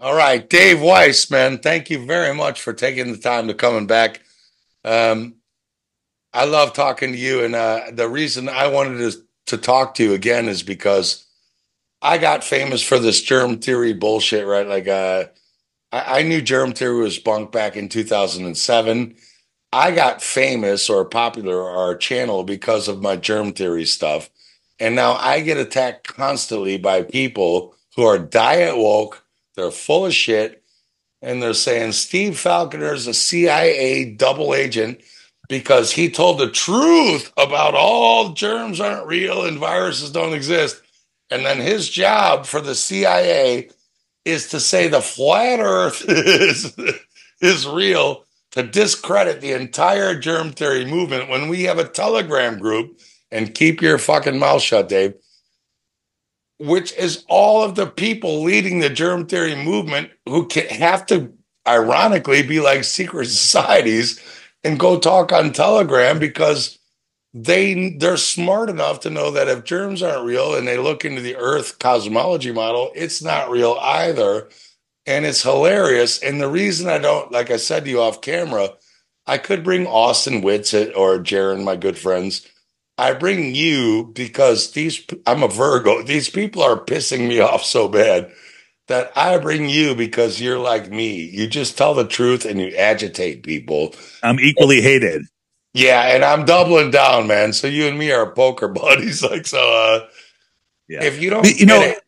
All right, Dave Weiss, man, thank you very much for taking the time to coming back. Um, I love talking to you, and the reason I wanted to talk to you again is because I got famous for this germ theory bullshit, right? I knew germ theory was bunk back in 2007. I got famous or popular or our channel because of my germ theory stuff. And now I get attacked constantly by people who are diet woke, they're full of shit, and they're saying Steve Falconer is a CIA double agent because he told the truth about all germs aren't real and viruses don't exist. And then his job for the CIA is to say the flat earth is real, to discredit the entire germ theory movement when we have a Telegram group, and keep your fucking mouth shut, Dave, which is all of the people leading the germ theory movement who have to, ironically, be like secret societies and go talk on Telegram because they're smart enough to know that if germs aren't real and they look into the Earth cosmology model, it's not real either. And it's hilarious. And the reason I don't, like I said to you off camera, I could bring Austin Whitsitt or Jaron, my good friends. I bring you because I'm a Virgo. These people are pissing me off so bad that I bring you because you're like me. You just tell the truth and you agitate people. I'm equally hated. Yeah, and I'm doubling down, man. So you and me are poker buddies. Yeah. If you don't You get know, it,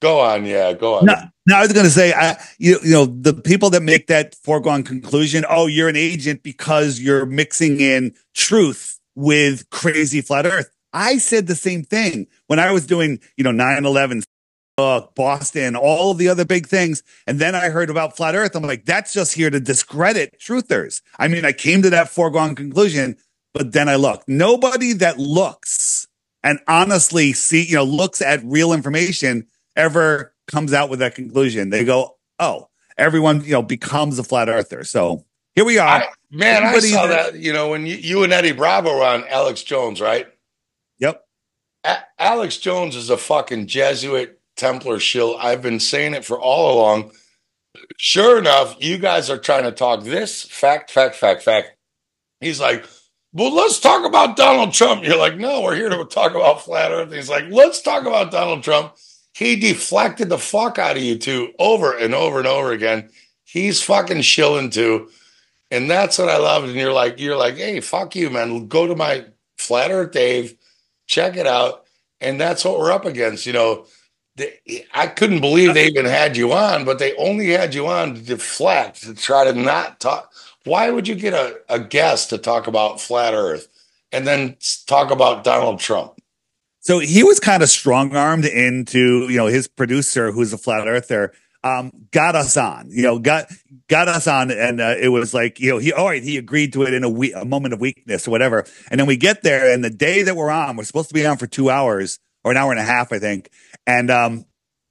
go on. Yeah, go no, on. no, I was going to say, the people that make that foregone conclusion, oh, you're an agent because you're mixing in truth with crazy flat earth. I said the same thing when I was doing, 9/11, Boston, all of the other big things. And then I heard about flat earth. I'm like, that's just here to discredit truthers. I mean, I came to that foregone conclusion, but then I looked. Nobody that looks and honestly looks at real information ever comes out with that conclusion. They go, oh, everyone, becomes a flat earther. So here we are. I Everybody saw that, that, when you and Eddie Bravo were on Alex Jones, right? yep. Alex Jones is a fucking Jesuit Templar shill. I've been saying it for all along. Sure enough, you guys are trying to talk this fact, fact, fact, fact. He's like, well, let's talk about Donald Trump. You're like, no, we're here to talk about flat earth. He's like, let's talk about Donald Trump. He deflected the fuck out of you two over and over and over again. He's fucking shilling too. And that's what I love. And you're like, hey, fuck you, man. Go to my Flat Earth Dave, check it out. And that's what we're up against. I couldn't believe they even had you on, but they only had you on to deflect, to try to not talk. Why would you get a guest to talk about flat Earth and then talk about Donald Trump? So he was kind of strong armed into, his producer, who's a flat earther, got us on, got us on. And it was like, all right, he agreed to it in a moment of weakness or whatever. And then we get there, and the day that we're on, we're supposed to be on for 2 hours or an hour and a half, I think. And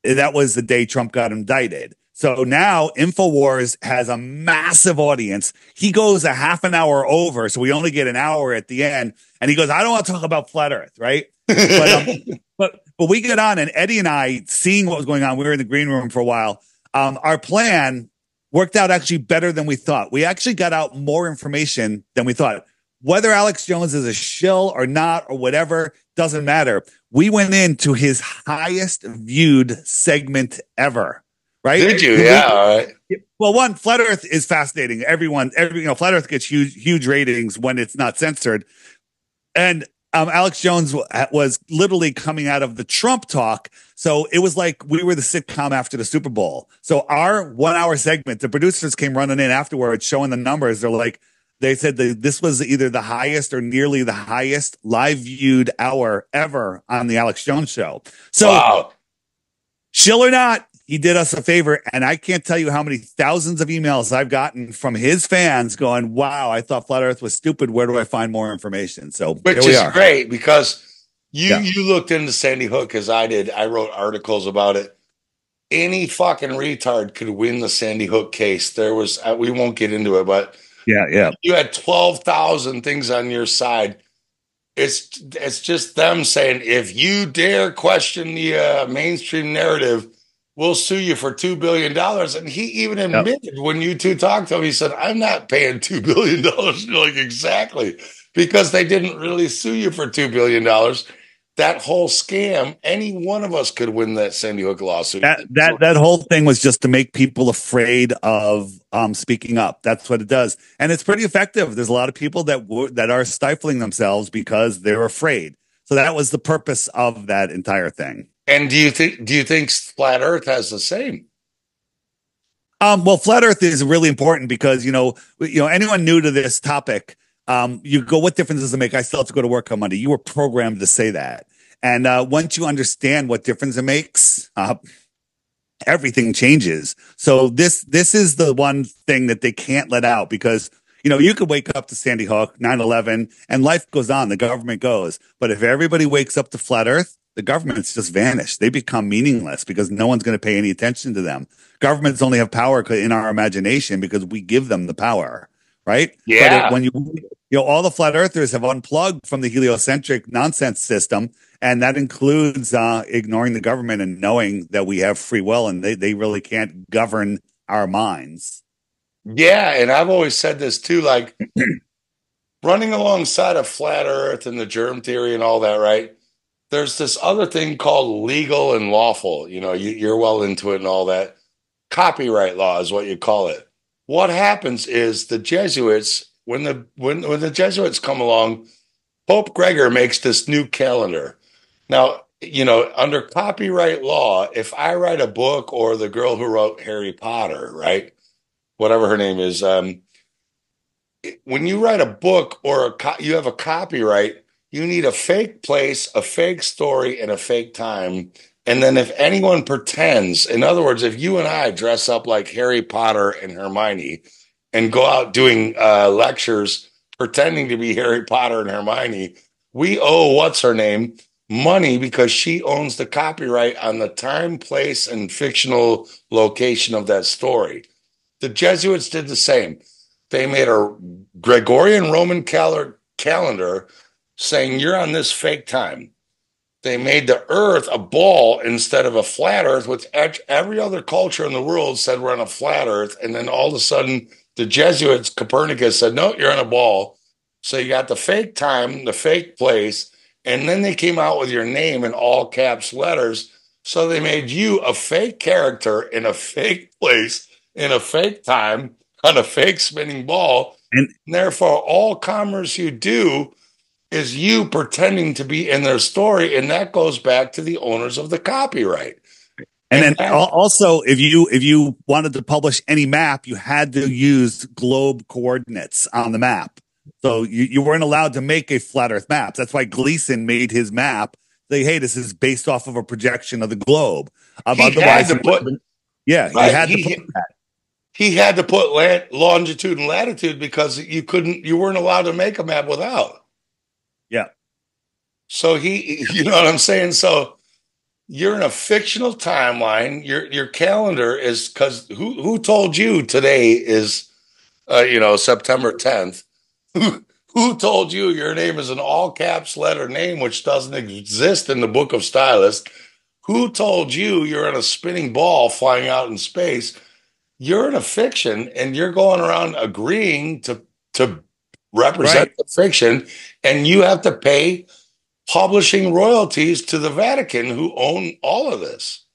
that was the day Trump got indicted. So now InfoWars has a massive audience. He goes a half an hour over, so we only get an hour at the end. And he goes, I don't want to talk about flat Earth, right? But we get on, and Eddie and I, seeing what was going on, we were in the green room for a while. Our plan worked out actually better than we thought. We actually got out more information than we thought. Whether Alex Jones is a shill or not or whatever, doesn't matter. We went into his highest viewed segment ever. Right? Did you? Yeah. All right. Well, one, flat Earth is fascinating. Flat Earth gets huge ratings when it's not censored. And Alex Jones was literally coming out of the Trump talk. So it was like we were the sitcom after the Super Bowl. So our 1 hour segment, the producers came running in afterwards, showing the numbers. They said that this was either the highest or nearly the highest live viewed hour ever on the Alex Jones show. So, wow. Shill or not, he did us a favor, and I can't tell you how many thousands of emails I've gotten from his fans going, wow, I thought flat Earth was stupid. Where do I find more information? So which is great, because you looked into Sandy Hook as I did. I wrote articles about it. Any fucking retard could win the Sandy Hook case. There was, we won't get into it, but you had 12,000 things on your side. It's just them saying, if you dare question the mainstream narrative, we'll sue you for $2 billion. And he even Yep. admitted when you two talked to him, he said, I'm not paying $2 billion. You're like, exactly. Because they didn't really sue you for $2 billion. That whole scam, any one of us could win that Sandy Hook lawsuit. That whole thing was just to make people afraid of speaking up. That's what it does, and it's pretty effective. There's a lot of people that are stifling themselves because they're afraid. So that was the purpose of that entire thing. And do you think Flat Earth has the same? Well, flat Earth is really important because anyone new to this topic, you go, what difference does it make? I still have to go to work on Monday. You were programmed to say that, and once you understand what difference it makes, everything changes. So this is the one thing that they can't let out because you could wake up to Sandy Hook, 9/11, and life goes on. The government goes, but if everybody wakes up to flat Earth, the governments just vanish. They become meaningless because no one's going to pay any attention to them. Governments only have power in our imagination because we give them the power, right? But Yeah. when all the flat earthers have unplugged from the heliocentric nonsense system, and that includes ignoring the government and knowing that we have free will and they really can't govern our minds. Yeah. And I've always said this too, like running alongside of flat Earth and the germ theory and all that, right? There's this other thing called legal and lawful. You're well into it and all that. Copyright law is what you call it. What happens is the Jesuits, when the Jesuits come along, Pope Gregor makes this new calendar. Now, under copyright law, if I write a book or the girl who wrote Harry Potter, right, whatever her name is, when you write a book or you have a copyright, you need a fake place, a fake story, and a fake time. And then if anyone pretends, in other words, if you and I dress up like Harry Potter and Hermione and go out doing lectures pretending to be Harry Potter and Hermione, we owe what's her name money because she owns the copyright on the time, place, and fictional location of that story. The Jesuits did the same. They made a Gregorian Roman calendar saying you're on this fake time. They made the earth a ball instead of a flat earth, which every other culture in the world said we're on a flat earth. And then all of a sudden, the Jesuits, Copernicus said, no, you're on a ball. So you got the fake time, the fake place. And then they came out with your name in all caps letters. So they made you a fake character in a fake place, in a fake time, on a fake spinning ball. And therefore, all commerce you do is you pretending to be in their story, and that goes back to the owners of the copyright. And then also, if you wanted to publish any map, you had to use globe coordinates on the map. So you weren't allowed to make a flat Earth map. That's why Gleason made his map. Say, hey, this is based off of a projection of the globe. Otherwise, he had to put that. He had to put longitude and latitude because you weren't allowed to make a map without. Yeah. So you know what I'm saying? So you're in a fictional timeline. Your calendar is because who told you today is, September 10th? Who told you your name is an all caps letter name, which doesn't exist in the book of stylists? Who told you you're in a spinning ball flying out in space? You're in a fiction and you're going around agreeing to represent the fiction, and you have to pay publishing royalties to the Vatican who own all of this,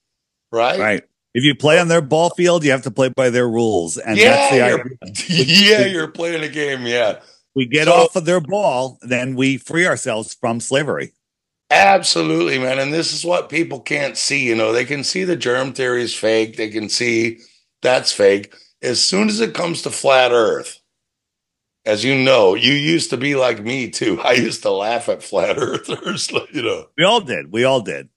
right? Right. If you play on their ball field, you have to play by their rules. And that's the idea. You're playing a game. Yeah. We get off of their ball, then we free ourselves from slavery. Absolutely, man. And this is what people can't see. They can see the germ theory is fake. They can see that's fake. As soon as it comes to flat Earth, as you know, you used to be like me too. I used to laugh at flat earthers, We all did. We all did.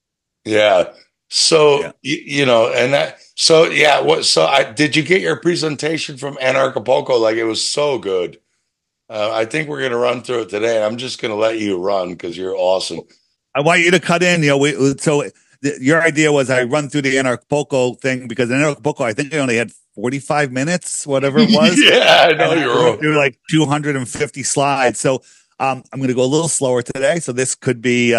Yeah. So, and that, so yeah. Did you get your presentation from Anarchapulco? Like, it was so good. I think we're going to run through it today. I'm just going to let you run because you're awesome. I want you to cut in, your idea was I run through the Anarchapulco thing because in Anarchapulco, I think I only had 45 minutes, whatever it was. Yeah, I know you're through like 250 slides. So I'm going to go a little slower today. So this could be,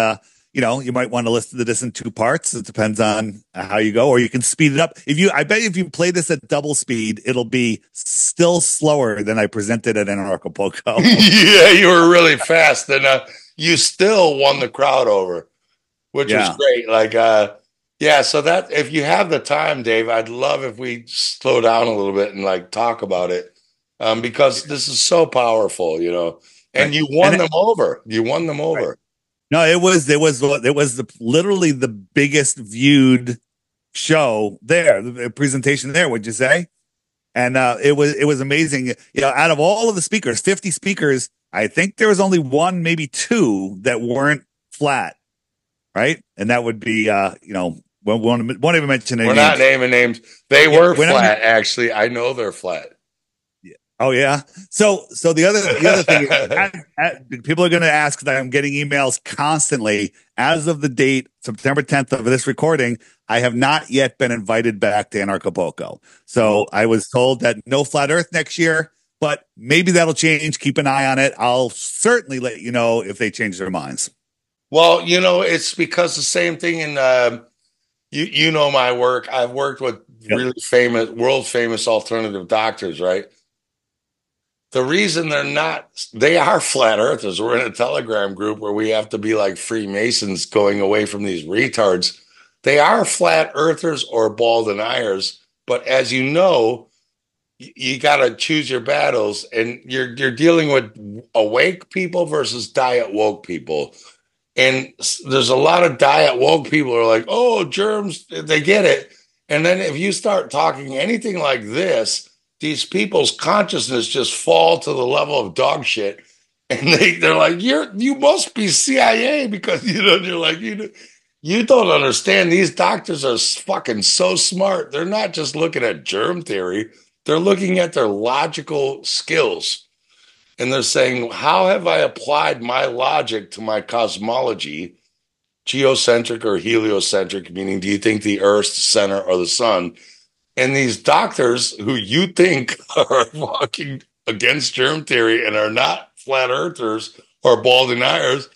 you might want to listen to this in two parts. It depends on how you go, or you can speed it up. I bet if you play this at double speed, it'll be still slower than I presented at Anarchapulco. Yeah, you were really fast, and you still won the crowd over, which was Yeah. great. Like, yeah. So that if you have the time, Dave, I'd love if we slow down a little bit and like talk about it, because this is so powerful, Right. And you won them over. You won them Right. over. No, it was literally the biggest viewed show there, the presentation there. Would you say? And it was amazing. Out of all of the speakers, 50 speakers, I think there was only one, maybe two that weren't flat, right? And that would be we won't even mention any We're not names. naming names. They Yeah, were we're not. flat, actually. I know they're flat. Oh yeah. So the other thing is, people are going to ask that I'm getting emails constantly. As of the date, September 10th of this recording, I have not yet been invited back to Anarchapulco. So I was told that no flat Earth next year, but maybe that'll change. Keep an eye on it. I'll certainly let you know if they change their minds. Well, it's because the same thing in you know my work. I've worked with Yep. really famous, world famous alternative doctors, right? The reason they are flat earthers. We're in a Telegram group where we have to be like Freemasons going away from these retards. They are flat earthers or ball deniers. But as you know, you got to choose your battles, and you're dealing with awake people versus diet woke people. And there's a lot of diet woke people who are like, oh, germs, they get it. And then if you start talking anything like this, these people's consciousness just fall to the level of dog shit. And they're like, you must be CIA because, you're like, you don't understand. These doctors are fucking so smart. They're not just looking at germ theory. They're looking at their logical skills. And they're saying, how have I applied my logic to my cosmology, geocentric or heliocentric, meaning do you think the Earth's the center or the sun? And these doctors who you think are walking against germ theory and are not flat earthers or ball deniers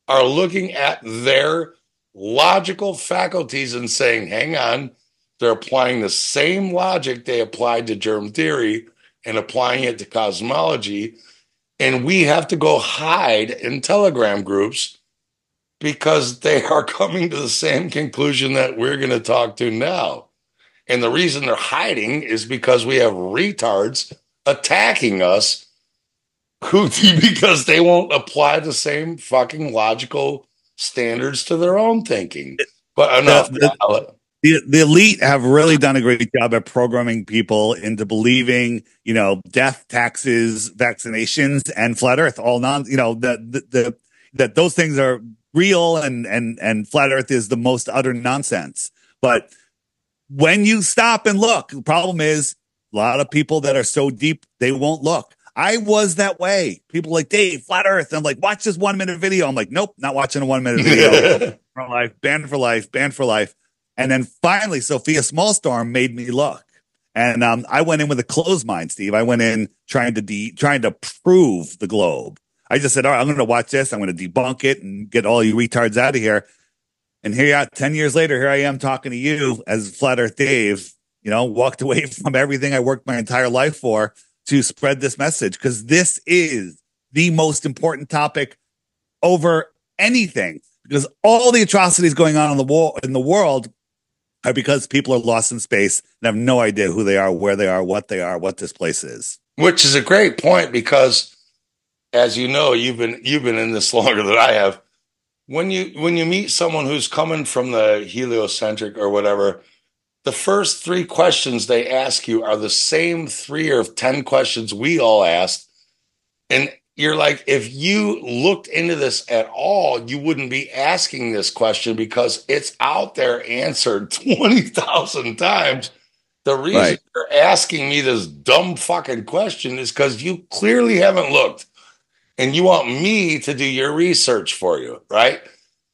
are looking at their logical faculties and saying, hang on, they're applying the same logic they applied to germ theory and applying it to cosmology. And we have to go hide in Telegram groups because they are coming to the same conclusion that we're going to talk to now. And the reason they're hiding is because we have retards attacking us because they won't apply the same fucking logical standards to their own thinking. But enough. The elite have really done a great job at programming people into believing, death, taxes, vaccinations, and flat Earth. All that those things are real, and flat Earth is the most utter nonsense. But when you stop and look, the problem is a lot of people that are so deep they won't look. I was that way. People like, Dave, flat Earth. I'm like, watch this 1 minute video. I'm like, nope, not watching a 1 minute video. For life, banned for life, banned for life. And then finally, Sophia Smallstorm made me look. And I went in with a closed mind, Steve. I went in trying to prove the globe. I just said, all right, I'm going to watch this. I'm going to debunk it and get all you retards out of here. And here you are, 10 years later, here I am talking to you as Flat Earth Dave, walked away from everything I worked my entire life for to spread this message, because this is the most important topic over anything, because all the atrocities going on in the world are because people are lost in space and have no idea who they are, where they are, what this place is. Which is a great point because, as you know, you've been in this longer than I have. When you meet someone who's coming from the heliocentric or whatever, the first 3 questions they ask you are the same 3 or 10 questions we all asked. And you're like, if you looked into this at all, you wouldn't be asking this question because it's out there answered 20,000 times. The reason you're asking me this dumb fucking question is because you clearly haven't looked and you want me to do your research for you, right?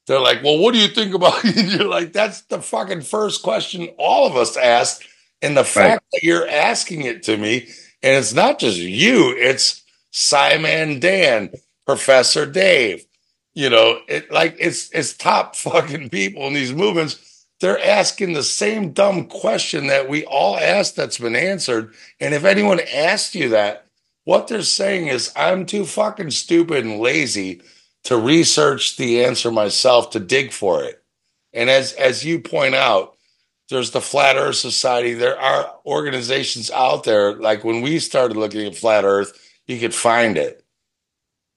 They're like, well, what do you think about it? And you're like, that's the fucking first question all of us asked. And the fact that you're asking it to me, and it's not just you, it's Simon Dan, Professor Dave, it's top fucking people in these movements. They're asking the same dumb question that we all asked that's been answered. And if anyone asked you that, what they're saying is, I'm too fucking stupid and lazy to research the answer myself, to dig for it. And as you point out, there's the Flat Earth Society. There are organizations out there. Like when we started looking at Flat Earth, you could find it.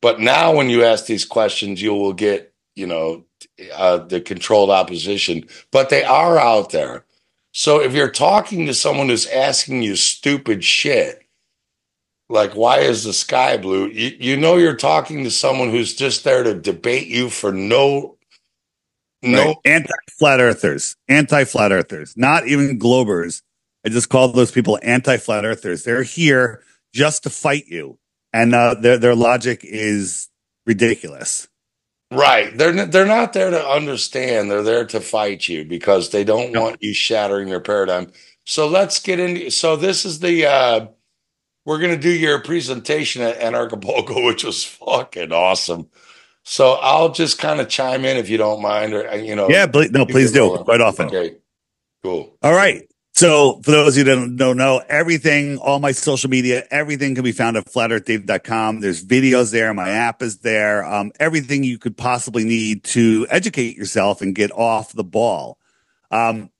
But now when you ask these questions, you will get, the controlled opposition. But they are out there. So if you're talking to someone who's asking you stupid shit, like why is the sky blue? You know you're talking to someone who's just there to debate you for no. Right. Anti-flat earthers, anti-flat earthers, not even globers. I just call those people anti-flat earthers. They're here just to fight you. And their logic is ridiculous. Right. They're not there to understand. They're there to fight you because they don't Yep. want you shattering their paradigm. So let's get into, so this is the we're gonna do your presentation at Anarchapulco, which was fucking awesome. So I'll just kind of chime in if you don't mind, or Yeah, no, you get please do rolling. quite often. Okay, cool. All right. So for those of you that don't know, everything, all my social media, everything can be found at flatearthdave.com. There's videos there. My app is there. Everything you could possibly need to educate yourself and get off the ball. The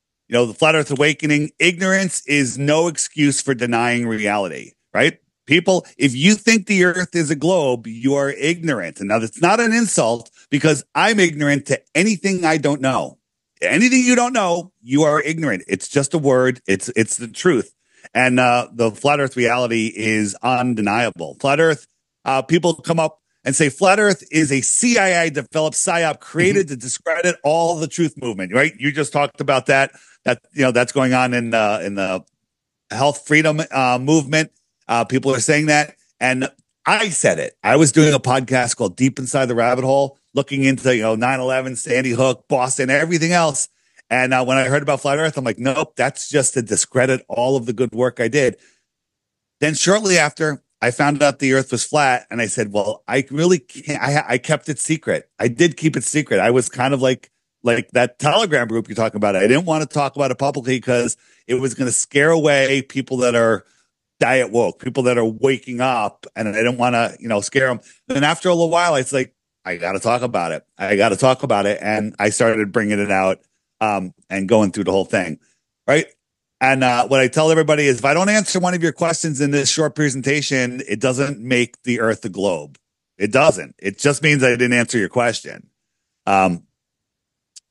Flat Earth Awakening, ignorance is no excuse for denying reality, right? People, if you think the earth is a globe, you are ignorant. And now that's not an insult because I'm ignorant to anything I don't know. Anything you don't know, you are ignorant. It's just a word. It's the truth. And the flat earth reality is undeniable. Flat earth, people come up and say flat earth is a CIA developed psyop created to discredit all the truth movement, right? You just talked about that that's going on in the health freedom movement. People are saying that. And I said it. I was doing a podcast called Deep Inside the Rabbit Hole, looking into 9/11, Sandy Hook, Boston, everything else. And when I heard about flat Earth, I'm like, nope, that's just to discredit all of the good work I did. Then shortly after, I found out the Earth was flat, and I said, well, I really can't. I kept it secret. I did keep it secret. I was kind of like that Telegram group you're talking about. I didn't want to talk about it publicly because it was going to scare away people that are diet woke, people that are waking up, and I didn't want to, scare them. And after a little while, it's like, I got to talk about it. I got to talk about it. And I started bringing it out and going through the whole thing. Right. And what I tell everybody is if I don't answer one of your questions in this short presentation, it doesn't make the earth a globe. It doesn't. It just means I didn't answer your question. And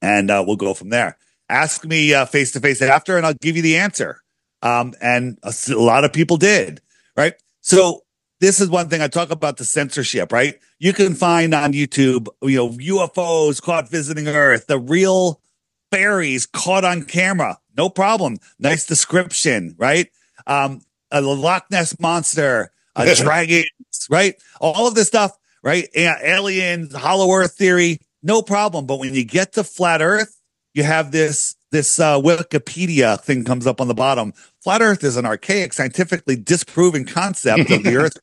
we'll go from there. Ask me face to face after, and I'll give you the answer. And a lot of people did, right? So this is one thing I talk about, the censorship, right? You can find on YouTube, UFOs caught visiting Earth, the real fairies caught on camera. No problem. Nice description, right? A Loch Ness monster, dragons, right? All of this stuff, right? Aliens, hollow earth theory, no problem. But when you get to flat Earth, you have this Wikipedia thing comes up on the bottom. Flat Earth is an archaic, scientifically disproven concept of the Earth,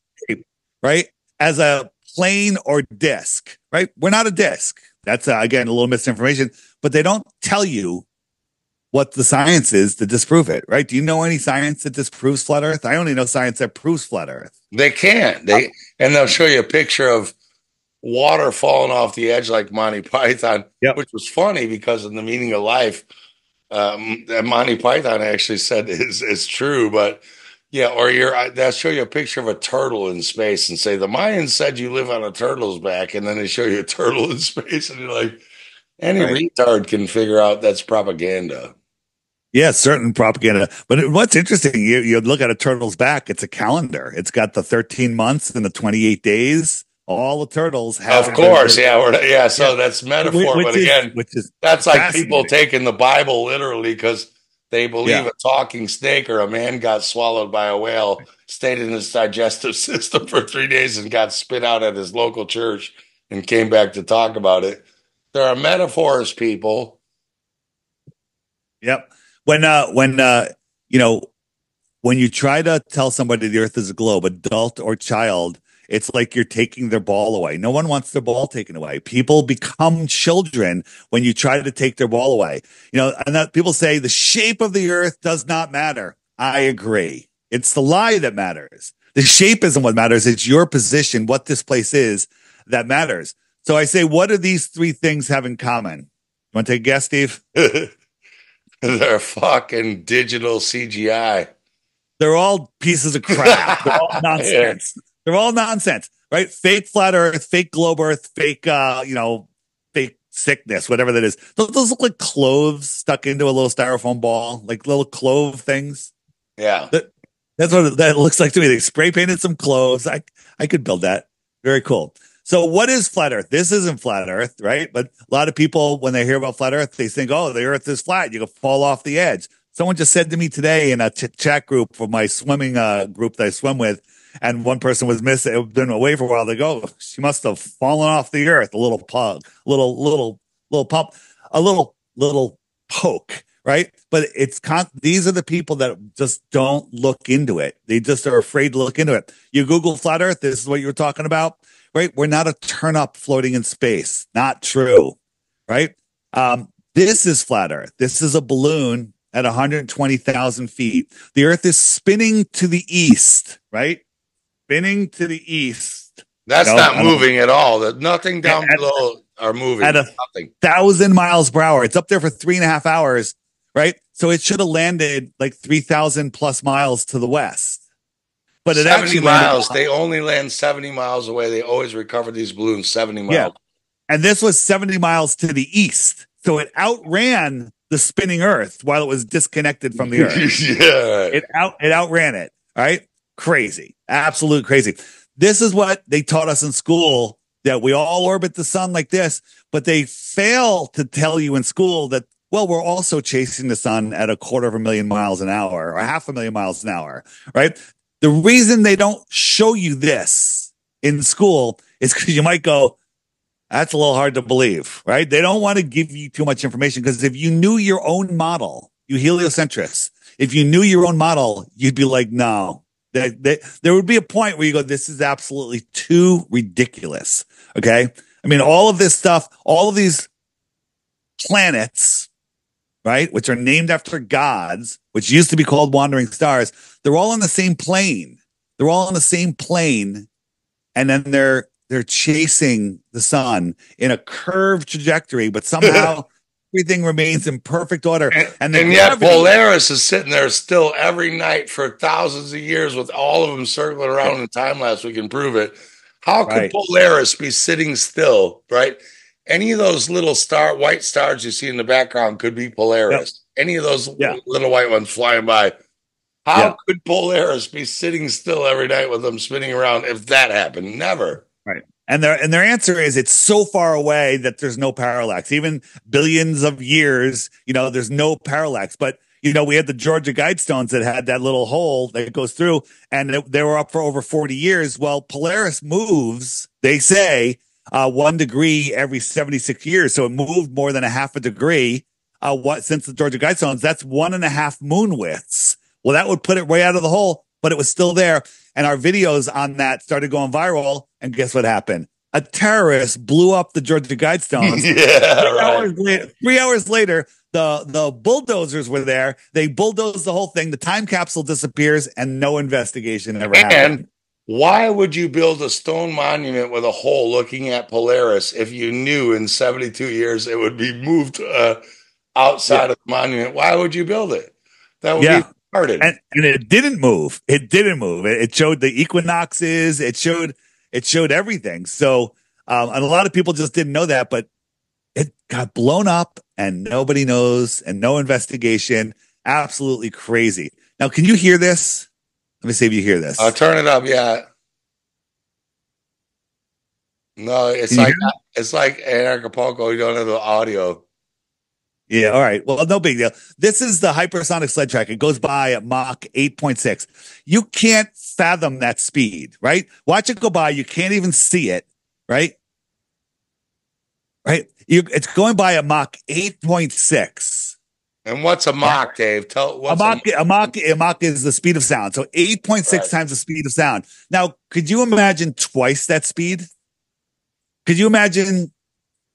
right? As a plane or disc, right? We're not a disc. That's, again, a little misinformation, but they don't tell you what the science is to disprove it, right? Do you know any science that disproves flat Earth? I only know science that proves flat Earth. They can't. And they'll show you a picture of water falling off the edge like Monty Python, which was funny because in The Meaning of Life, Monty Python actually said is true, but yeah, or they'll show you a picture of a turtle in space and say the Mayans said you live on a turtle's back, and then they show you a turtle in space, and you're like, any retard can figure out that's propaganda. Yeah, certain propaganda. But what's interesting, you look at a turtle's back, it's a calendar. It's got the 13 months and the 28 days. All the turtles have. Of course, yeah. So that's metaphor, but again, that's like people taking the Bible literally because they believe a talking snake or a man got swallowed by a whale, stayed in his digestive system for 3 days and got spit out at his local church and came back to talk about it. There are metaphors, people. Yep. When you try to tell somebody the Earth is a globe, adult or child, it's like you're taking their ball away. No one wants their ball taken away. People become children when you try to take their ball away. And that people say the shape of the earth does not matter. I agree. It's the lie that matters. The shape isn't what matters. It's your position, what this place is, that matters. So I say, what do these three things have in common? You want to take a guess, Steve? They're fucking digital CGI. They're all pieces of crap. They're all nonsense. Yeah. They're all nonsense, right? Fake flat earth, fake globe earth, fake, fake sickness, whatever that is. Those look like cloves stuck into a little styrofoam ball, like little clove things. Yeah. That's what that looks like to me. They spray painted some cloves. I could build that. Very cool. So what is flat earth? This isn't flat earth, right? But a lot of people, when they hear about flat earth, they think, oh, the earth is flat. You can fall off the edge. Someone just said to me today in a chat group for my swimming group that I swim with, and one person was missing, been away for a while. They go, she must have fallen off the earth. A little pug, little pump, a little poke, right? But these are the people that just don't look into it. They just are afraid to look into it. You Google flat earth, this is what you were talking about, right? We're not a turn up floating in space. Not true, right? This is flat earth. This is a balloon at 120,000 feet. The earth is spinning to the east, right? Spinning to the east. That's not moving at all. Nothing down below are moving. At 1,000 miles per hour. It's up there for 3.5 hours, right? So it should have landed like 3,000 plus miles to the west. But it 70 actually miles. They only land 70 miles away. They always recover these balloons 70 miles. Yeah. And this was 70 miles to the east. So it outran the spinning earth while it was disconnected from the earth. Yeah. It outran it. All right. Crazy. Absolute crazy. This is what they taught us in school, that we all orbit the sun like this, but they fail to tell you in school that, well, we're also chasing the sun at 250,000 miles an hour or 500,000 miles an hour. Right. The reason they don't show you this in school is because you might go, that's a little hard to believe, right? They don't want to give you too much information, because if you knew your own model, you heliocentrists, if you knew your own model, you'd be like, no. There would be a point where you go, this is absolutely too ridiculous. Okay. I mean, all of this stuff, all of these planets, right, which are named after gods, which used to be called wandering stars, they're all on the same plane. They're all on the same plane. And then they're chasing the sun in a curved trajectory, but somehow everything remains in perfect order. And yet Polaris is sitting there still every night for thousands of years with all of them circling around in time lapse. We can prove it. How could Polaris be sitting still, right? Any of those little white stars you see in the background could be Polaris. Yep. Any of those little white ones flying by. How could Polaris be sitting still every night with them spinning around if that happened? Never. Right. And their answer is it's so far away that there's no parallax. Even billions of years, there's no parallax. But, we had the Georgia Guidestones that had that little hole that goes through, and they were up for over 40 years. Well, Polaris moves, they say, 1 degree every 76 years. So it moved more than a half a degree. Since the Georgia Guidestones, that's 1.5 moon widths. Well, that would put it way out of the hole, but it was still there. And our videos on that started going viral. And guess what happened? A terrorist blew up the Georgia Guidestones. 3 hours later, the bulldozers were there. They bulldozed the whole thing. The time capsule disappears, and no investigation ever happened. And why would you build a stone monument with a hole looking at Polaris if you knew in 72 years it would be moved outside of the monument? Why would you build it? That would be retarded. And it didn't move. It showed the equinoxes. It showed everything. So, and a lot of people just didn't know that, but it got blown up and nobody knows and no investigation. Absolutely crazy. Now, can you hear this? Let me see if you hear this. Turn it up. Yeah. No, it's like Anarchapulco. You don't have the audio. Yeah. All right. Well, no big deal. This is the hypersonic sled track. It goes by at Mach 8.6. You can't fathom that speed, right? Watch it go by. You can't even see it, right? Right. It's going by at Mach 8.6. And what's a Mach, Dave? Tell A what's a Mach, a Mach, a Mach is the speed of sound. So 8.6 right. times the speed of sound. Now, could you imagine twice that speed? Could you imagine?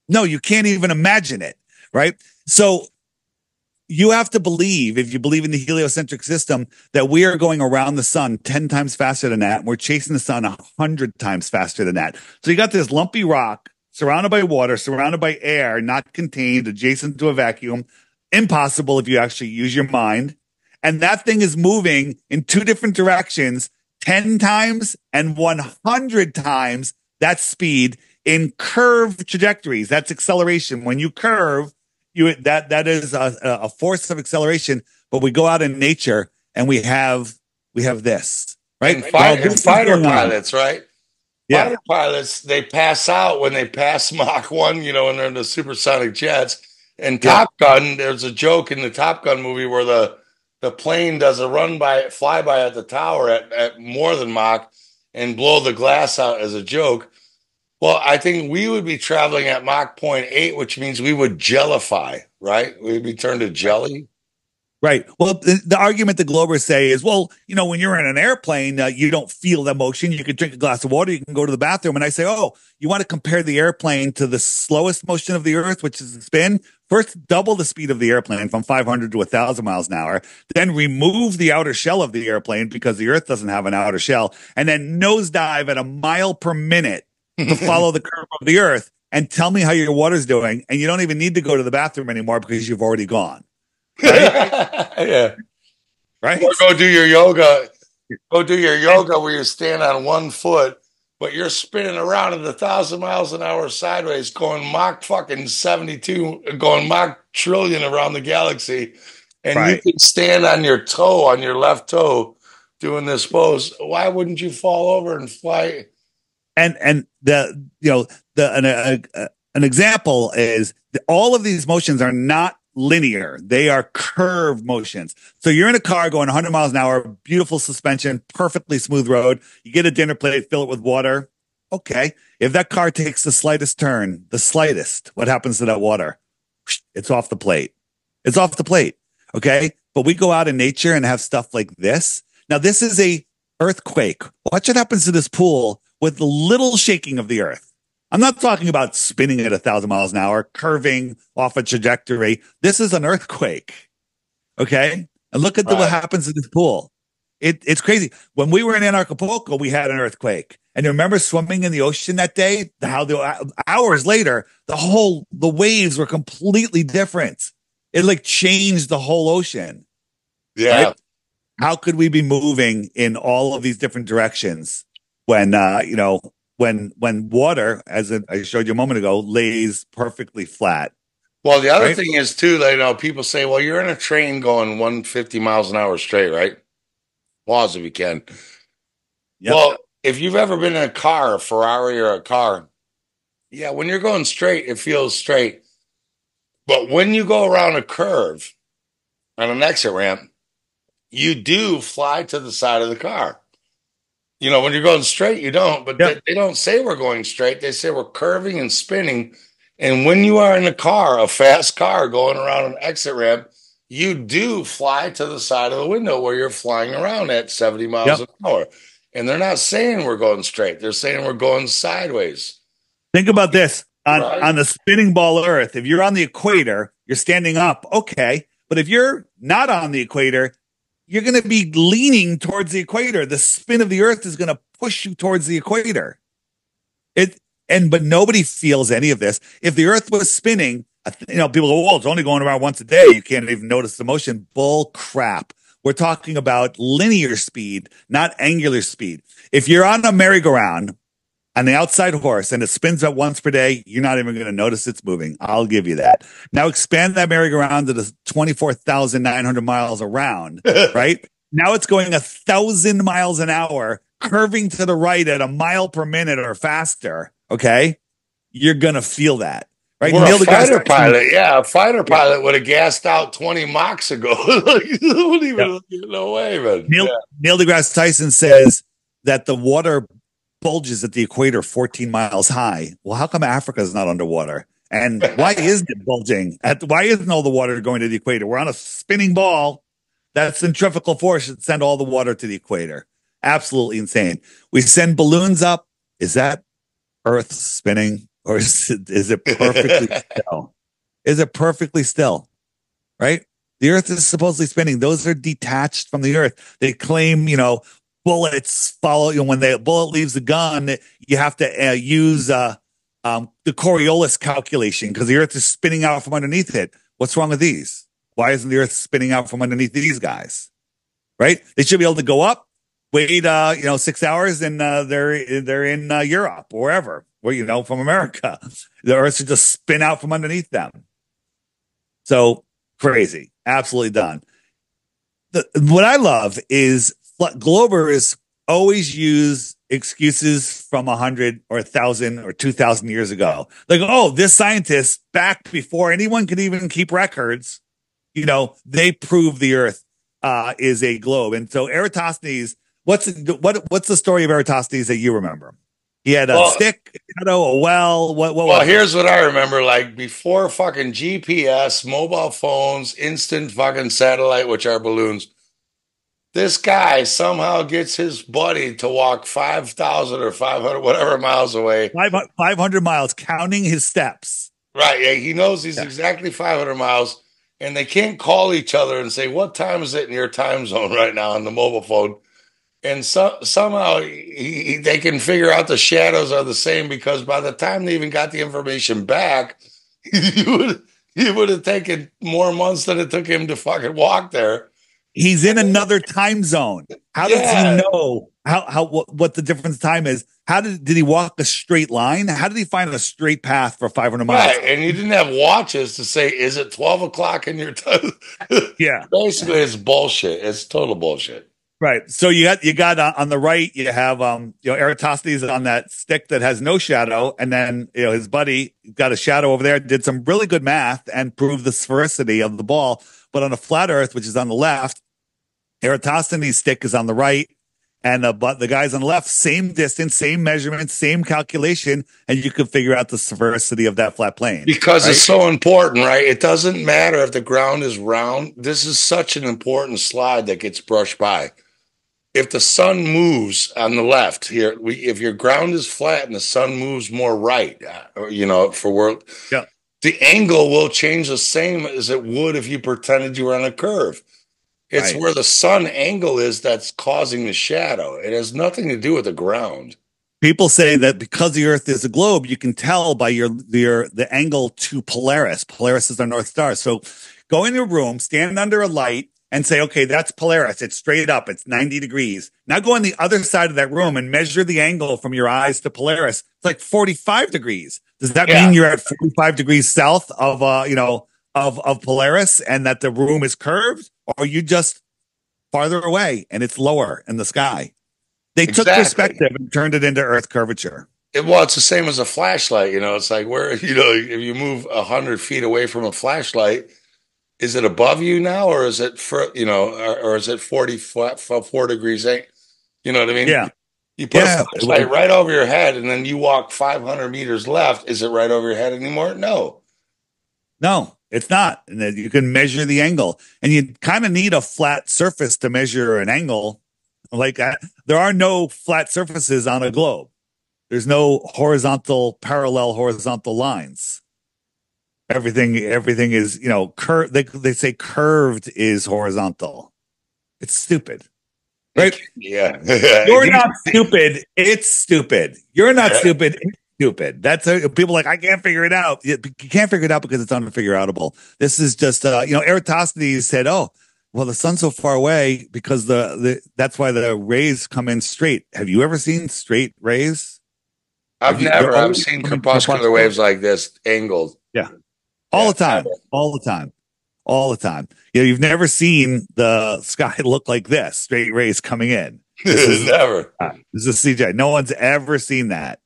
No, you can't even imagine it, right? So you have to believe, if you believe in the heliocentric system, that we are going around the sun 10 times faster than that. And we're chasing the sun 100 times faster than that. So you got this lumpy rock surrounded by water, surrounded by air, not contained, adjacent to a vacuum. Impossible if you actually use your mind. And that thing is moving in two different directions, 10 times and 100 times that speed in curved trajectories. That's acceleration. When you curve, that is a force of acceleration. But we go out in nature and we have this, right? And fighter pilots, right? Yeah. Fighter pilots, they pass out when they pass Mach 1, when they're in the supersonic jets. And Top Gun, there's a joke in the Top Gun movie where the plane does a flyby at the tower at more than Mach and blow the glass out as a joke. Well, I think we would be traveling at Mach 0.8, which means we would jellify, right? We'd be turned to jelly. Right. Well, the argument the Globers say is, well, when you're in an airplane, you don't feel the motion. You can drink a glass of water. You can go to the bathroom. And I say, oh, you want to compare the airplane to the slowest motion of the Earth, which is the spin? First, double the speed of the airplane from 500 to 1,000 miles an hour. Then remove the outer shell of the airplane because the Earth doesn't have an outer shell. And then nosedive at a mile per minute to follow the curve of the Earth and tell me how your water's doing. And you don't even need to go to the bathroom anymore because you've already gone. Right? Yeah. Right. Or go do your yoga. Go do your yoga where you stand on one foot, but you're spinning around at 1,000 miles an hour sideways, going Mach fucking 72, going Mach trillion around the galaxy. And you can stand on your toe, on your left toe, doing this pose. Why wouldn't you fall over and fly? And an example is that all of these motions are not linear. They are curved motions. So you're in a car going 100 miles an hour, beautiful suspension, perfectly smooth road. You get a dinner plate, fill it with water. Okay. If that car takes the slightest turn, what happens to that water? It's off the plate. It's off the plate. Okay. But we go out in nature and have stuff like this. Now, this is a earthquake. Watch what happens to this pool with the little shaking of the earth. I'm not talking about spinning at 1,000 miles an hour, curving off a trajectory. This is an earthquake. Okay. And look at what happens in this pool. It's crazy. When we were in Anarchapulco, we had an earthquake. And you remember swimming in the ocean that day? How hours later, the waves were completely different. It like changed the whole ocean. Yeah. Right? How could we be moving in all of these different directions when when water, as I showed you a moment ago, lays perfectly flat? Well, the other thing is too, people say, well, you're in a train going 150 miles an hour straight, right? Pause if you can. Yep. Well, if you've ever been in a car, a Ferrari or a car, yeah, when you're going straight, it feels straight. But when you go around a curve on an exit ramp, you do fly to the side of the car. When you're going straight, you don't. But they don't say we're going straight. They say we're curving and spinning. And when you are in a car, a fast car going around an exit ramp, you do fly to the side of the window where you're flying around at 70 miles an hour. And they're not saying we're going straight. They're saying we're going sideways. Think about this. On the spinning ball Earth, if you're on the equator, you're standing up. Okay. But if you're not on the equator, you're going to be leaning towards the equator. The spin of the Earth is going to push you towards the equator. But nobody feels any of this. If the Earth was spinning, people go, well, it's only going around once a day. You can't even notice the motion. Bull crap. We're talking about linear speed, not angular speed. If you're on a merry-go-round on the outside horse and it spins up once per day, you're not even going to notice it's moving. I'll give you that. Now expand that merry-go-round to the 24,900 miles around, right? Now it's going 1,000 miles an hour, curving to the right at a mile per minute or faster. Okay. You're going to feel that, right? Well, a fighter pilot would have gassed out 20 Machs ago. No way, man. Neil deGrasse Tyson says that the water bulges at the equator 14 miles high. Well, how come Africa is not underwater? And why isn't it bulging? Why isn't all the water going to the equator? We're on a spinning ball. That centrifugal force should send all the water to the equator. Absolutely insane. We send balloons up. Is that Earth spinning, or is it perfectly still? Is it perfectly still? Right? The Earth is supposedly spinning. Those are detached from the Earth. They claim, bullets follow. When the bullet leaves the gun, you have to use the Coriolis calculation because the Earth is spinning out from underneath it. What's wrong with these? Why isn't the Earth spinning out from underneath these guys? Right? They should be able to go up, wait, 6 hours, and they're in Europe or wherever, or from America. The Earth should just spin out from underneath them. So crazy, absolutely done. What I love is Globers always use excuses from 100 or 1,000 or 2,000 years ago. Like, oh, this scientist back before anyone could even keep records, they prove the Earth is a globe. And so Eratosthenes, what's the story of Eratosthenes that you remember? He had a stick, a well. What here's what I remember. Like before fucking GPS, mobile phones, instant fucking satellite, which are balloons. This guy somehow gets his buddy to walk 5,000 or 500, whatever miles away. 500 miles, counting his steps. Right. Yeah, he knows he's exactly 500 miles, and they can't call each other and say, what time is it in your time zone right now on the mobile phone? And somehow they can figure out the shadows are the same because by the time they even got the information back, he would have taken more months than it took him to fucking walk there. He's in another time zone. How does he know what the difference time is? How did he walk a straight line? How did he find a straight path for 500 miles? Right, and you didn't have watches to say, is it 12 o'clock in your time? Yeah. Basically, it's bullshit. It's total bullshit. Right. So you got on the right, you have Eratosthenes on that stick that has no shadow, and then his buddy got a shadow over there, did some really good math and proved the sphericity of the ball. But on a flat Earth, which is on the left, Eratosthenes' stick is on the right, and the guys on the left, same distance, same measurement, same calculation, and you can figure out the sphericity of that flat plane. Because it's so important, right? It doesn't matter if the ground is round. This is such an important slide that gets brushed by. If the sun moves on the left here, if your ground is flat and the sun moves more right, the angle will change the same as it would if you pretended you were on a curve. It's where the sun angle is that's causing the shadow. It has nothing to do with the ground. People say that because the Earth is a globe, you can tell by the angle to Polaris. Polaris is our North Star. So go in your room, stand under a light, and say, okay, that's Polaris. It's straight up. It's 90 degrees. Now go on the other side of that room and measure the angle from your eyes to Polaris. It's like 45 degrees. Does that mean you're at 45 degrees south of Polaris and that the room is curved? Or are you just farther away and it's lower in the sky? They took perspective and turned it into Earth curvature. It's the same as a flashlight. It's like where, if you move 100 feet away from a flashlight, is it above you now, or is it or is it 4 degrees? You know what I mean? Yeah. You put a flashlight right over your head, and then you walk 500 meters left. Is it right over your head anymore? No, it's not. And then you can measure the angle, and you kind of need a flat surface to measure an angle. Like there are no flat surfaces on a globe. There's no parallel horizontal lines. Everything is, curved. They say curved is horizontal. It's stupid, right? Yeah. You're not stupid. It's stupid. You're not stupid. It's stupid. That's people like, I can't figure it out. You can't figure it out because it's unfigureoutable. This is just, Eratosthenes said, oh, well, the sun's so far away because that's why the rays come in straight. Have you ever seen straight rays? I've seen crepuscular waves like this angled. Yeah. All the time. You've never seen the sky look like this, straight rays coming in. Never. This is CJ. No one's ever seen that.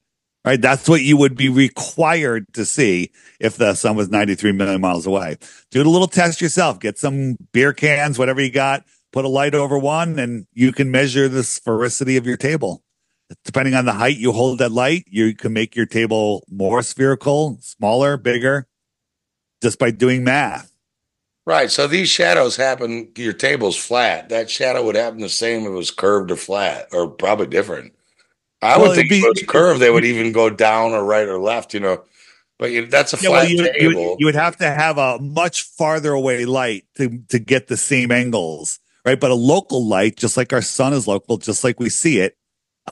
Right? That's what you would be required to see if the sun was 93 million miles away. Do a little test yourself. Get some beer cans, whatever you got, put a light over one, and you can measure the sphericity of your table. Depending on the height you hold that light, you can make your table more spherical, smaller, bigger, just by doing math. Right. So these shadows happen, your table's flat. That shadow would happen the same if it was curved or flat, or probably different. I Well, would it'd think if be it was curved, they would even go down or right or left, you know. But that's a yeah. Well, flat table. you would have to have a much farther away light to get the same angles, right? But a local light, just like our sun is local, just like we see it,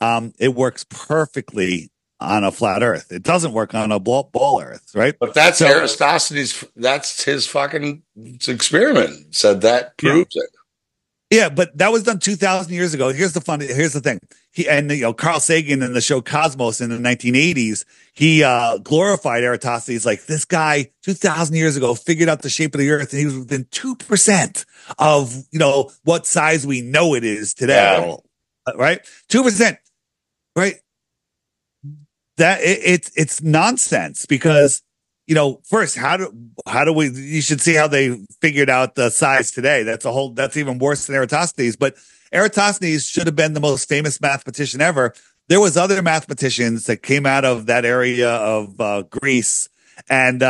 it works perfectly on a flat Earth. It doesn't work on a ball Earth, right? But that's So Aristotle's, that's his fucking experiment. Said that yeah, proves it. yeah, but that was done 2,000 years ago. Here's the thing. Carl Sagan in the show Cosmos in the 1980s, he glorified Eratosthenes like this guy 2,000 years ago figured out the shape of the Earth, and he was within 2% of what size we know it is Yeah. today, right? 2%, right? It's nonsense because first, how do we, you should see how they figured out the size today. That's even worse than Eratosthenes. But Eratosthenes should have been the most famous mathematician ever. There was other mathematicians that came out of that area of Greece, and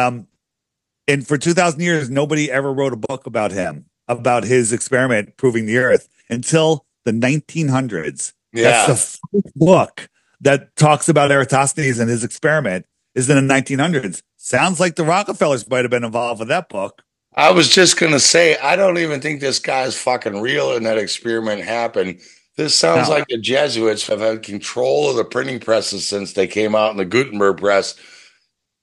for 2,000 years nobody ever wrote a book about him, about his experiment proving the Earth, until the 1900s. That's the Yeah. first book that talks about Eratosthenes and his experiment is in the 1900s. Sounds like the Rockefellers might have been involved with that book. I was just going to say, I don't even think this guy's fucking real and that experiment happened. This sounds Now, like the Jesuits have had control of the printing presses since they came out in the Gutenberg press.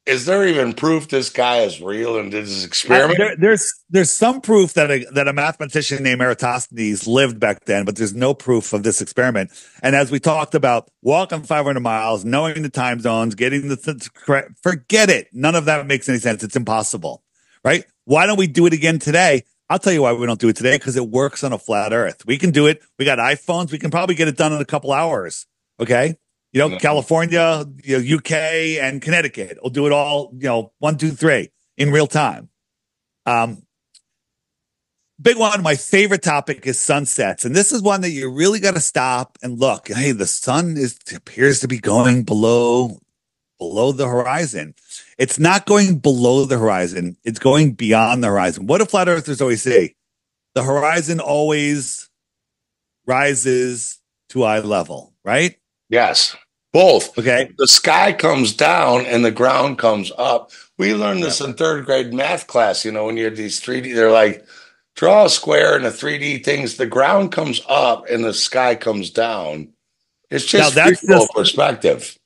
Is there even proof this guy is real and did his experiment? there's some proof that a mathematician named Eratosthenes lived back then, but there's no proof of this experiment. And as we talked about, walking 500 miles, knowing the time zones, getting the correct, forget it. None of that makes any sense. It's impossible, right? Why don't we do it again today? I'll tell you why we don't do it today, because it works on a flat Earth. We can do it. We got iPhones. We can probably get it done in a couple hours. Okay. California, UK, and Connecticut will do it all, 1, 2, 3 in real time. Big one. My favorite topic is sunsets. And this is one that you really got to stop and look. Hey, the sun appears to be going below the horizon. It's not going below the horizon. It's going beyond the horizon. What do flat earthers always say? The horizon always rises to eye level, right? Yes, both. Okay. The sky comes down and the ground comes up. We learned Yeah. this in third grade math class. When you had these 3D, they're like, draw a square and the 3D things, the ground comes up and the sky comes down. It's Now just free flow perspective.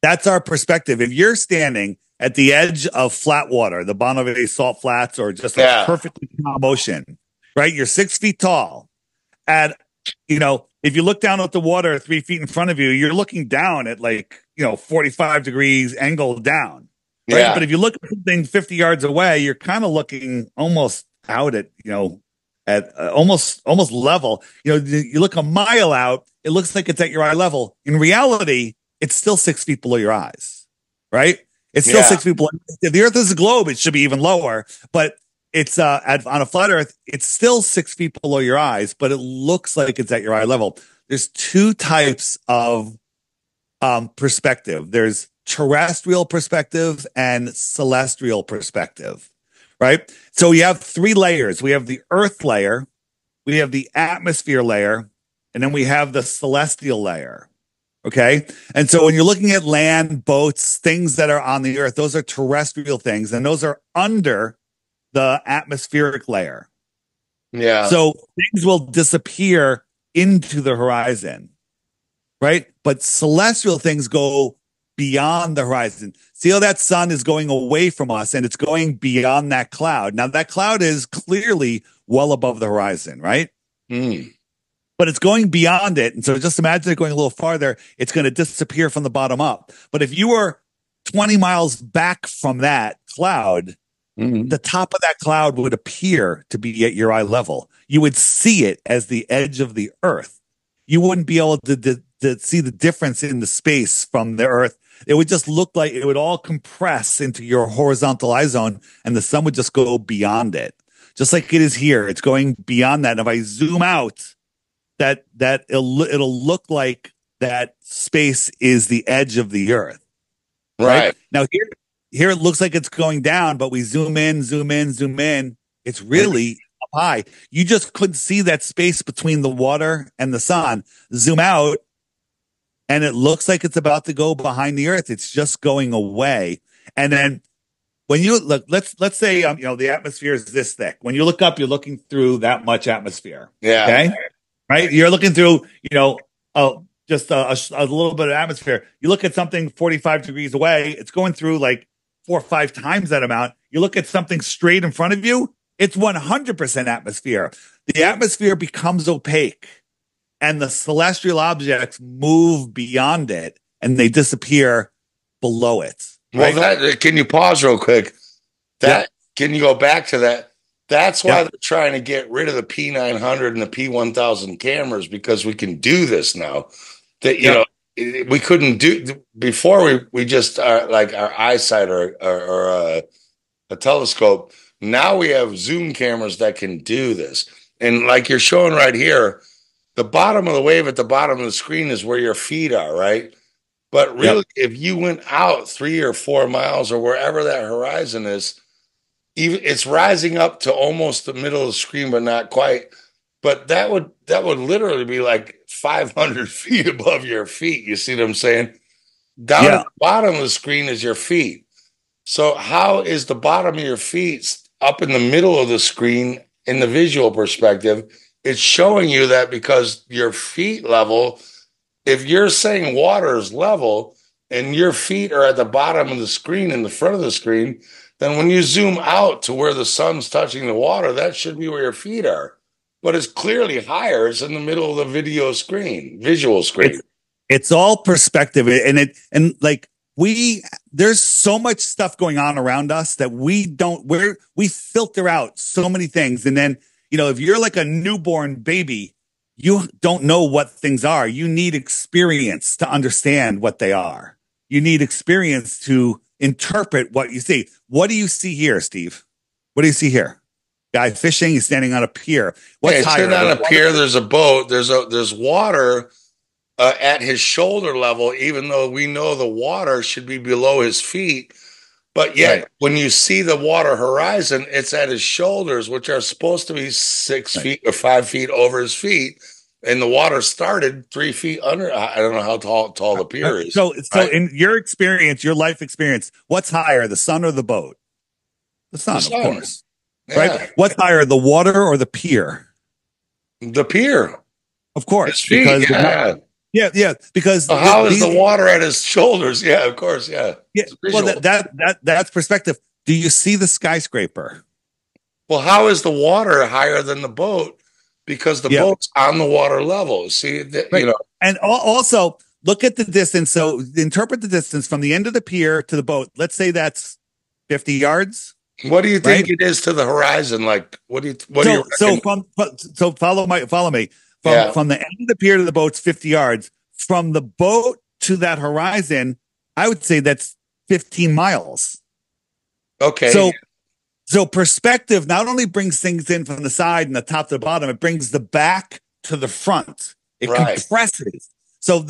that's our perspective. If you're standing at the edge of flat water, the bottom of a salt flats, or just a perfectly calm ocean, right? You're 6 feet tall. And, if you look down at the water 3 feet in front of you, you're looking down at 45 degrees angle down, right? Yeah. But if you look at something 50 yards away, you're kind of looking almost out at almost level. You look a mile out, it looks like it's at your eye level. In reality, it's still 6 feet below your eyes, right? It's still 6 feet below. If the Earth is a globe, it should be even lower, but it's on a flat Earth, it's still 6 feet below your eyes, but it looks like it's at your eye level. There's two types of perspective. There's terrestrial perspective and celestial perspective, right? So we have 3 layers. We have the Earth layer, we have the atmosphere layer, and then we have the celestial layer. Okay. And so when you're looking at land, boats, things that are on the Earth, those are terrestrial things, and those are under the atmospheric layer. Yeah. So things will disappear into the horizon, right? But celestial things go beyond the horizon. See how that sun is going away from us and it's going beyond that cloud. Now that cloud is clearly well above the horizon, right? But it's going beyond it. And so just imagine it going a little farther. It's going to disappear from the bottom up. But if you were 20 miles back from that cloud, the top of that cloud would appear to be at your eye level. You would see it as the edge of the Earth. You wouldn't be able to see the difference in the space from the Earth. It would just look like it would all compress into your horizontal eye zone, and the sun would just go beyond it. Just like it is here. It's going beyond that. And if I zoom out, that it'll look like that space is the edge of the Earth. Right Right. now, here it looks like it's going down, but we zoom in, zoom in, zoom in. It's really up high. You just couldn't see that space between the water and the sun. Zoom out, and it looks like it's about to go behind the Earth. It's just going away. And then when you look, let's say the atmosphere is this thick. When you look up, you're looking through that much atmosphere. Yeah. Okay, right? You're looking through, just a little bit of atmosphere. You look at something 45 degrees away, it's going through like 4 or 5 times that amount. You look at something straight in front of you, it's 100% atmosphere. The atmosphere becomes opaque, and the celestial objects move beyond it, and they disappear below it. Right? Well, can you pause real quick? Can you go back to that? That's why they're trying to get rid of the P900 and the P1000 cameras, because we can do this now. That we couldn't do before. We just like our eyesight or a telescope. Now we have zoom cameras that can do this, and like you're showing right here, the bottom of the wave at the bottom of the screen is where your feet are, right? But really, if you went out 3 or 4 miles or wherever that horizon is, even it's rising up to almost the middle of the screen, but not quite. But that would literally be like 500 feet above your feet. You see what I'm saying? Down at the bottom of the screen is your feet. So how is the bottom of your feet up in the middle of the screen in the visual perspective? It's showing you that because your feet level, if you're saying water is level and your feet are at the bottom of the screen in the front of the screen, then when you zoom out to where the sun's touching the water, that should be where your feet are. But it's clearly higher. It's in the middle of the visual screen. It's all perspective, and there's so much stuff going on around us that we filter out so many things. And then, if you're like a newborn baby, you don't know what things are. You need experience to understand what they are. You need experience to interpret what you see. What do you see here, Steve? What do you see here? Guy fishing. He's standing on a pier. What's higher? Standing on a pier. There's a boat. There's water at his shoulder level, even though we know the water should be below his feet. But yet, when you see the water horizon, it's at his shoulders, which are supposed to be 6 feet or 5 feet over his feet. And the water started 3 feet under. I don't know how tall the pier is. So in your experience, your life experience, what's higher, the sun or the boat? The sun, of course. Yeah. Right? What's higher, the water or the pier? The pier. Of course. Because because how is the water at his shoulders? Yeah, of course. Yeah. Well, that's perspective. Do you see the skyscraper? Well, how is the water higher than the boat? Because the boat's on the water level. See, and also look at the distance. So interpret the distance from the end of the pier to the boat. Let's say that's 50 yards. What do you think it is to the horizon? Like, so follow me. From the end of the pier to the boat's 50 yards. From the boat to that horizon, I would say that's 15 miles. Okay. So perspective not only brings things in from the side and the top to the bottom, it brings the back to the front. It compresses. So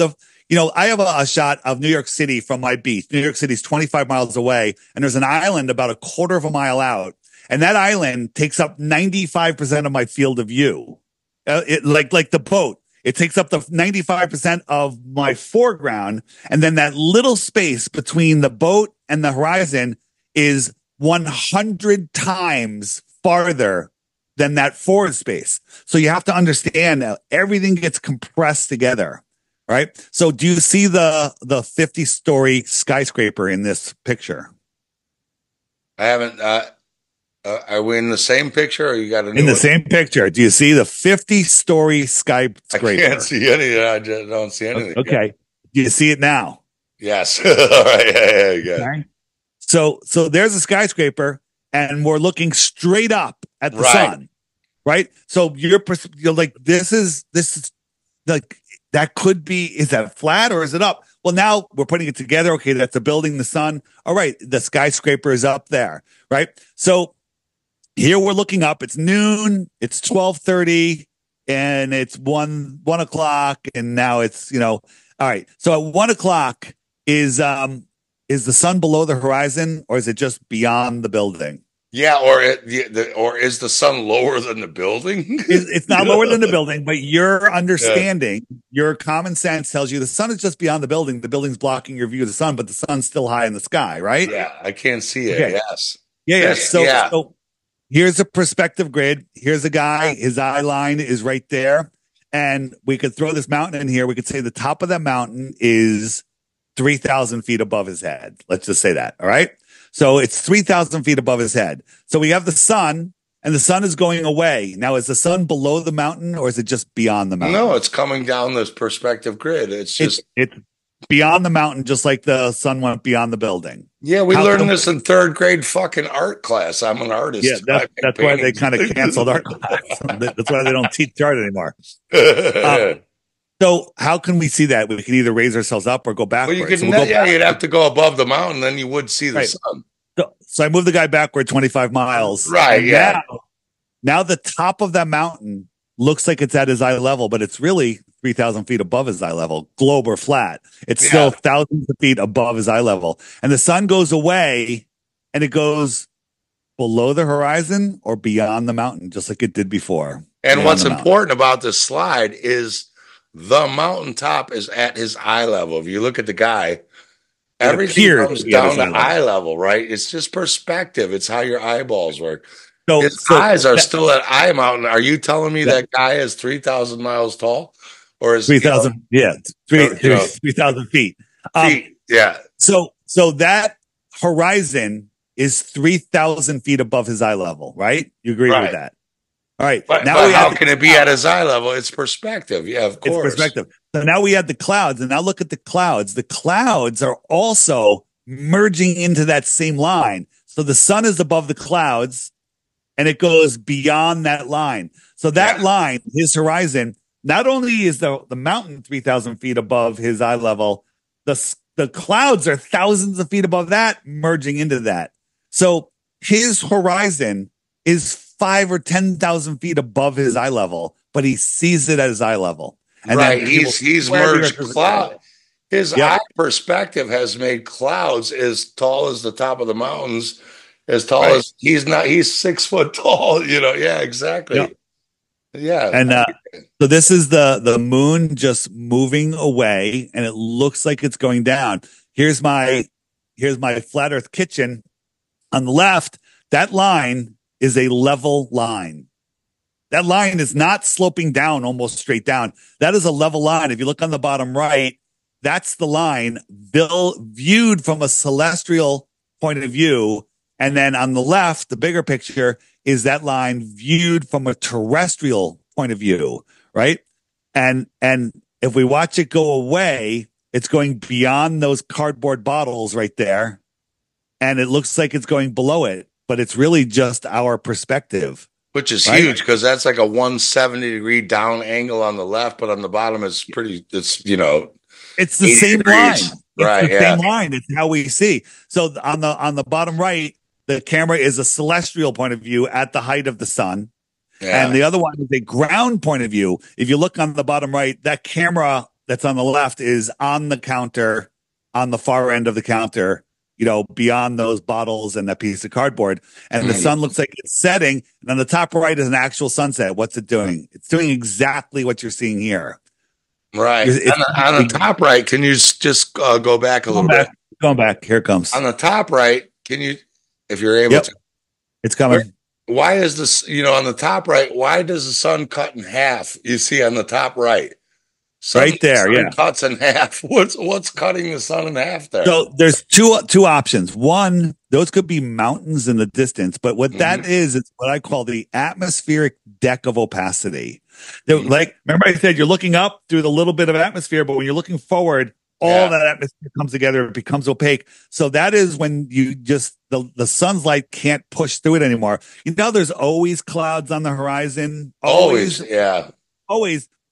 I have a shot of New York City from my beach. New York City's 25 miles away, and there's an island about a quarter of a mile out. And that island takes up 95% of my field of view. Like the boat, it takes up the 95% of my foreground. And then that little space between the boat and the horizon is 100 times farther than that forward space. So you have to understand that everything gets compressed together, right? So do you see the 50-story skyscraper in this picture? I haven't. Are we in the same picture, or you got a new in the same picture? Do you see the 50-story skyscraper? I can't see anything. I just don't see anything. Okay. Do you see it now? Yes. All right. Yeah. Okay. So there's a skyscraper, and we're looking straight up at the sun, right? So you're like, this is like, that could be, is that flat or is it up? Well, now we're putting it together. Okay, that's a building, the sun. All right, the skyscraper is up there, right? So here we're looking up. It's noon. It's 12:30. and it's 1 o'clock, and now it's all right. So at 1 o'clock, is the sun below the horizon, or is it just beyond the building? Yeah, or is the sun lower than the building? It's not lower than the building, but your Yeah. understanding, your common sense tells you the sun is just beyond the building. The building's blocking your view of the sun, but the sun's still high in the sky, right? Yeah, I can't see it. Okay. Yes. Yeah, yeah. This, yeah. So here's a perspective grid. Here's a guy. His eye line is right there. And we could throw this mountain in here. We could say the top of that mountain is 3,000 feet above his head. Let's just say that. All right. So it's 3,000 feet above his head. So we have the sun, and the sun is going away. Now, is the sun below the mountain, or is it just beyond the mountain? No, it's coming down this perspective grid. It's just it's beyond the mountain, just like the sun went beyond the building. yeah. We learned this in third grade fucking art class. I'm an artist. Yeah, that's why they kind of canceled art class. That's why they don't teach art anymore. So how can we see that? We can either raise ourselves up or go backwards. Well, you could, you'd have to go above the mountain, then you would see the sun. So I moved the guy backward 25 miles. Right. Yeah. Now the top of that mountain looks like it's at his eye level, but it's really 3,000 feet above his eye level, globe or flat. It's still thousands of feet above his eye level. And the sun goes away, and it goes below the horizon or beyond the mountain, just like it did before. And what's important about this slide is the mountaintop is at his eye level. If you look at the guy, everything comes down to eye level, right? It's just perspective. It's how your eyeballs work. His eyes are still at eye mountain. Are you telling me that guy is 3,000 miles tall? Or is 3,000? Yeah, 3,000 feet. Yeah. So that horizon is 3,000 feet above his eye level, right? You agree with that? All right. But how can it be at his eye level? It's perspective. Yeah, of course. It's perspective. So now we have the clouds, and now look at the clouds. The clouds are also merging into that same line. So the sun is above the clouds, and it goes beyond that line. So that line, his horizon, not only is the mountain 3,000 feet above his eye level, the clouds are thousands of feet above that, merging into that. So his horizon is 5 or 10,000 feet above his eye level, but he sees it at his eye level. And he's merged cloud. His eye perspective has made clouds as tall as the top of the mountains, as tall as he's 6 foot tall, Yeah, exactly. Yep. Yeah. And so this is the moon just moving away, and it looks like it's going down. Here's my flat earth kitchen. On the left, that line is a level line. That line is not sloping down almost straight down. That is a level line. If you look on the bottom right, that's the line viewed from a celestial point of view. And then on the left, the bigger picture is that line viewed from a terrestrial point of view, right? And if we watch it go away, it's going beyond those cardboard bottles right there. And it looks like it's going below it, but it's really just our perspective. Which is huge, because that's like a 170-degree down angle on the left, but on the bottom it's it's the same line. It's the same line. It's how we see. So on the bottom right, the camera is a celestial point of view at the height of the sun. Yeah. And the other one is a ground point of view. If you look on the bottom right, that camera that's on the left is on the counter, on the far end of the counter, beyond those bottles and that piece of cardboard. And the sun looks like it's setting. And on the top right is an actual sunset. What's it doing? It's doing exactly what you're seeing here. Right. On the top right, can you just go back a little bit? Going back. Here it comes. On the top right, can you, if you're able to. It's coming. Why is this, on the top right, why does the sun cut in half? You see on the top right. Right there, cuts in half. What's cutting the sun in half there? So there's two options. One, those could be mountains in the distance, but what that is, it's what I call the atmospheric deck of opacity. Like, remember I said you're looking up through the little bit of atmosphere, but when you're looking forward, all that atmosphere comes together, it becomes opaque. So that is when you just the sun's light can't push through it anymore. There's always clouds on the horizon. Always.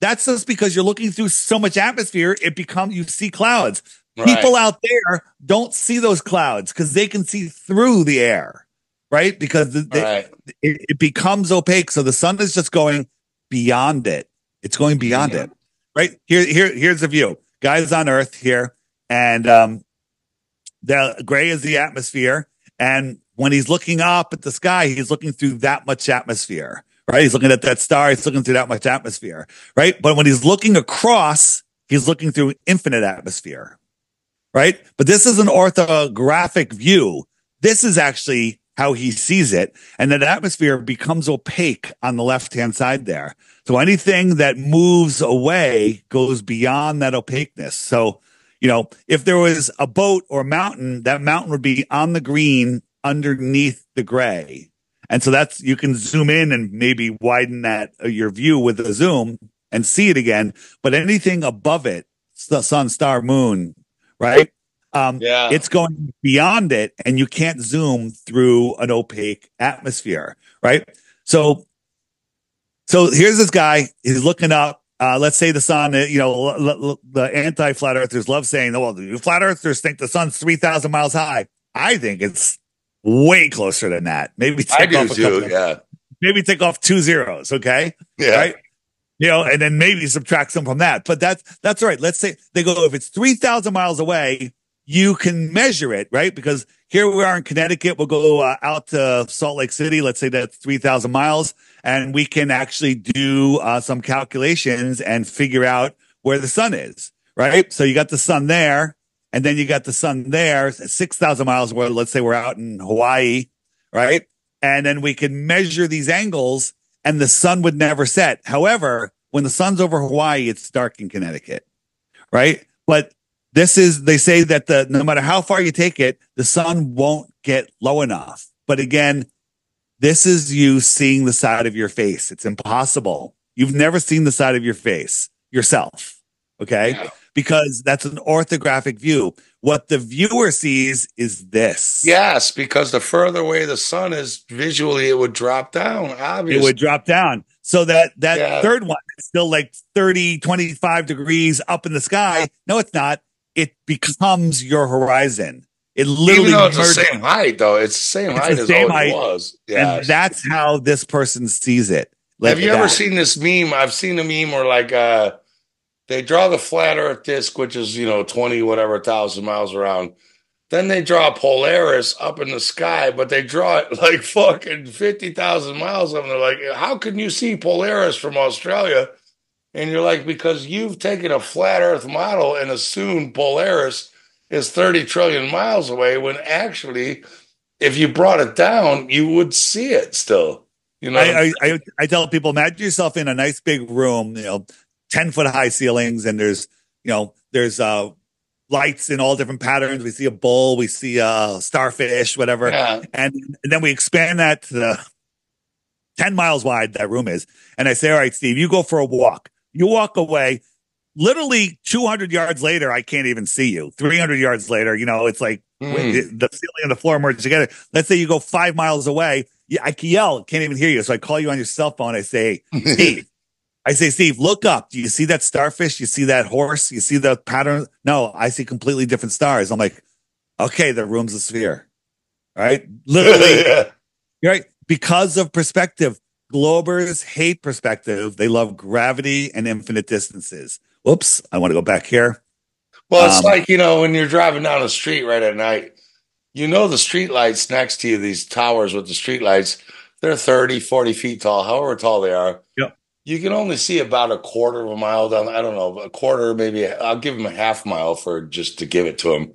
That's just because you're looking through so much atmosphere, you see clouds. Right. People out there don't see those clouds because they can see through the air, right? Because it becomes opaque. So the sun is just going beyond it. It's going beyond it. Right? Here's the view. Guys on Earth here, and the gray is the atmosphere. And when he's looking up at the sky, he's looking through that much atmosphere, right? He's looking at that star. He's looking through that much atmosphere, right? But when he's looking across, he's looking through infinite atmosphere, right? But this is an orthographic view. This is actually how he sees it. And that atmosphere becomes opaque on the left-hand side there. So anything that moves away goes beyond that opaqueness. So, you know, if there was a boat or a mountain, that mountain would be on the green underneath the gray. And so that's, you can zoom in and maybe widen that your view with a zoom and see it again. But anything above it, the sun, star, moon, right? It's going beyond it, and you can't zoom through an opaque atmosphere, right? So here's this guy. He's looking up. Let's say the sun, the anti-flat earthers love saying, well, the flat earthers think the sun's 3,000 miles high. I think it's way closer than that. Maybe take off 2 zeros. Okay. Yeah. Right. You know, and then maybe subtract some from that. But that's right. Let's say they go, if it's 3,000 miles away, you can measure it, right? Because here we are in Connecticut. We'll go out to Salt Lake City. Let's say that's 3,000 miles. And we can actually do some calculations and figure out where the sun is, right? So you got the sun there, and then you got the sun there, 6,000 miles, where let's say we're out in Hawaii, right? And then we can measure these angles, and the sun would never set. However, when the sun's over Hawaii, it's dark in Connecticut, right? But they say that no matter how far you take it, the sun won't get low enough. But again, this is you seeing the side of your face. It's impossible. You've never seen the side of your face yourself. Okay. Yeah. Because that's an orthographic view. What the viewer sees is this. Yes, because the further away the sun is, visually it would drop down, obviously. It would drop down. So that third one is still like 30, 25 degrees up in the sky. No, it's not. It becomes your horizon. It literally, even though it's the same height, though, it's the same height as it was. Yeah, and that's how this person sees it. Have you ever seen this meme? I've seen a meme where like they draw the flat Earth disk, which is 20 whatever thousand miles around. Then they draw Polaris up in the sky, but they draw it like fucking 50,000 miles up. And they're like, how can you see Polaris from Australia? And you're like, because you've taken a flat Earth model and assumed Polaris is 30 trillion miles away, when actually, if you brought it down, you would see it still. I tell people, imagine yourself in a nice big room, 10-foot high ceilings, and there's lights in all different patterns. We see a bull, we see a starfish, whatever. Yeah. And then we expand that to the 10 miles wide that room is. And I say, all right, Steve, you go for a walk. You walk away. Literally 200 yards later, I can't even see you. 300 yards later, it's like the ceiling and the floor merge together. Let's say you go 5 miles away. I can yell, can't even hear you. So I call you on your cell phone. I say, Steve, look up. Do you see that starfish? You see that horse? You see the pattern? No, I see completely different stars. I'm like, okay, the room's a sphere. All right. Literally. Yeah. Right. Because of perspective. Globers hate perspective. They love gravity and infinite distances. Whoops. I want to go back here. Well, it's like, when you're driving down the street right at night, the street lights next to you, these towers with the street lights, they're 30, 40 feet tall, however tall they are. Yep. You can only see about a quarter of a mile down. I don't know, a quarter, maybe. I'll give him a half mile just to give it to him.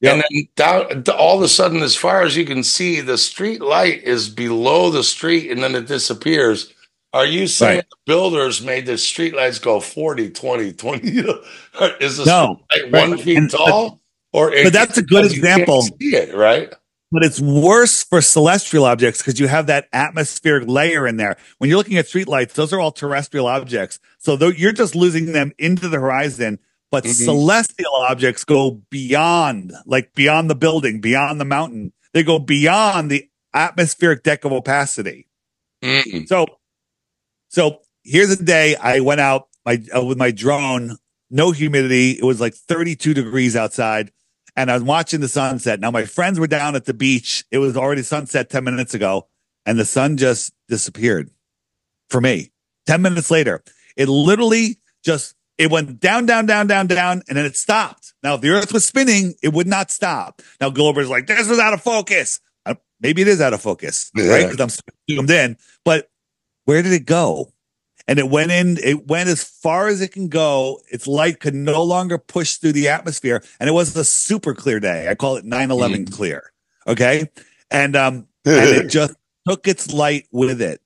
Yep. And then down, all of a sudden, as far as you can see, the street light is below the street, and then it disappears. Are you saying the builders made the street lights go 40, 20, 20? Is the street light 1 feet tall? But that's a good example. You can't see it, right? But it's worse for celestial objects because you have that atmospheric layer in there. When you're looking at streetlights, those are all terrestrial objects. So you're just losing them into the horizon. But celestial objects go beyond the building, beyond the mountain. They go beyond the atmospheric deck of opacity. Mm-hmm. So here's the day I went out with my drone, no humidity. It was like 32 degrees outside. And I was watching the sunset. Now, my friends were down at the beach. It was already sunset 10 minutes ago. And the sun just disappeared for me. 10 minutes later, it literally just, it went down, down, down, down, down, and then it stopped. Now, if the Earth was spinning, it would not stop. Now, Glober's like, this was out of focus. Maybe it is out of focus, right? Because I'm zoomed in. But where did it go? And it went as far as it can go. Its light could no longer push through the atmosphere. And it was a super clear day. I call it 9/11 clear. Okay. And it just took its light with it.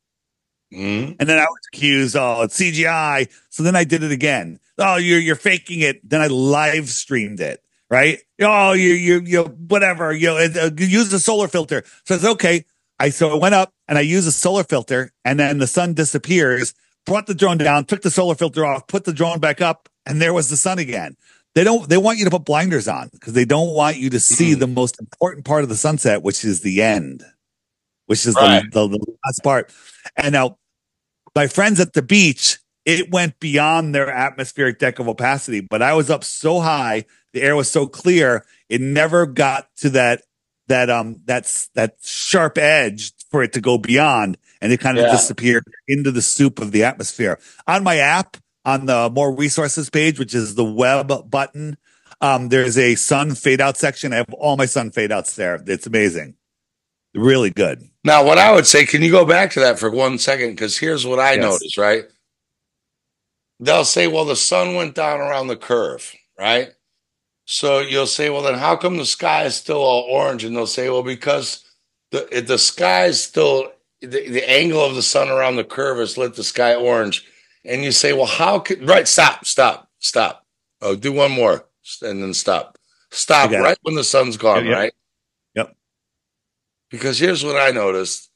And then I was accused, it's CGI. So then I did it again. Oh, you're faking it. Then I live streamed it. Right? Oh, you whatever. Use the solar filter. So it's okay. So I went up and I used a solar filter, and then the sun disappears. Brought the drone down, took the solar filter off, put the drone back up, and there was the sun again. They want you to put blinders on because they don't want you to see the most important part of the sunset, which is the end, which is the last part. And now, my friends at the beach, it went beyond their atmospheric deck of opacity, but I was up so high, the air was so clear, it never got to that sharp edge for it to go beyond, and it kind of disappeared into the soup of the atmosphere. On my app, on the more resources page, which is the web button, there's a sun fade out section. I have all my sun fade outs there. It's amazing. Really good. Now, what I would say, can you go back to that for 1 second? Because here's what I noticed, right? They'll say, well, the sun went down around the curve, right? So you'll say, well, then how come the sky is still all orange? And they'll say, well, because the sky is still, the angle of the sun around the curve has lit the sky orange. And you say, well, how could, right, stop. Oh, do one more and then stop. Stop right when the sun's gone, right? Yep. Because here's what I noticed.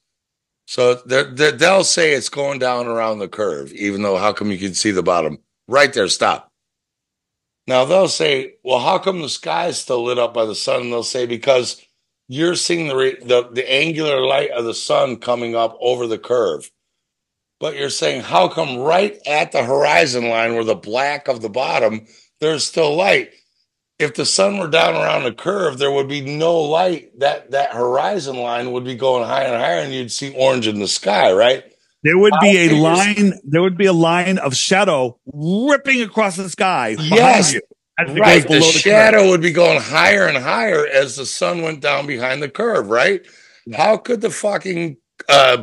So they'll say it's going down around the curve, even though how come you can see the bottom? Right there, stop. Now they'll say, well, how come the sky is still lit up by the sun? And they'll say, because you're seeing the angular light of the sun coming up over the curve. But you're saying, how come right at the horizon line where the black of the bottom, there's still light? If the sun were down around the curve, there would be no light. That horizon line would be going higher and higher, and you'd see orange in the sky, right? There would be a line. There would be a line of shadow ripping across the sky. Yes, you, right. The shadow would be going higher and higher as the sun went down behind the curve, right? Yeah. How could the fucking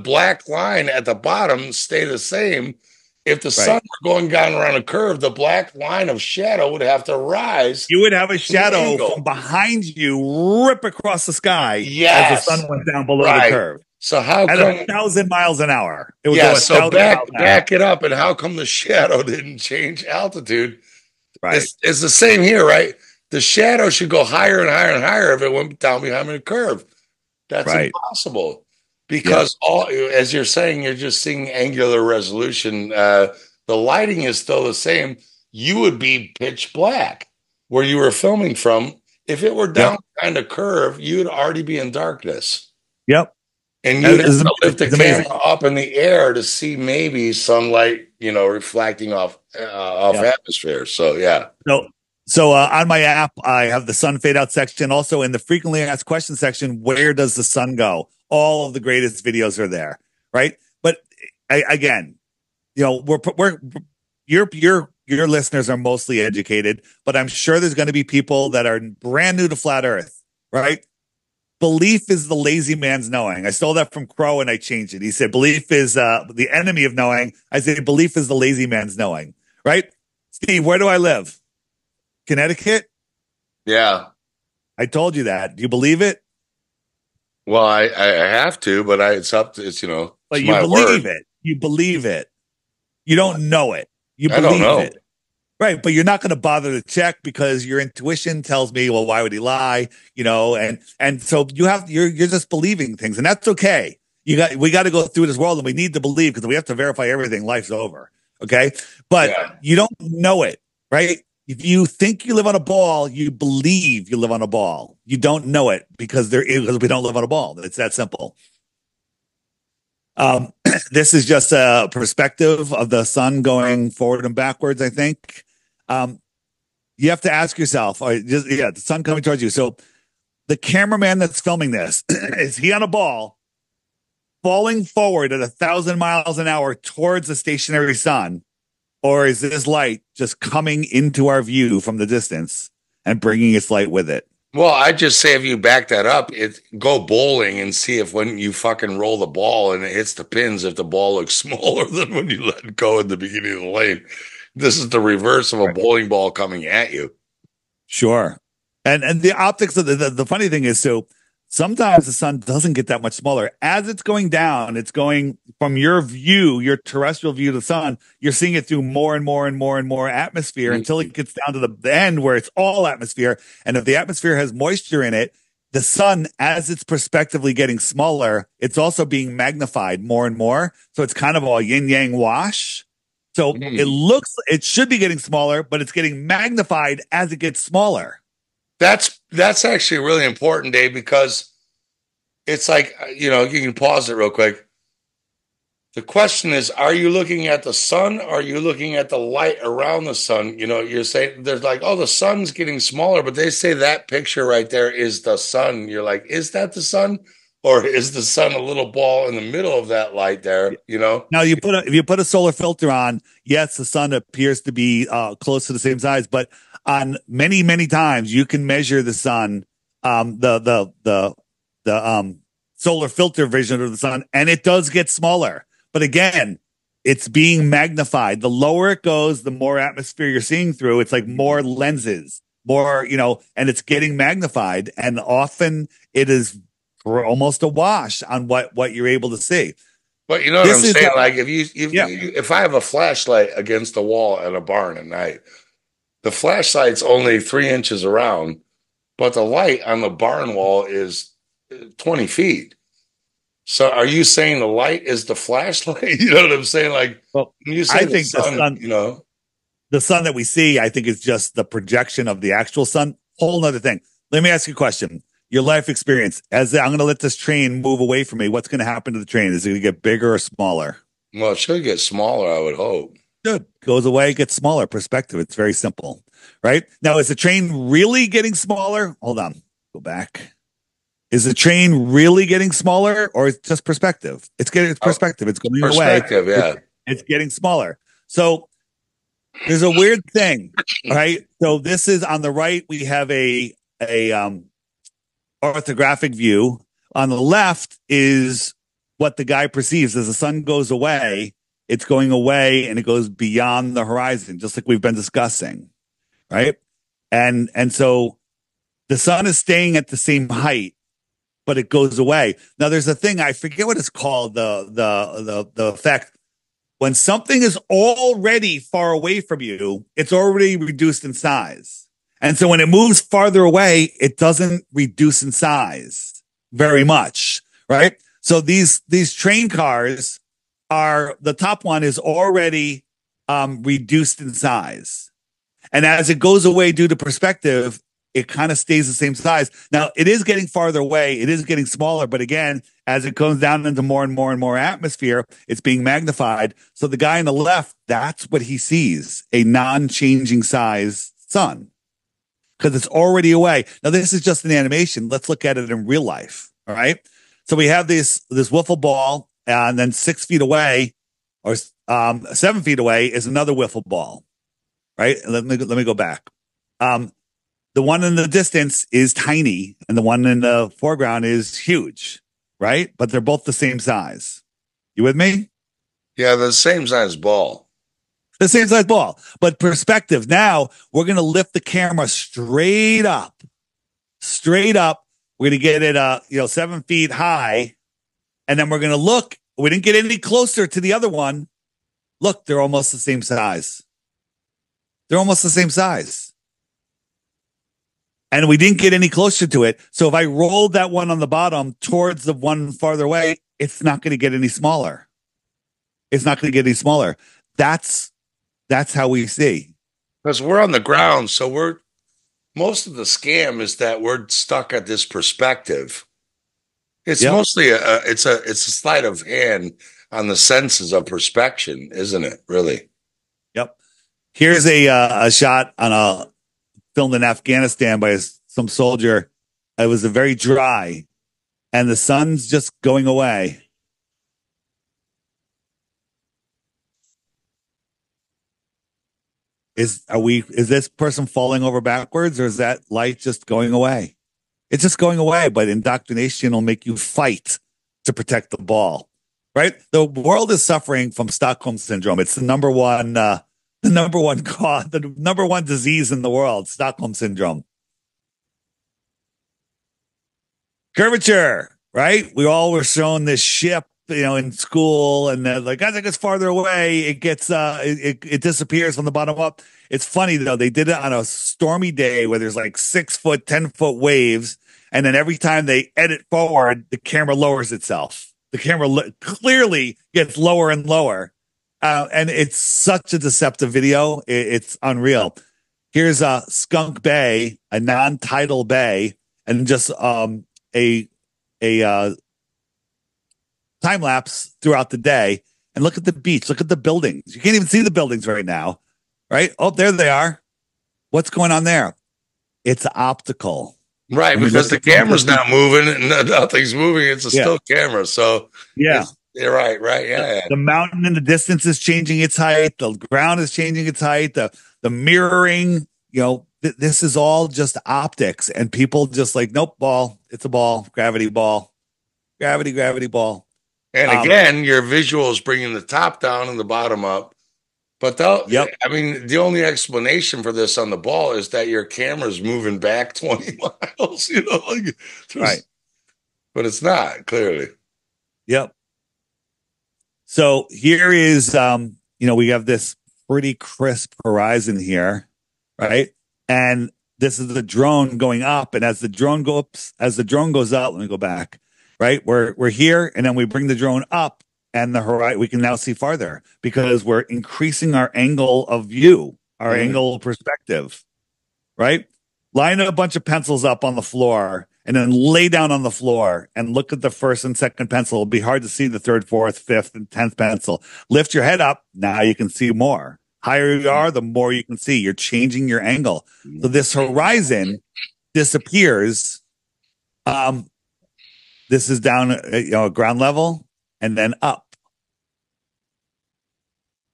black line at the bottom stay the same? If the sun were going down around a curve, the black line of shadow would have to rise. You would have a shadow from behind you rip across the sky as the sun went down below the curve. So how at come 1,000 miles an hour? It would so back it up, and how come the shadow didn't change altitude? Right, it's the same here, right? The shadow should go higher and higher and higher if it went down behind the curve. That's impossible. Because as you're saying, you're just seeing angular resolution. The lighting is still the same. You would be pitch black where you were filming from. If it were down behind a curve, you would already be in darkness. Yep. And you'd have to lift the camera up in the air to see maybe sunlight, reflecting off atmosphere. So, yeah. So on my app, I have the sun fade out section. Also in the frequently asked questions section, where does the sun go? All of the greatest videos are there, right? But again, your listeners are mostly educated, but I'm sure there's going to be people that are brand new to flat Earth, right? Belief is the lazy man's knowing. I stole that from Crow and I changed it. He said belief is the enemy of knowing. I said belief is the lazy man's knowing, right? Steve, where do I live? Connecticut? Yeah. I told you that. Do you believe it? Well, I have to, but it's up to, but you believe it. You believe it. You don't know it. You believe it. Right. But you're not going to bother to check because your intuition tells me, well, why would he lie? And so you're just believing things, and that's okay. We got to go through this world, and we need to believe because we have to verify everything. Life's over. Okay. But you don't know it, right? If you think you live on a ball, you believe you live on a ball. You don't know it because we don't live on a ball. It's that simple. This is just a perspective of the sun going forward and backwards, I think. You have to ask yourself, the sun coming towards you. So the cameraman that's filming this, is he on a ball falling forward at 1,000 miles an hour towards a stationary sun, or is this light just coming into our view from the distance and bringing its light with it? Well, I just say if you back that up, go bowling and see if when you fucking roll the ball and it hits the pins, if the ball looks smaller than when you let it go in the beginning of the lane. This is the reverse of a bowling ball coming at you. Sure. And the optics of the funny thing is, so sometimes the sun doesn't get that much smaller. As it's going down, it's going from your view, your terrestrial view of the sun, you're seeing it through more and more and more and more atmosphere until it gets down to the end where it's all atmosphere. And if the atmosphere has moisture in it, the sun, as it's prospectively getting smaller, it's also being magnified more and more. So it's kind of a yin yang wash. So it should be getting smaller, but it's getting magnified as it gets smaller. That's actually really important, Dave, because it's like, you can pause it real quick. The question is, are you looking at the sun or are you looking at the light around the sun? You're saying there's like, oh, the sun's getting smaller, but they say that picture right there is the sun. You're like, is that the sun? Or is the sun a little ball in the middle of that light there? Now if you put a solar filter on, yes, the sun appears to be close to the same size, but on many times you can measure the sun, the solar filter vision of the sun, and it does get smaller. But again, it's being magnified. The lower it goes, the more atmosphere you're seeing through. It's like more lenses, more, and it's getting magnified. And often it is almost a wash on what you're able to see. But you know what I'm saying? Like if I have a flashlight against the wall at a barn at night, the flashlight's only 3 inches around, but the light on the barn wall is 20 feet. So are you saying the light is the flashlight? You know what I'm saying? Like, well, you say I think the sun, the sun that we see, I think is just the projection of the actual sun. Whole nother thing. Let me ask you a question. Your life experience, as I'm going to let this train move away from me, what's going to happen to the train? Is it going to get bigger or smaller? Well, it should get smaller, I would hope. Good. Goes away, gets smaller. Perspective. It's very simple, right? Now, is the train really getting smaller? Hold on. Go back. Is the train really getting smaller, or it's just perspective? It's perspective. It's going away. Yeah. It's getting smaller. So there's a weird thing, right? So this is on the right. We have a orthographic view. On the left is what the guy perceives as the sun goes away. It's going away and it goes beyond the horizon, just like we've been discussing, right? And so the sun is staying at the same height, but it goes away. Now there's a thing, I forget what it's called, the effect. When something is already far away from you, it's already reduced in size. And so when it moves farther away, it doesn't reduce in size very much, right? So these train cars are, the top one is already reduced in size. And as it goes away due to perspective, it kind of stays the same size. Now, it is getting farther away. It is getting smaller. But again, as it comes down into more and more and more atmosphere, it's being magnified. So the guy on the left, that's what he sees, a non-changing size sun, because it's already away. Now, this is just an animation. Let's look at it in real life. All right. So we have this wiffle ball, and then 6 feet away or 7 feet away is another wiffle ball. Right. Let me go back. The one in the distance is tiny, and the one in the foreground is huge, right? But they're both the same size. You with me? Yeah, the same size ball. The same size ball, but perspective. Now we're going to lift the camera straight up. Straight up. We're going to get it, 7 feet high, and then we're going to look. We didn't get any closer to the other one. Look, they're almost the same size. They're almost the same size. And we didn't get any closer to it. So if I rolled that one on the bottom towards the one farther away, it's not going to get any smaller. It's not going to get any smaller. That's how we see. Because we're on the ground, so most of the scam is that we're stuck at this perspective. It's mostly it's a sleight of hand on the senses of perspection, isn't it? Really? Yep. Here's a shot on a filmed in Afghanistan by some soldier. It was very dry, and the sun's just going away. Is this person falling over backwards, or is that light just going away? It's just going away, but indoctrination will make you fight to protect the ball, right? The world is suffering from Stockholm syndrome. It's the number one cause, the number one disease in the world, Stockholm syndrome. Curvature, right? We all were shown this ship, in school, and like as it gets farther away, it gets it disappears from the bottom up. It's funny though, they did it on a stormy day where there's like 6 foot, 10 foot waves, and then every time they edit forward, the camera lowers itself. The camera clearly gets lower and lower, and it's such a deceptive video. It's unreal. Here's a Skunk Bay, a non-tidal bay, and just a time lapse throughout the day, and look at the beach. Look at the buildings. You can't even see the buildings right now, right? Oh, there they are. What's going on there? It's optical. Right, because the camera's not moving and nothing's moving. It's a still camera. So yeah, you're right. Yeah. The mountain in the distance is changing its height. The ground is changing its height. The mirroring, this is all just optics, and people just like, nope, ball. It's a ball. Gravity ball. Gravity ball. And again, your visuals bringing the top down and the bottom up. But I mean, the only explanation for this on the ball is that your camera's moving back 20 miles, right. But it's not, clearly. Yep. So here is, we have this pretty crisp horizon here, right? And this is the drone going up. And as the drone goes up, let me go back, right? We're here, and then we bring the drone up, and the horizon, we can now see farther because we're increasing our angle of view, our angle of perspective, right? Line a bunch of pencils up on the floor and then lay down on the floor and look at the first and second pencil. It'll be hard to see the third, fourth, fifth, and 10th pencil. Lift your head up. Now you can see more. Higher you are, the more you can see. You're changing your angle. So this horizon disappears. This is down at ground level and then up.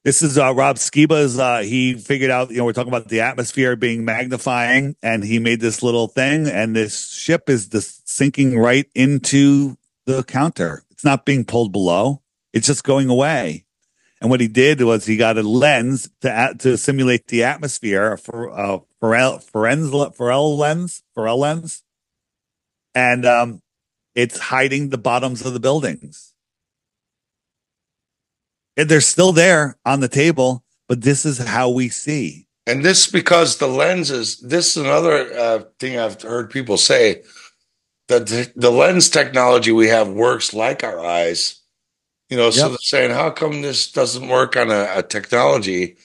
This is Rob Skiba's. He figured out, we're talking about the atmosphere being magnifying, and he made this little thing, and this ship is just sinking right into the counter. It's not being pulled below. It's just going away. And what he did was he got a lens to simulate the atmosphere, for Forel lens, and it's hiding the bottoms of the buildings. They're still there on the table, but this is how we see. And this because the lenses, this is another thing I've heard people say, that the lens technology we have works like our eyes. So they're saying, how come this doesn't work on a technology?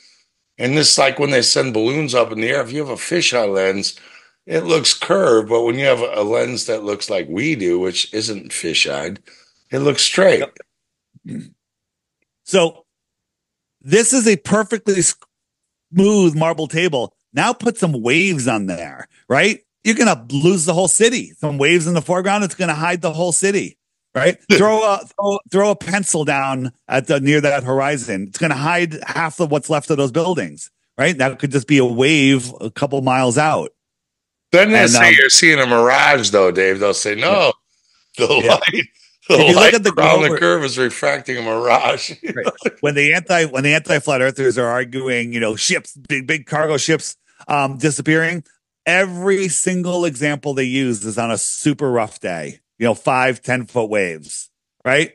And this, like when they send balloons up in the air, if you have a fisheye lens, it looks curved, but when you have a lens that looks like we do, which isn't fisheyed, it looks straight. Yep. So this is a perfectly smooth marble table. Now put some waves on there, right? You're going to lose the whole city. Some waves in the foreground, it's going to hide the whole city, right? throw a pencil down near that horizon. It's going to hide half of what's left of those buildings, right? That could just be a wave a couple miles out. Then they say you're seeing a mirage, though, Dave. They'll say, no, the light. The light around the curve is refracting a mirage. Right. When the anti-flat earthers are arguing, ships, big cargo ships disappearing, every single example they use is on a super rough day, 5-10 foot waves, right?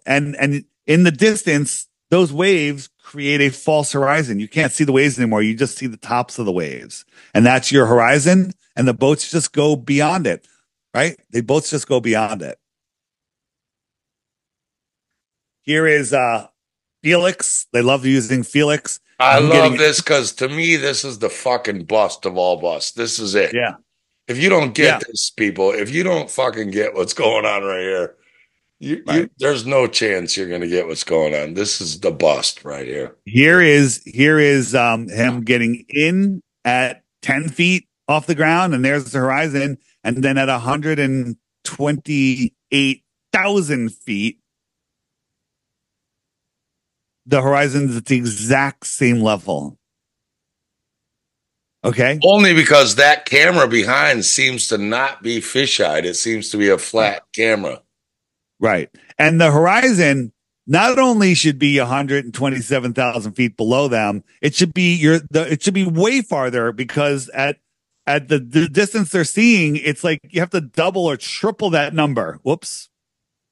And in the distance, those waves create a false horizon. You can't see the waves anymore. You just see the tops of the waves, and that's your horizon. And the boats just go beyond it, right? They boats just go beyond it. Here is Felix. They love using Felix. I love this because to me, this is the fucking bust of all busts. This is it. Yeah. If you don't get this, people, if you don't fucking get what's going on right here, there's no chance you're going to get what's going on. This is the bust right here. Here is him getting in at 10 feet off the ground, and there's the horizon. And then at 128,000 feet, the horizon is at the exact same level. Okay. Only because that camera behind seems to not be fisheye. It seems to be a flat camera. Right. And the horizon not only should be 127,000 feet below them, it should be it should be way farther because at the distance they're seeing, it's like you have to double or triple that number. Whoops.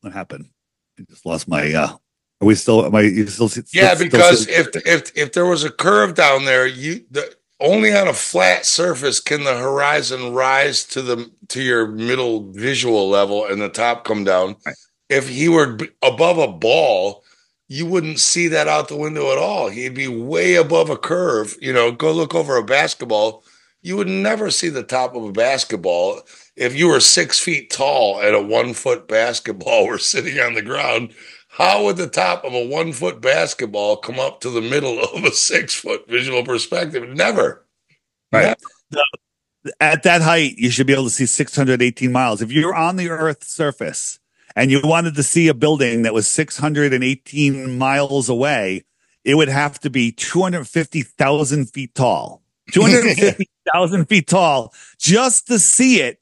What happened? I just lost my are we still am I you still Yeah, because if there was a curve down there, only on a flat surface can the horizon rise to your middle visual level and the top come down. right. If he were above a ball, you wouldn't see that out the window at all. He'd be way above a curve. Go look over a basketball. You would never see the top of a basketball. If you were 6 feet tall and a 1 foot basketball were sitting on the ground, how would the top of a 1 foot basketball come up to the middle of a 6 foot visual perspective? Never. Right. At that height, you should be able to see 618 miles. If you're on the Earth's surface and you wanted to see a building that was 618 miles away, it would have to be 250,000 feet tall. 250,000 feet tall just to see it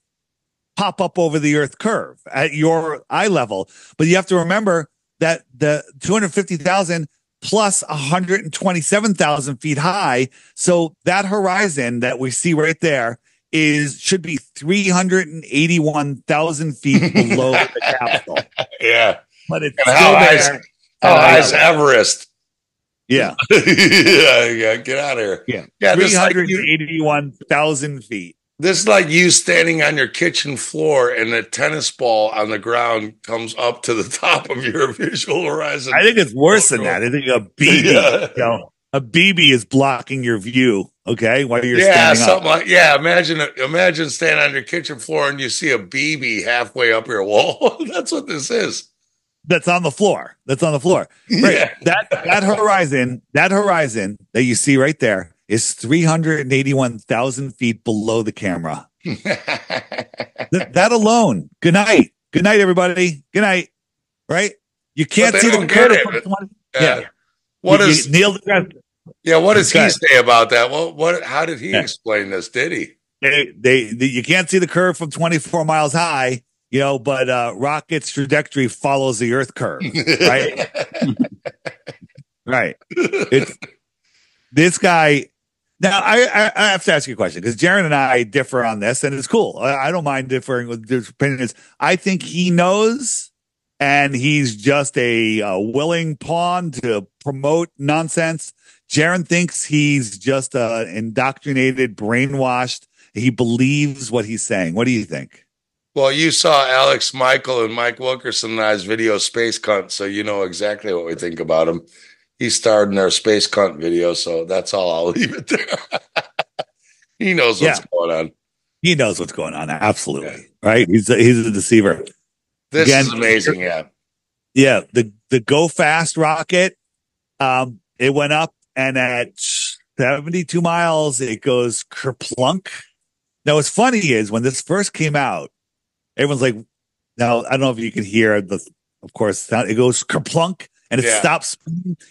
pop up over the Earth curve at your eye level. But you have to remember that the 250,000 plus 127,000 feet high. So that horizon that we see right there should be 381,000 feet below the capsule. Yeah. But it's and still there. How high is Everest? Yeah. Yeah, get out of here. Yeah. 381,000 feet. This is like you standing on your kitchen floor and a tennis ball on the ground comes up to the top of your visual horizon. I think it's worse than that. I think a BB, a BB is blocking your view. Okay, while you're standing something up. like Imagine standing on your kitchen floor and you see a BB halfway up your wall. That's what this is. That's on the floor. Right. Yeah. That horizon that you see right there is 381,000 feet below the camera. That alone. Good night, everybody. Good night. Right? You can't see the curve from 20. Yeah. What does Neil deGrasse? Yeah. What does he say about that? Well, how did he explain this? Did he? You can't see the curve from 24 miles high. But rocket's trajectory follows the Earth curve, right? Right. This guy. Now, I have to ask you a question because Jaron and I differ on this, and it's cool. I don't mind differing with his opinions. I think he knows, and he's just a willing pawn to promote nonsense. Jaron thinks he's just indoctrinated, brainwashed. He believes what he's saying. What do you think? Well, you saw Alex Michael and Mike Wilkerson and I's video Space Cunt, so you know exactly what we think about him. He starred in their Space Cunt video, so that's all. I'll leave it there. He knows what's going on. He knows what's going on. Absolutely. Yeah. Right? He's a deceiver. This is amazing, yeah. Yeah, the Go Fast rocket, it went up, and at 72 miles, it goes kerplunk. Now, what's funny is when this first came out, everyone's like, now, I don't know if you can hear of course, it goes kerplunk and it stops.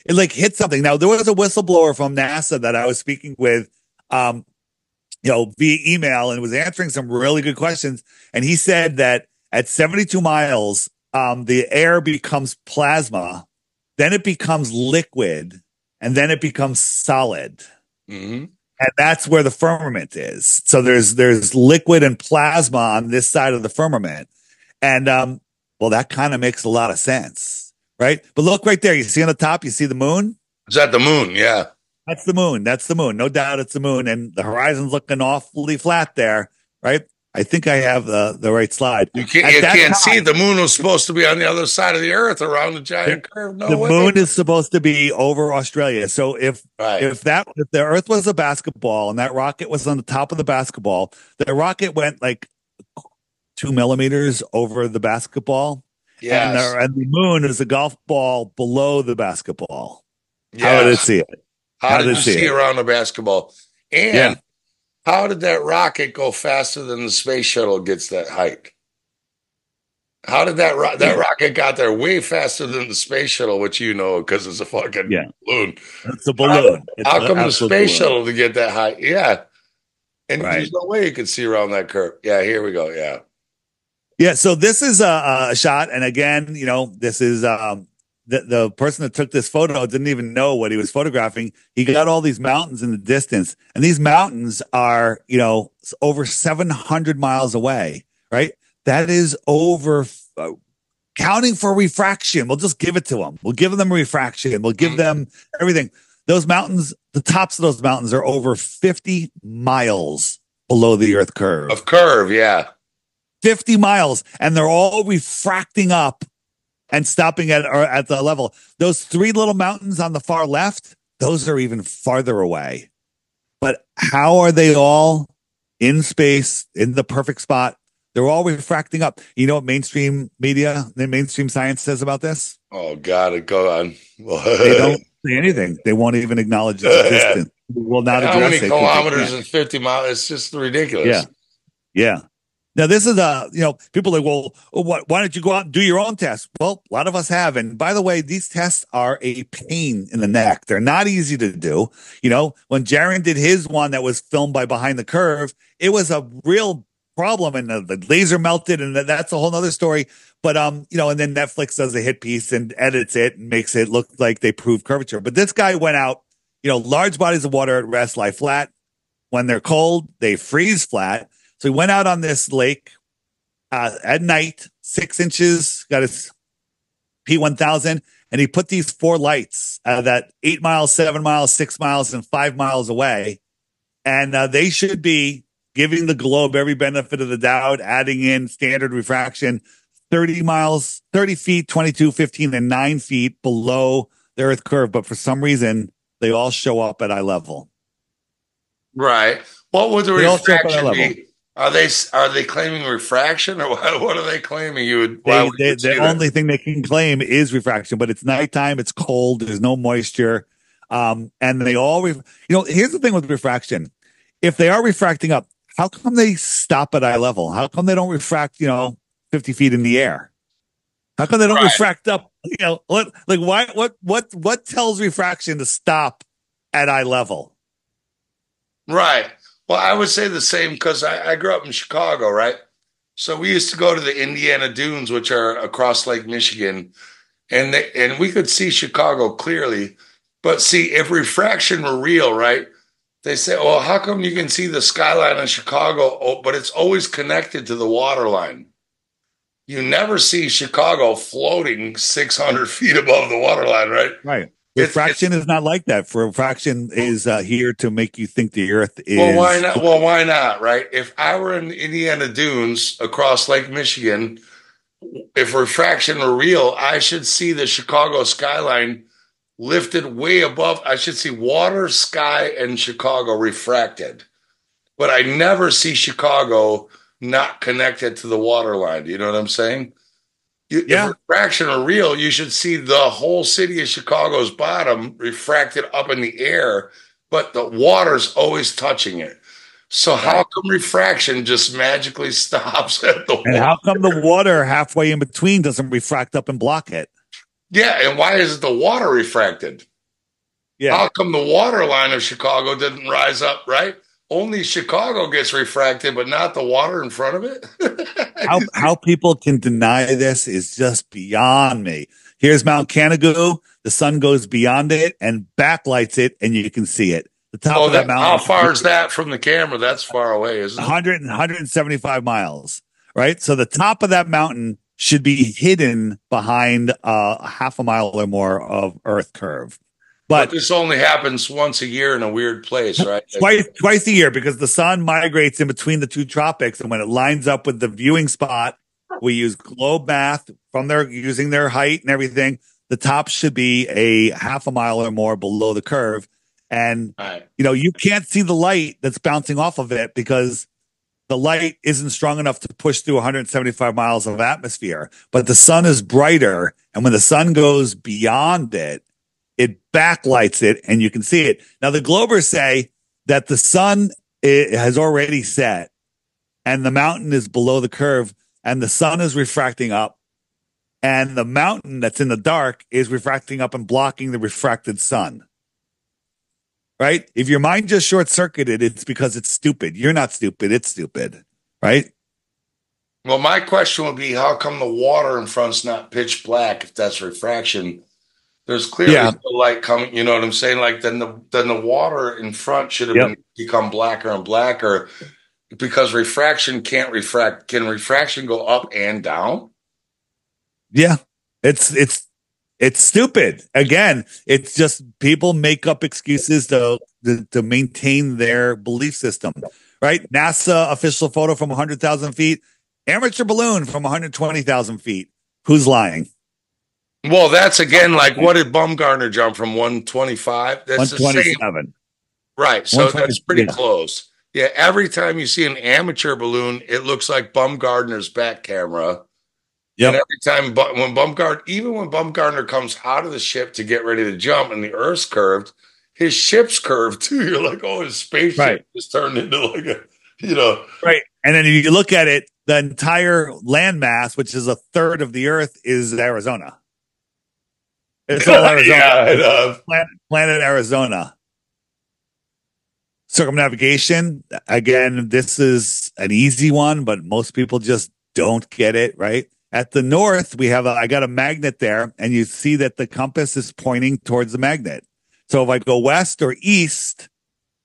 It like hits something. Now, there was a whistleblower from NASA that I was speaking with, via email and was answering some really good questions. And he said that at 72 miles, the air becomes plasma, then it becomes liquid, and then it becomes solid. Mm-hmm. And that's where the firmament is. So there's liquid and plasma on this side of the firmament. And, that kind of makes a lot of sense, right? But look right there. You see on the top, you see the moon? Is that the moon? Yeah. That's the moon. No doubt it's the moon. And the horizon's looking awfully flat there, right? I think I have the right slide. You can't see the moon was supposed to be on the other side of the Earth around the giant curve. No way. The moon is supposed to be over Australia. So if the Earth was a basketball and that rocket was on the top of the basketball, the rocket went like 2 millimeters over the basketball. Yes. And the moon is a golf ball below the basketball. Yes. How did it see it? How did you see around the basketball? And how did that rocket go faster than the space shuttle gets that height? How did that rocket got there way faster than the space shuttle, which because it's a fucking balloon. It's a balloon. How come the space shuttle to get that height? Yeah. And Right. there's no way you could see around that curve. Yeah, here we go. Yeah. Yeah, so this is a shot, and again, this is the person that took this photo didn't even know what he was photographing. He got all these mountains in the distance, and these mountains are, over 700 miles away, right? That is over counting for refraction. We'll just give it to them. We'll give them refraction. We'll give them everything. Those mountains, the tops of those mountains are over 50 miles below the Earth curve. Of curve, yeah. 50 miles, and they're all refracting up and stopping at the level. Those three little mountains on the far left, those are even farther away. But how are they all in space in the perfect spot? They're all refracting up. You know what mainstream media and mainstream science says about this? Oh, God, go on. They don't say anything. They won't even acknowledge its existence. Will not How address many it. kilometers is 50 miles? It's just ridiculous. Yeah. Yeah. Now, this is people are like, well, why don't you go out and do your own tests? Well, a lot of us have. And by the way, these tests are a pain in the neck. They're not easy to do. When Jaron did his one that was filmed by Behind the Curve, it was a real problem, and the laser melted, and that's a whole other story. But, and then Netflix does a hit piece and edits it and makes it look like they prove curvature. But this guy went out, large bodies of water at rest lie flat. When they're cold, they freeze flat. So he went out on this lake at night, 6 inches, got his P1000, and he put these 4 lights that 8 miles, 7 miles, 6 miles, and 5 miles away. And they should be giving the globe every benefit of the doubt, adding in standard refraction, 30 miles, 30 feet, 22, 15, and 9 feet below the Earth curve. But for some reason, they all show up at eye level. Right. What would the They all show up at eye refraction level. be? Are they claiming refraction, or what are they claiming? The only thing they can claim is refraction, but it's nighttime, it's cold, there's no moisture, and they all here's the thing with refraction: if they are refracting up, how come they stop at eye level? How come they don't refract 50 feet in the air? How come they don't refract up? What tells refraction to stop at eye level? Right. Well, I would say the same because I grew up in Chicago, right? So we used to go to the Indiana Dunes, which are across Lake Michigan, and we could see Chicago clearly. But see, if refraction were real, right? They say, well, how come you can see the skyline of Chicago, but it's always connected to the water line? You never see Chicago floating 600 feet above the water line, right? Right. Refraction is not like that. For refraction is here to make you think the Earth is. Well, why not? Well, why not? Right? If I were in Indiana Dunes across Lake Michigan, if refraction were real, I should see the Chicago skyline lifted way above. I should see water, sky, and Chicago refracted. But I never see Chicago not connected to the water line. Do you know what I'm saying? Yeah. If refraction are real, you should see the whole city of Chicago's bottom refracted up in the air, but the water's always touching it. So how come refraction just magically stops at the water? And how come the water halfway in between doesn't refract up and block it? Yeah, and why is the water refracted? Yeah. How come the water line of Chicago didn't rise up, right? Only Chicago gets refracted, but not the water in front of it. How people can deny this is just beyond me. Here's Mount Canigou. The sun goes beyond it and backlights it, and you can see it. The top of that mountain. How far is that from the camera? That's far away, isn't it? 175 miles, right? So the top of that mountain should be hidden behind half a mile or more of Earth curve. But this only happens once a year in a weird place, right? Twice a year, because the sun migrates in between the two tropics, and when it lines up with the viewing spot, we use globe math from using their height and everything. The top should be a half a mile or more below the curve, and you can't see the light that's bouncing off of it because the light isn't strong enough to push through 175 miles of atmosphere. But the sun is brighter, and when the sun goes beyond it, it backlights it and you can see it. Now, the Globers say that the sun has already set and the mountain is below the curve and the sun is refracting up and the mountain that's in the dark is refracting up and blocking the refracted sun. right? If your mind just short circuited, it's because it's stupid. You're not stupid. It's stupid, right? Well, my question would be, how come the water in front's not pitch black if that's refraction? There's clearly Yeah. still light coming, you know what I'm saying? Like then the water in front should have Yep. been become blacker and blacker because refraction can't refract. Can refraction go up and down? Yeah. It's stupid. Again, it's just people make up excuses to maintain their belief system, right? NASA official photo from 100,000 feet, amateur balloon from 120,000 feet. Who's lying? Well, that's again like what did Bumgarner jump from 125? That's the same. 127. Right. So that's pretty close. Yeah. Every time you see an amateur balloon, it looks like Bumgarner's back camera. Yep. And every time when Bumgarner comes out of the ship to get ready to jump and the Earth's curved, his ship's curved too. You're like, oh, his spaceship just turned into like a, you know. Right. And then if you look at it, the entire landmass, which is a third of the Earth, is Arizona. It's all Arizona. Yeah, planet Arizona. Circumnavigation. Again, this is an easy one, but most people just don't get it, right? At the north, I got a magnet there, and you see that the compass is pointing towards the magnet. So if I go west or east,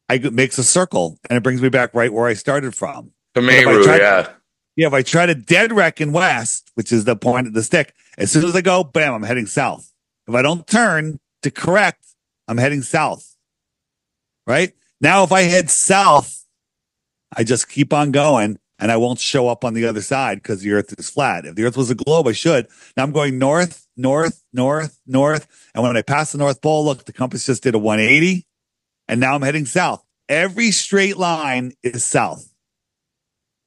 it makes a circle, and it brings me back right where I started from. If I try to dead reckon west, which is the point of the stick, as soon as I go, bam, I'm heading south. If I don't turn to correct, I'm heading south. Right? Now, if I head south, I just keep on going and I won't show up on the other side because the Earth is flat. If the Earth was a globe, I should. Now I'm going north, north, north, north. And when I pass the North Pole, look, the compass just did a 180 and now I'm heading south. Every straight line is south.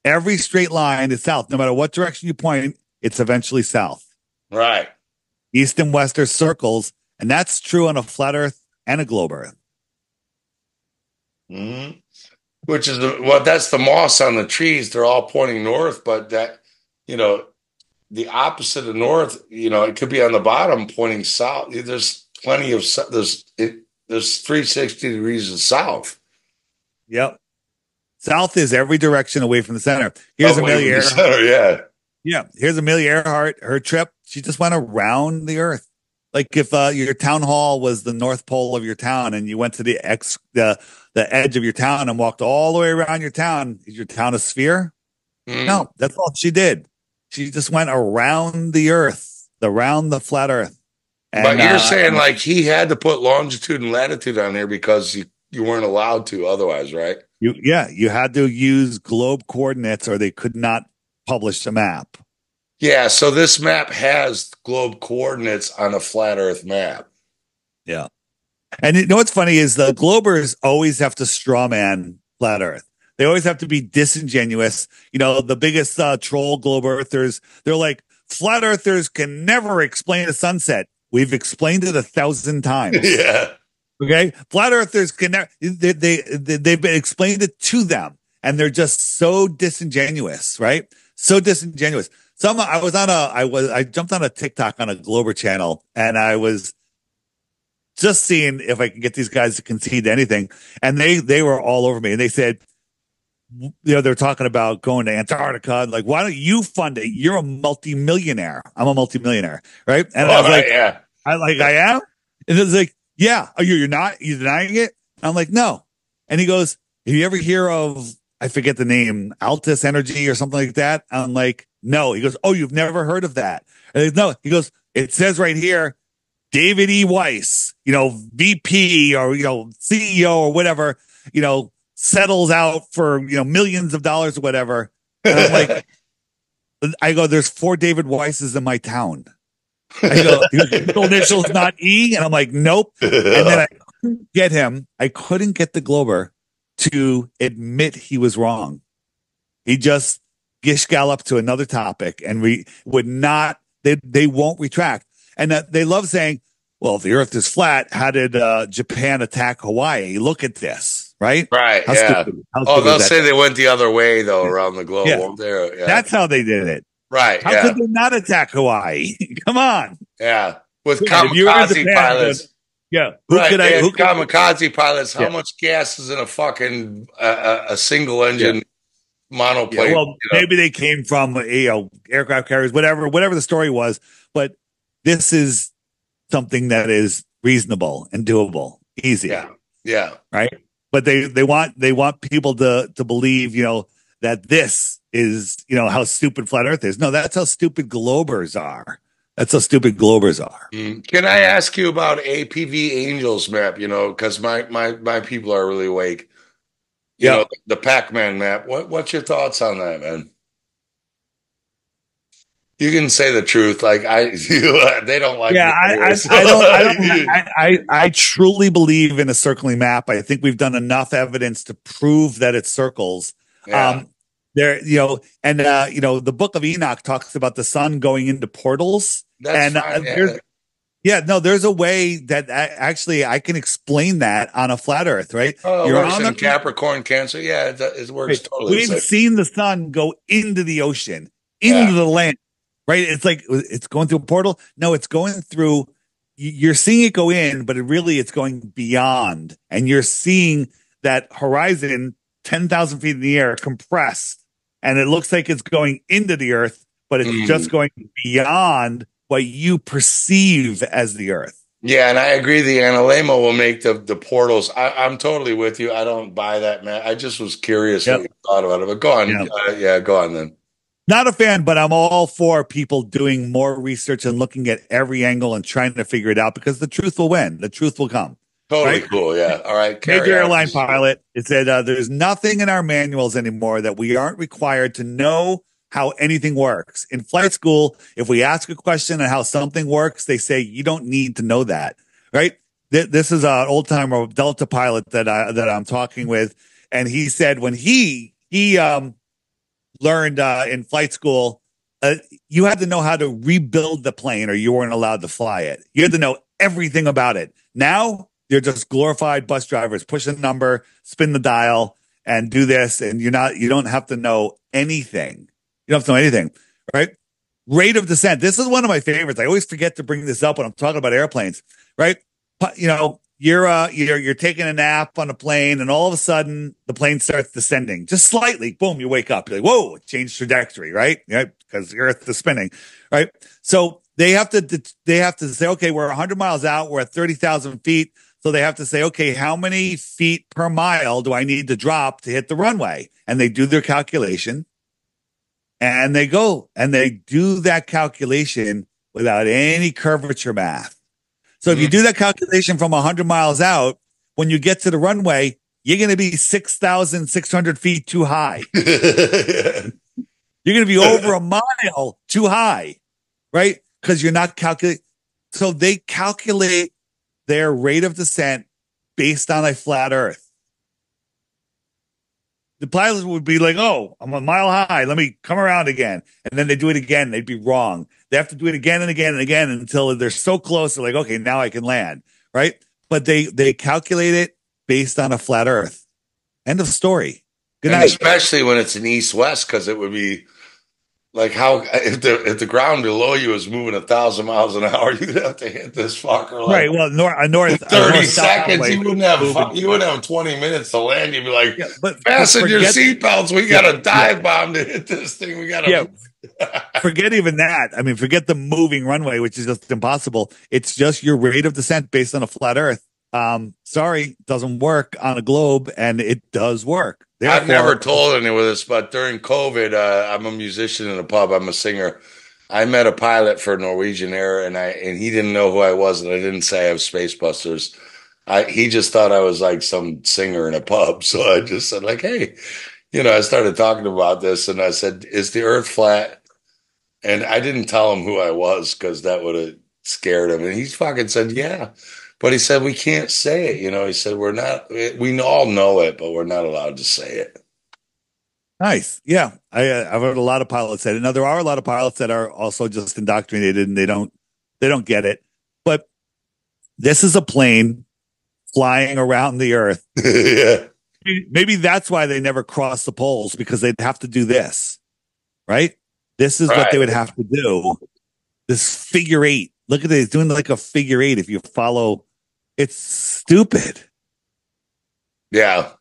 Every straight line is south. No matter what direction you point, it's eventually south. Right. East and west are circles, and that's true on a flat Earth and a globe Earth. Mm-hmm. Which is that's the moss on the trees. They're all pointing north, but that, you know, the opposite of north, you know, it could be on the bottom pointing south. There's plenty of there's 360 degrees of south. Yep. South is every direction away from the center. Here's Amelia Earhart. Yeah. Here's Amelia Earhart. Her trip, she just went around the Earth. Like if your town hall was the North Pole of your town and you went to the edge of your town and walked all the way around your town, is your town a sphere? No, that's all she did. She just went around the Earth, around the flat Earth. And, but you're saying like he had to put longitude and latitude on there because you weren't allowed to otherwise, right? You had to use globe coordinates or they could not publish a map. Yeah, so this map has globe coordinates on a flat Earth map. Yeah. And you know what's funny is the globers always have to straw man flat Earth. They always have to be disingenuous. You know, the biggest troll globe earthers, they're like, flat earthers can never explain a sunset. We've explained it 1,000 times. Yeah. Okay. Flat earthers can never, they've been explained it to them and they're just so disingenuous, right? So disingenuous. I jumped on a TikTok on a Glober channel and I was just seeing if I can get these guys to concede to anything. And they were all over me and they said, you know, they're talking about going to Antarctica. Like, why don't you fund it? You're a multimillionaire. I'm a multimillionaire. Right. And I was like, yeah, I am. And it's like, yeah. Are you're not, you denying it? And I'm like, no. And he goes, have you ever hear of, I forget the name, Altus Energy or something like that? I'm like, no. He goes, oh, you've never heard of that? And goes, no. He goes, it says right here, David E. Weiss, you know, VP or, you know, CEO or whatever, you know, settles out for, you know, millions of dollars or whatever. And I'm like, I go, there's 4 David Weisses in my town. I go, the initial's not E. And I'm like, nope. And then I couldn't get him. I couldn't get the Glober to admit he was wrong. He just gish galloped to another topic and we would not, they won't retract. And they love saying, well, if the Earth is flat, how did Japan attack Hawaii? Look at this, right? Right. How yeah. Stupid they'll say they went the other way, though, around the globe. Yeah. Yeah. That's how they did it. Right. How could they not attack Hawaii? Come on. Yeah. With kamikaze pilots. Yeah. Who Right. could They I? had Who could? kamikaze pilots. How Yeah. much gas is in a fucking a single Yeah. engine Yeah. monoplane? Well, maybe they came from aircraft carriers, whatever the story was. But this is something that is reasonable and doable, easy, Yeah. Yeah. right? But they want people to believe, that this is, how stupid flat Earth is. No, that's how stupid globers are. That's how stupid globers are. Can I ask you about APV Angels map? Because my people are really awake. Yep. The Pac-Man map. What's your thoughts on that, man? You can say the truth. Like they don't like Yeah, me anyway, so. I truly believe in a circling map. I think we've done enough evidence to prove that it circles. Yeah, Um, there, and the Book of Enoch talks about the sun going into portals, that's and fine. there's Yeah. yeah, no, there's a way that actually I can explain that on a flat Earth, right? Oh, it You're works on in the Capricorn, Cancer. Yeah, it works right. totally the We've same. seen the sun go into the ocean, Yeah. into the land, right? It's like it's going through a portal. No, it's going through. You're seeing it go in, but it's going beyond, and you're seeing that horizon 10,000 feet in the air compressed, and it looks like it's going into the Earth, but it's just Mm. going beyond what you perceive as the Earth. Yeah, and I agree. The Analemo will make the portals. I'm totally with you. I don't buy that, man. I just was curious what Yep. you thought about it. But go on. Yeah. Yeah, go on then. Not a fan, but I'm all for people doing more research and looking at every angle and trying to figure it out because the truth will win. The truth will come. Totally Right? cool. Yeah. All right. Major Carry on. airline pilot. It said there's nothing in our manuals anymore that we aren't required to know how anything works. In flight school, if we ask a question on how something works, they say you don't need to know that. Right? This is an old timer Delta pilot that I'm talking with, and he said when he learned in flight school, you had to know how to rebuild the plane or you weren't allowed to fly it. You had to know everything about it. Now they're just glorified bus drivers. Push a number, spin the dial, and do this. And you don't have to know anything. You don't have to know anything, right? Rate of descent. This is one of my favorites. I always forget to bring this up when I'm talking about airplanes, right? You're taking a nap on a plane, and all of a sudden the plane starts descending just slightly. Boom, you wake up. You're like, whoa, it changed trajectory, right? Yeah, because the Earth is spinning, right? So they have to say, okay, we're 100 miles out. We're at 30,000 feet. So they have to say, okay, how many feet per mile do I need to drop to hit the runway? And they do their calculation, and they go and they do that calculation without any curvature math. So if you do that calculation from 100 miles out, when you get to the runway, you're going to be 6,600 feet too high. You're going to be over a mile too high, right? Because you're not calculating. So they calculate their rate of descent based on a flat Earth. The pilots would be like, oh, I'm a mile high. Let me come around again. And then they do it again. They'd be wrong. They have to do it again and again and again until they're so close. They're like, okay, now I can land. Right. But they calculate it based on a flat Earth. End of story. Good And night. especially when it's an east-west, because it would be like how if the ground below you is moving 1,000 miles an hour, you'd have to hit this fucker like Right. Well, north 30 seconds. way, You wouldn't have 20 minutes to land. You'd be like, yeah, but fasten your seatbelts. We got a dive yeah, bomb to hit this thing. We got to. yeah. Forget even that. I mean, forget the moving runway, which is just impossible. It's just your rate of descent based on a flat Earth. Sorry, doesn't work on a globe, and it does work. I've never told anyone this, but during COVID, I'm a musician in a pub. I'm a singer. I met a pilot for Norwegian Air, and he didn't know who I was, and I didn't say I was Spacebusters. He just thought I was like some singer in a pub. So I just said like, hey, I started talking about this, and I said, is the Earth flat? And I didn't tell him who I was because that would have scared him. And he fucking said, yeah. But he said, we can't say it. He said, we all know it, but we're not allowed to say it. Nice. Yeah. I've heard a lot of pilots say it. Now, there are a lot of pilots that are also just indoctrinated and they don't get it. But this is a plane flying around the Earth. Yeah. Maybe that's why they never cross the poles, because they'd have to do this, right? This is what they would have to do. This figure eight. Look at it. It's doing like a figure eight if you follow It's stupid, Yeah.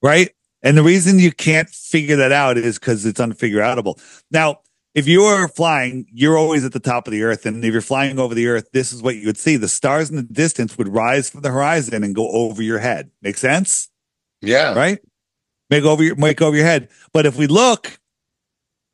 right? And the reason you can't figure that out is because it's unfigureoutable. Now, if you are flying, you're always at the top of the earth. And if you're flying over the earth, this is what you would see. The stars in the distance would rise from the horizon and go over your head. Make sense? Yeah. Right? Make over your head. But if we look,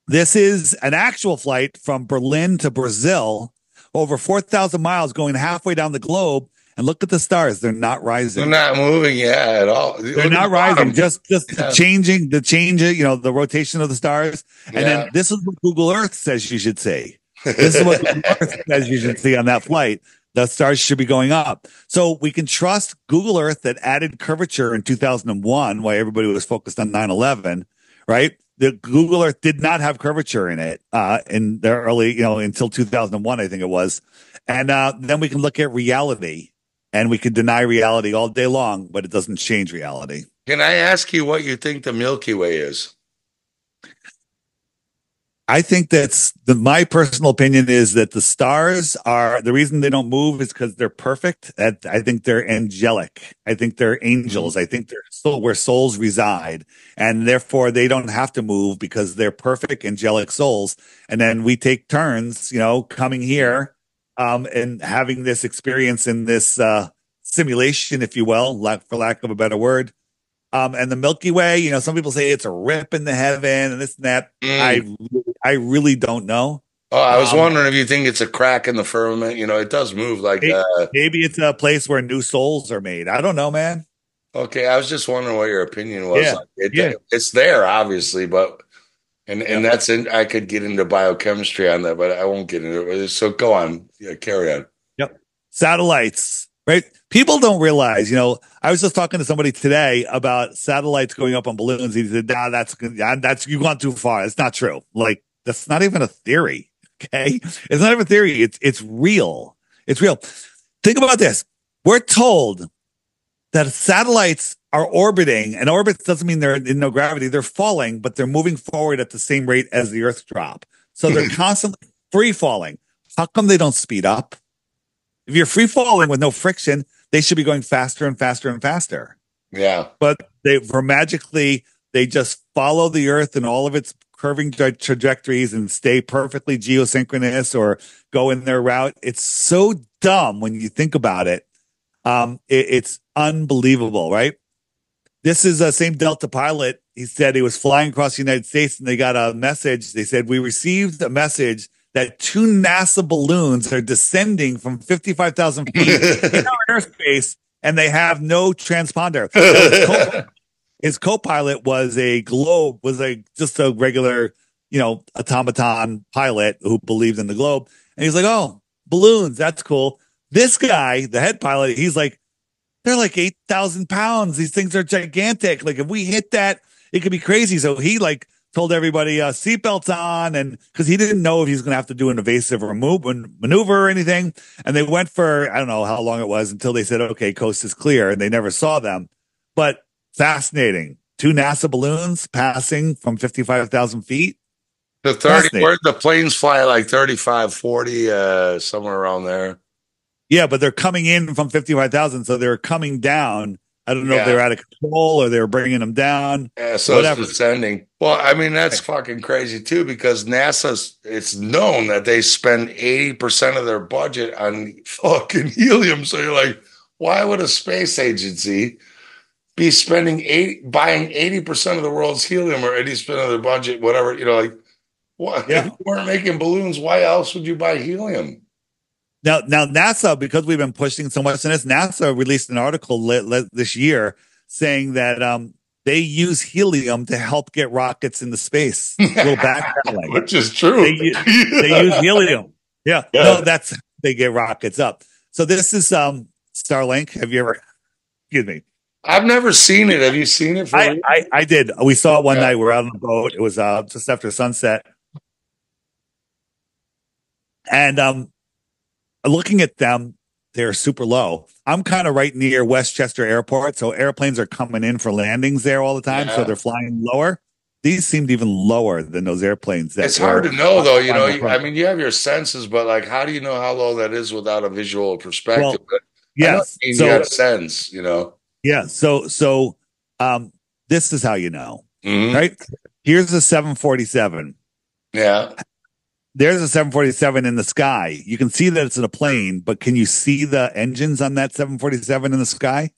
this is an actual flight from Berlin to Brazil, over 4,000 miles going halfway down the globe. And look at the stars. They're not They're rising. not moving, yeah, at all. They're Look at not the rising, bottom. just Yeah. the change, the rotation of the stars. And Yeah. then this is what Google Earth says you should see. This is what Google Earth says you should see on that flight. The stars should be going up. So we can trust Google Earth that added curvature in 2001 while everybody was focused on 9/11, right? The Google Earth did not have curvature in it in the early, until 2001, I think it was. And then we can look at reality, and we can deny reality all day long, but it doesn't change reality. Can I ask you what you think the Milky Way is? I think my personal opinion is that the stars are the reason they don't move is because they're perfect. I think they're angelic. I think they're angels. I think they're where souls reside, and therefore they don't have to move because they're perfect angelic souls. And then we take turns, coming here, and having this experience in this simulation, if you will, for lack of a better word. And the Milky Way, some people say it's a rip in the heaven and this and that. I really don't know. Oh, I was wondering if you think it's a crack in the firmament. It does move like maybe it's a place where new souls are made. I don't know, man. Okay, I was just wondering what your opinion was. Yeah. It's there, obviously, but and that's I could get into biochemistry on that, but I won't get into it. So go on. Yeah, carry on. Yep. Satellites, right? People don't realize, I was just talking to somebody today about satellites going up on balloons. He said, "Nah, that's you've gone too far. It's not true. Like, that's not even a theory. Okay. It's not even a theory. It's real. It's real. Think about this. We're told that satellites are orbiting, and orbit doesn't mean they're in no gravity. They're falling, but they're moving forward at the same rate as the Earth's drop. So they're constantly free falling. How come they don't speed up? If you're free falling with no friction, they should be going faster and faster and faster. Yeah. But they just follow the Earth and all of its curving trajectories and stay perfectly geosynchronous or go in their route. It's so dumb when you think about it. It's unbelievable, right? This is the same Delta pilot. He said he was flying across the United States and they got a message. They said, we received a message that 2 NASA balloons are descending from 55,000 feet in our airspace and they have no transponder. His co-pilot was just a regular, automaton pilot who believed in the globe. And he's like, oh, balloons, that's cool. This guy, the head pilot, he's like, they're like 8,000 pounds. These things are gigantic. Like if we hit that, it could be crazy. So he told everybody seatbelts on, and because he didn't know if he was going to have to do an evasive or maneuver or anything. And they went for, I don't know how long it was until they said, okay, coast is clear, and they never saw them. But fascinating. 2 NASA balloons passing from 55,000 feet. Where the planes fly at like 35, 40, somewhere around there. Yeah, but they're coming in from 55,000, so they're coming down. I don't know if they're out of control or they're bringing them down. Yeah, so whatever. It's descending. Well, I mean, that's fucking crazy too, because it's known that they spend 80% of their budget on fucking helium. So you're like, why would a space agency be buying 80% of the world's helium or 80% of their budget, whatever, what? If you weren't making balloons, why else would you buy helium? Now NASA, because we've been pushing so much in this, NASA released an article this year saying that they use helium to help get rockets into space. Which is true. They use helium. Yeah. No, they get rockets up. So this is Starlink. Have you ever? Excuse me. I've never seen it. Have you seen it? I did. We saw it one night. We're out on the boat. It was just after sunset, and looking at them, they're super low. I'm kind of right near Westchester Airport, so airplanes are coming in for landings there all the time, so they're flying lower. These seemed even lower than those airplanes. It's hard to know, though. I mean, you have your senses, but like, how do you know how low that is without a visual perspective? I know Yes. you So got sense, you know. yeah. So this is how you know, Hmm. right? Here's a 747. Yeah. There's a 747 in the sky. You can see that it's in a plane, but can you see the engines on that 747 in the sky?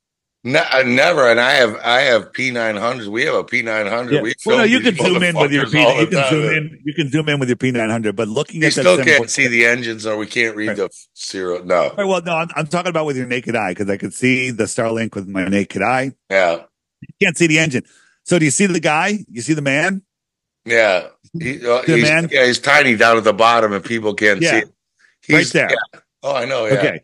Never. And I have P900s. We have a P900. Yeah. We Well, no, film you these can zoom in with your motherfuckers P. all You the can zoom time. in. You can zoom in with your P900. But looking You at that still can't 747, see the engines, or we can't read right. the serial. No. Right, well, no, I'm talking about with your naked eye because I could see the Starlink with my naked eye. Yeah. You can't see the engine. So do you see the guy? You see the man? Yeah. See the man? He's tiny down at the bottom, and people can't see Yeah, it. right He's there. yeah. Oh, I know. Yeah. Okay.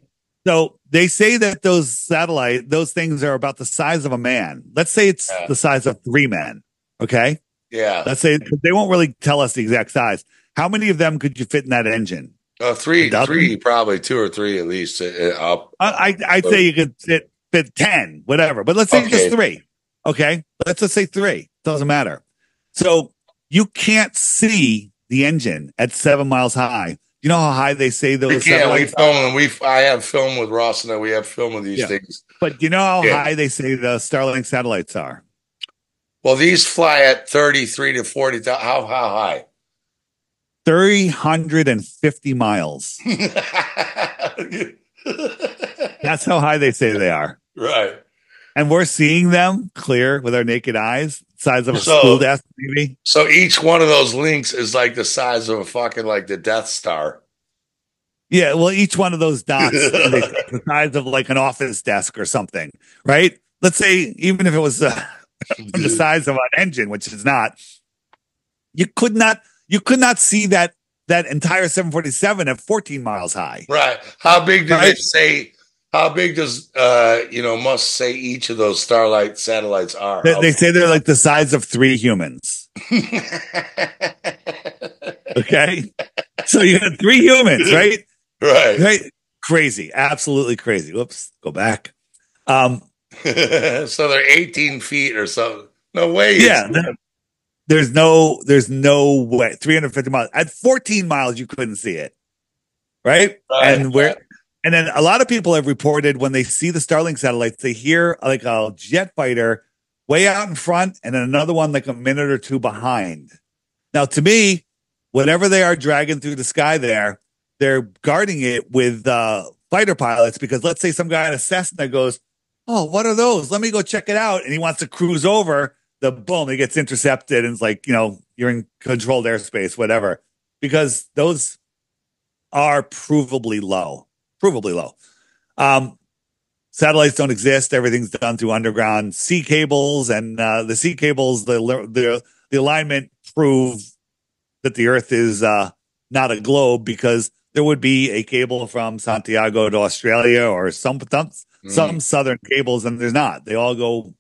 So they say that those things are about the size of a man. Let's say it's Yeah. the size of 3 men. Okay. Yeah. Let's say they won't really tell us the exact size. How many of them could you fit in that engine? A Three, dozen? probably two or three at least. Up. I'd say you could fit 10, whatever, but let's say just Okay. three. Okay. Let's just say three. Doesn't matter. So you can't see the engine at 7 miles high. You know how high they say We those can't. We satellites film and I have film with Ross and we have film of these Yeah. things. But you know how Yeah. high they say the Starlink satellites are? Well, these fly at 33 to 40. How high? 350 miles. That's how high they say they are. Right. And we're seeing them clear with our naked eyes, size of a So- school desk, maybe. So each one of those links is like the size of a fucking like the Death Star. Yeah, well, each one of those dots is the size of like an office desk or something, right? Let's say even if it was the size of an engine, which is not, you could not see that entire 747 at 14 miles high. Right. How big do they Right. say? How big does must say each of those Starlight satellites are? They say they're like the size of 3 humans. Okay, so you got 3 humans, right? Right. Right? Crazy, absolutely crazy. Whoops, go back. So they're 18 feet or something. No way. Yeah, there's no way. 350 miles at 14 miles, you couldn't see it, right? Right. And then a lot of people have reported when they see the Starlink satellites, they hear like a jet fighter way out in front and then another one like a minute or two behind. Now, to me, whatever they are dragging through the sky there, they're guarding it with fighter pilots because let's say some guy in a Cessna goes, "Oh, what are those? Let me go check it out." And he wants to cruise over. The boom, it gets intercepted and it's like, you're in controlled airspace, whatever, because those are provably low. Satellites don't exist. Everything's done through underground sea cables, and the sea cables, the alignment prove that the Earth is not a globe because there would be a cable from Santiago to Australia or some southern cables, and there's not. They all go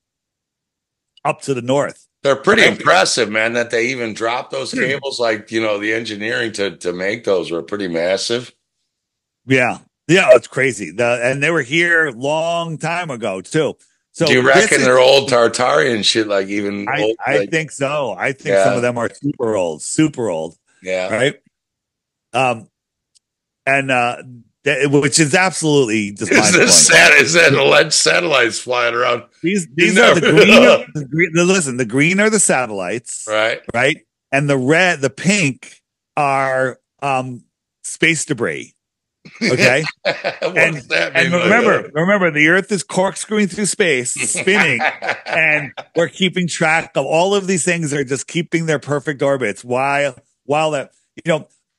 up to the north. They're pretty impressive, man, that they even dropped those cables. Like, the engineering to make those were pretty massive. Yeah, it's crazy. And they were here long time ago too. So do you reckon they're old Tartarian shit? Like even old, I think so. I think some of them are super old. Yeah. Right. Which is absolutely just mind-blowing. Is that alleged satellites flying around? These are the green. Listen, the green are the satellites, right, and the pink are space debris. Okay, and remember, the Earth is corkscrewing through space, spinning, and we're keeping track of all of these things. Are just keeping their perfect orbits while that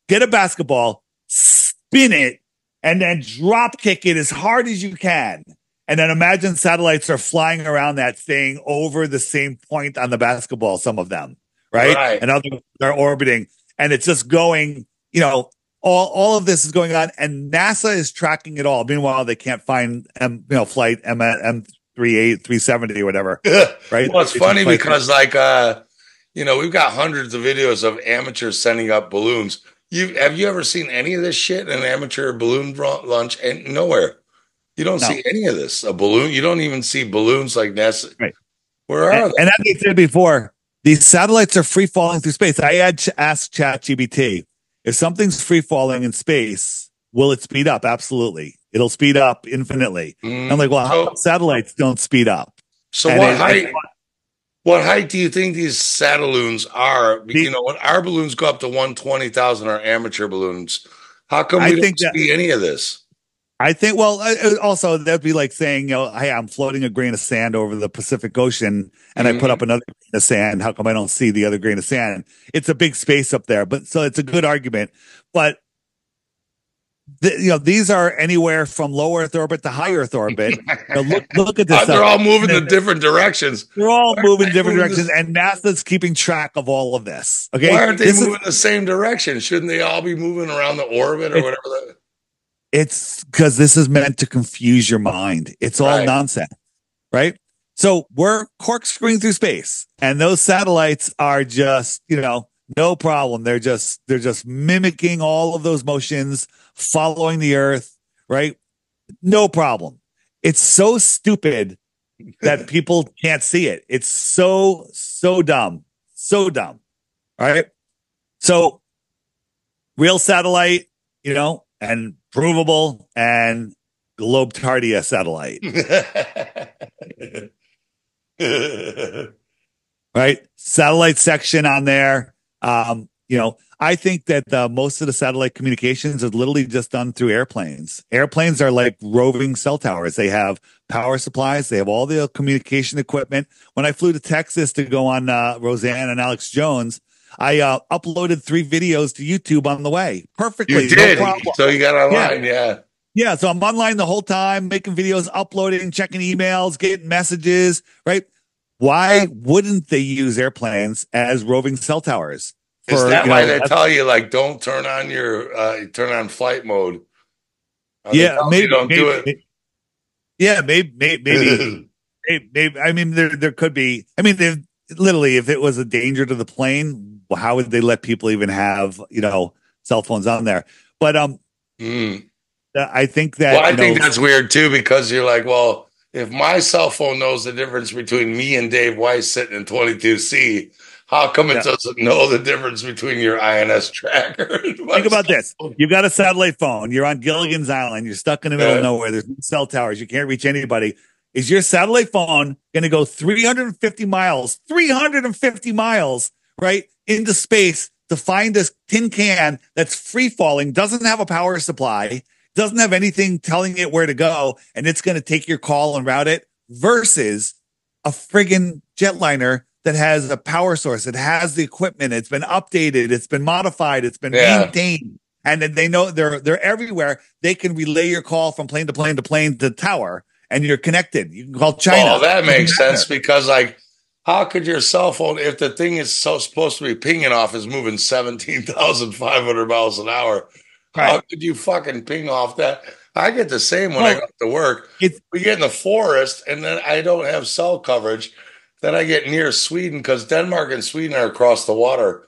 get a basketball, spin it, and then drop kick it as hard as you can. And then imagine satellites are flying around that thing over the same point on the basketball, some of them, right? And others are orbiting. And it's just going, all of this is going on. And NASA is tracking it all. Meanwhile, they can't find, flight M38, 370 or whatever, right? Well, it's funny because we've got hundreds of videos of amateurs sending up balloons. Have you ever seen any of this shit in an amateur balloon launch? And nowhere. You don't see any of this. A balloon. You don't even see balloons like NASA. Right. Where are they? And as I said before, these satellites are free falling through space. I had asked ChatGPT, if something's free falling in space, will it speed up? Absolutely. It'll speed up infinitely. And I'm like, well, how come satellites don't speed up? So And what height? What height do you think these satelloons are? You know, when our balloons go up to 120,000, our amateur balloons, how come I we don't think that see any of this? I think, well, also that'd be like saying, hey, I'm floating a grain of sand over the Pacific Ocean and I put up another grain of sand. How come I don't see the other grain of sand? It's a big space up there, but so it's a good argument. But these are anywhere from low Earth orbit to high Earth orbit. Look at this. They're all moving in different directions. They're all moving different directions, and NASA's keeping track of all of this. Okay, why aren't they moving the same direction? Shouldn't they all be moving around the orbit or whatever? It's because this is meant to confuse your mind. It's all nonsense, right? So we're corkscrewing through space, and those satellites are just, no problem. They're just mimicking all of those motions, following the Earth, right? No problem. It's so stupid that people can't see it. It's so dumb, so dumb. All right. So real satellite, and provable and Globetardia satellite. Right. Satellite section on there. I think that most of the satellite communications is literally just done through airplanes. Airplanes are like roving cell towers. They have power supplies. They have all the communication equipment. When I flew to Texas to go on Roseanne and Alex Jones, I uploaded 3 videos to YouTube on the way. Perfectly. You did. No problem. So you got online. Yeah. Yeah. So I'm online the whole time, making videos, uploading, checking emails, getting messages, right? Why wouldn't they use airplanes as roving cell towers? Is that why they tell you, like, don't turn on turn on flight mode? Yeah, maybe. Don't do it. Yeah, maybe. Maybe. I mean, there could be. I mean, literally, if it was a danger to the plane, well, how would they let people even have, cell phones on there? But I think that. Well, I think that's weird too, because you're like, well, if my cell phone knows the difference between me and Dave Weiss sitting in 22C, how come it doesn't know the difference between your INS tracker? Think about this. You've got a satellite phone. You're on Gilligan's Island. You're stuck in the middle of nowhere. There's no cell towers. You can't reach anybody. Is your satellite phone going to go 350 miles, right, into space to find this tin can that's free falling, doesn't have a power supply, doesn't have anything telling it where to go, and it's going to take your call and route it, versus a friggin' jetliner that has a power source. It has the equipment. It's been updated. It's been modified. It's been maintained. And they know they're everywhere. They can relay your call from plane to plane to plane to tower, and you're connected. You can call China. Oh, that makes sense, because, like, how could your cell phone, if the thing is supposed to be pinging off, is moving 17,500 miles an hour? Right. How could you fucking ping off that? I get the same when I go to work. We get in the forest, and then I don't have cell coverage. Then I get near Sweden, because Denmark and Sweden are across the water.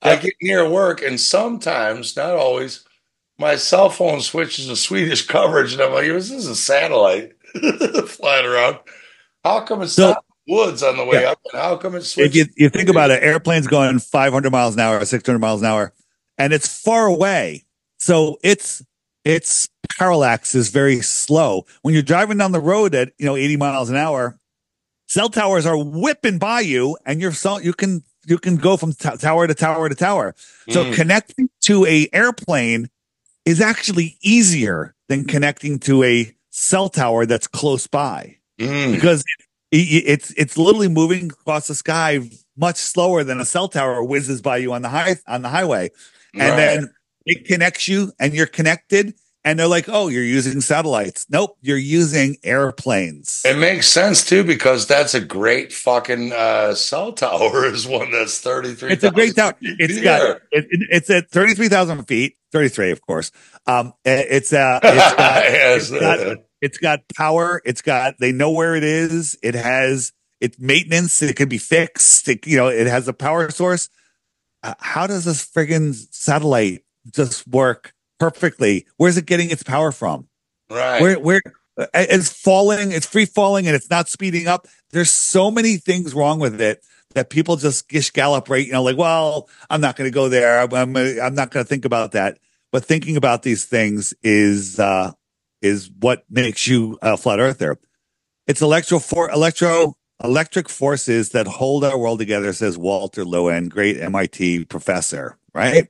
Yep. I get near work, and sometimes, not always, my cell phone switches to Swedish coverage, and I'm like, this is a satellite flying around. How come it's not woods on the way up, and how come it's switching? If you think about it, airplanes going 500 miles an hour, 600 miles an hour, and it's far away. So its parallax is very slow. When you're driving down the road at 80 miles an hour, cell towers are whipping by you, and you can go from tower to tower to tower. So connecting to a airplane is actually easier than connecting to a cell tower that's close by, because it's literally moving across the sky much slower than a cell tower whizzes by you on the highway, and then it connects you, and you're connected. And they're like, oh, you're using satellites. Nope, you're using airplanes. It makes sense, too, because that's a great fucking cell tower, is one that's 33,000. It's a great tower. It's at 33,000 feet, 33, of course. It's got power. They know where it is. It has its maintenance. It can be fixed. It has a power source. How does this friggin' satellite just work perfectly? Where's it getting its power from? Right. Where it's falling, it's free falling, and it's not speeding up. There's so many things wrong with it that people just gish gallop, right? Like, well, I'm not going to go there. I'm not going to think about that. But thinking about these things is is what makes you a flat earther. It's electric forces that hold our world together, says Walter Lowen, great MIT professor, right?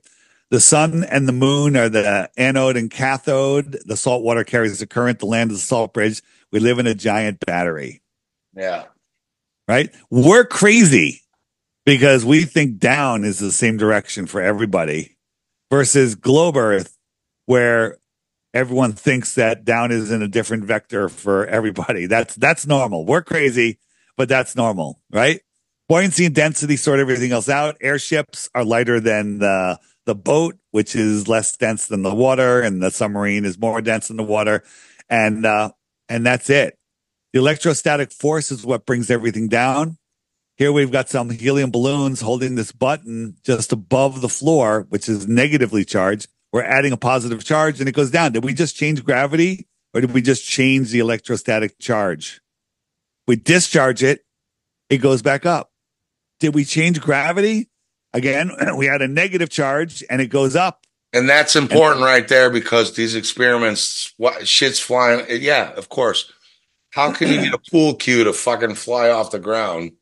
The sun and the moon are the anode and cathode. The salt water carries the current. The land is the salt bridge. We live in a giant battery. Yeah. Right? We're crazy because we think down is the same direction for everybody versus globe Earth, where everyone thinks that down is in a different vector for everybody. That's normal. We're crazy, but that's normal, right? Buoyancy and density sort everything else out. Airships are lighter than the boat, which is less dense than the water, and the submarine is more dense than the water, and that's it. The electrostatic force is what brings everything down. Here we've got some helium balloons holding this button just above the floor, which is negatively charged. We're adding a positive charge and it goes down. Did we just change gravity or did we just change the electrostatic charge? We discharge it, it goes back up. Did we change gravity? Again, we had a negative charge and it goes up. And that's important right there because these experiments, shit's flying. Yeah, of course. How can you get a pool cue to fucking fly off the ground?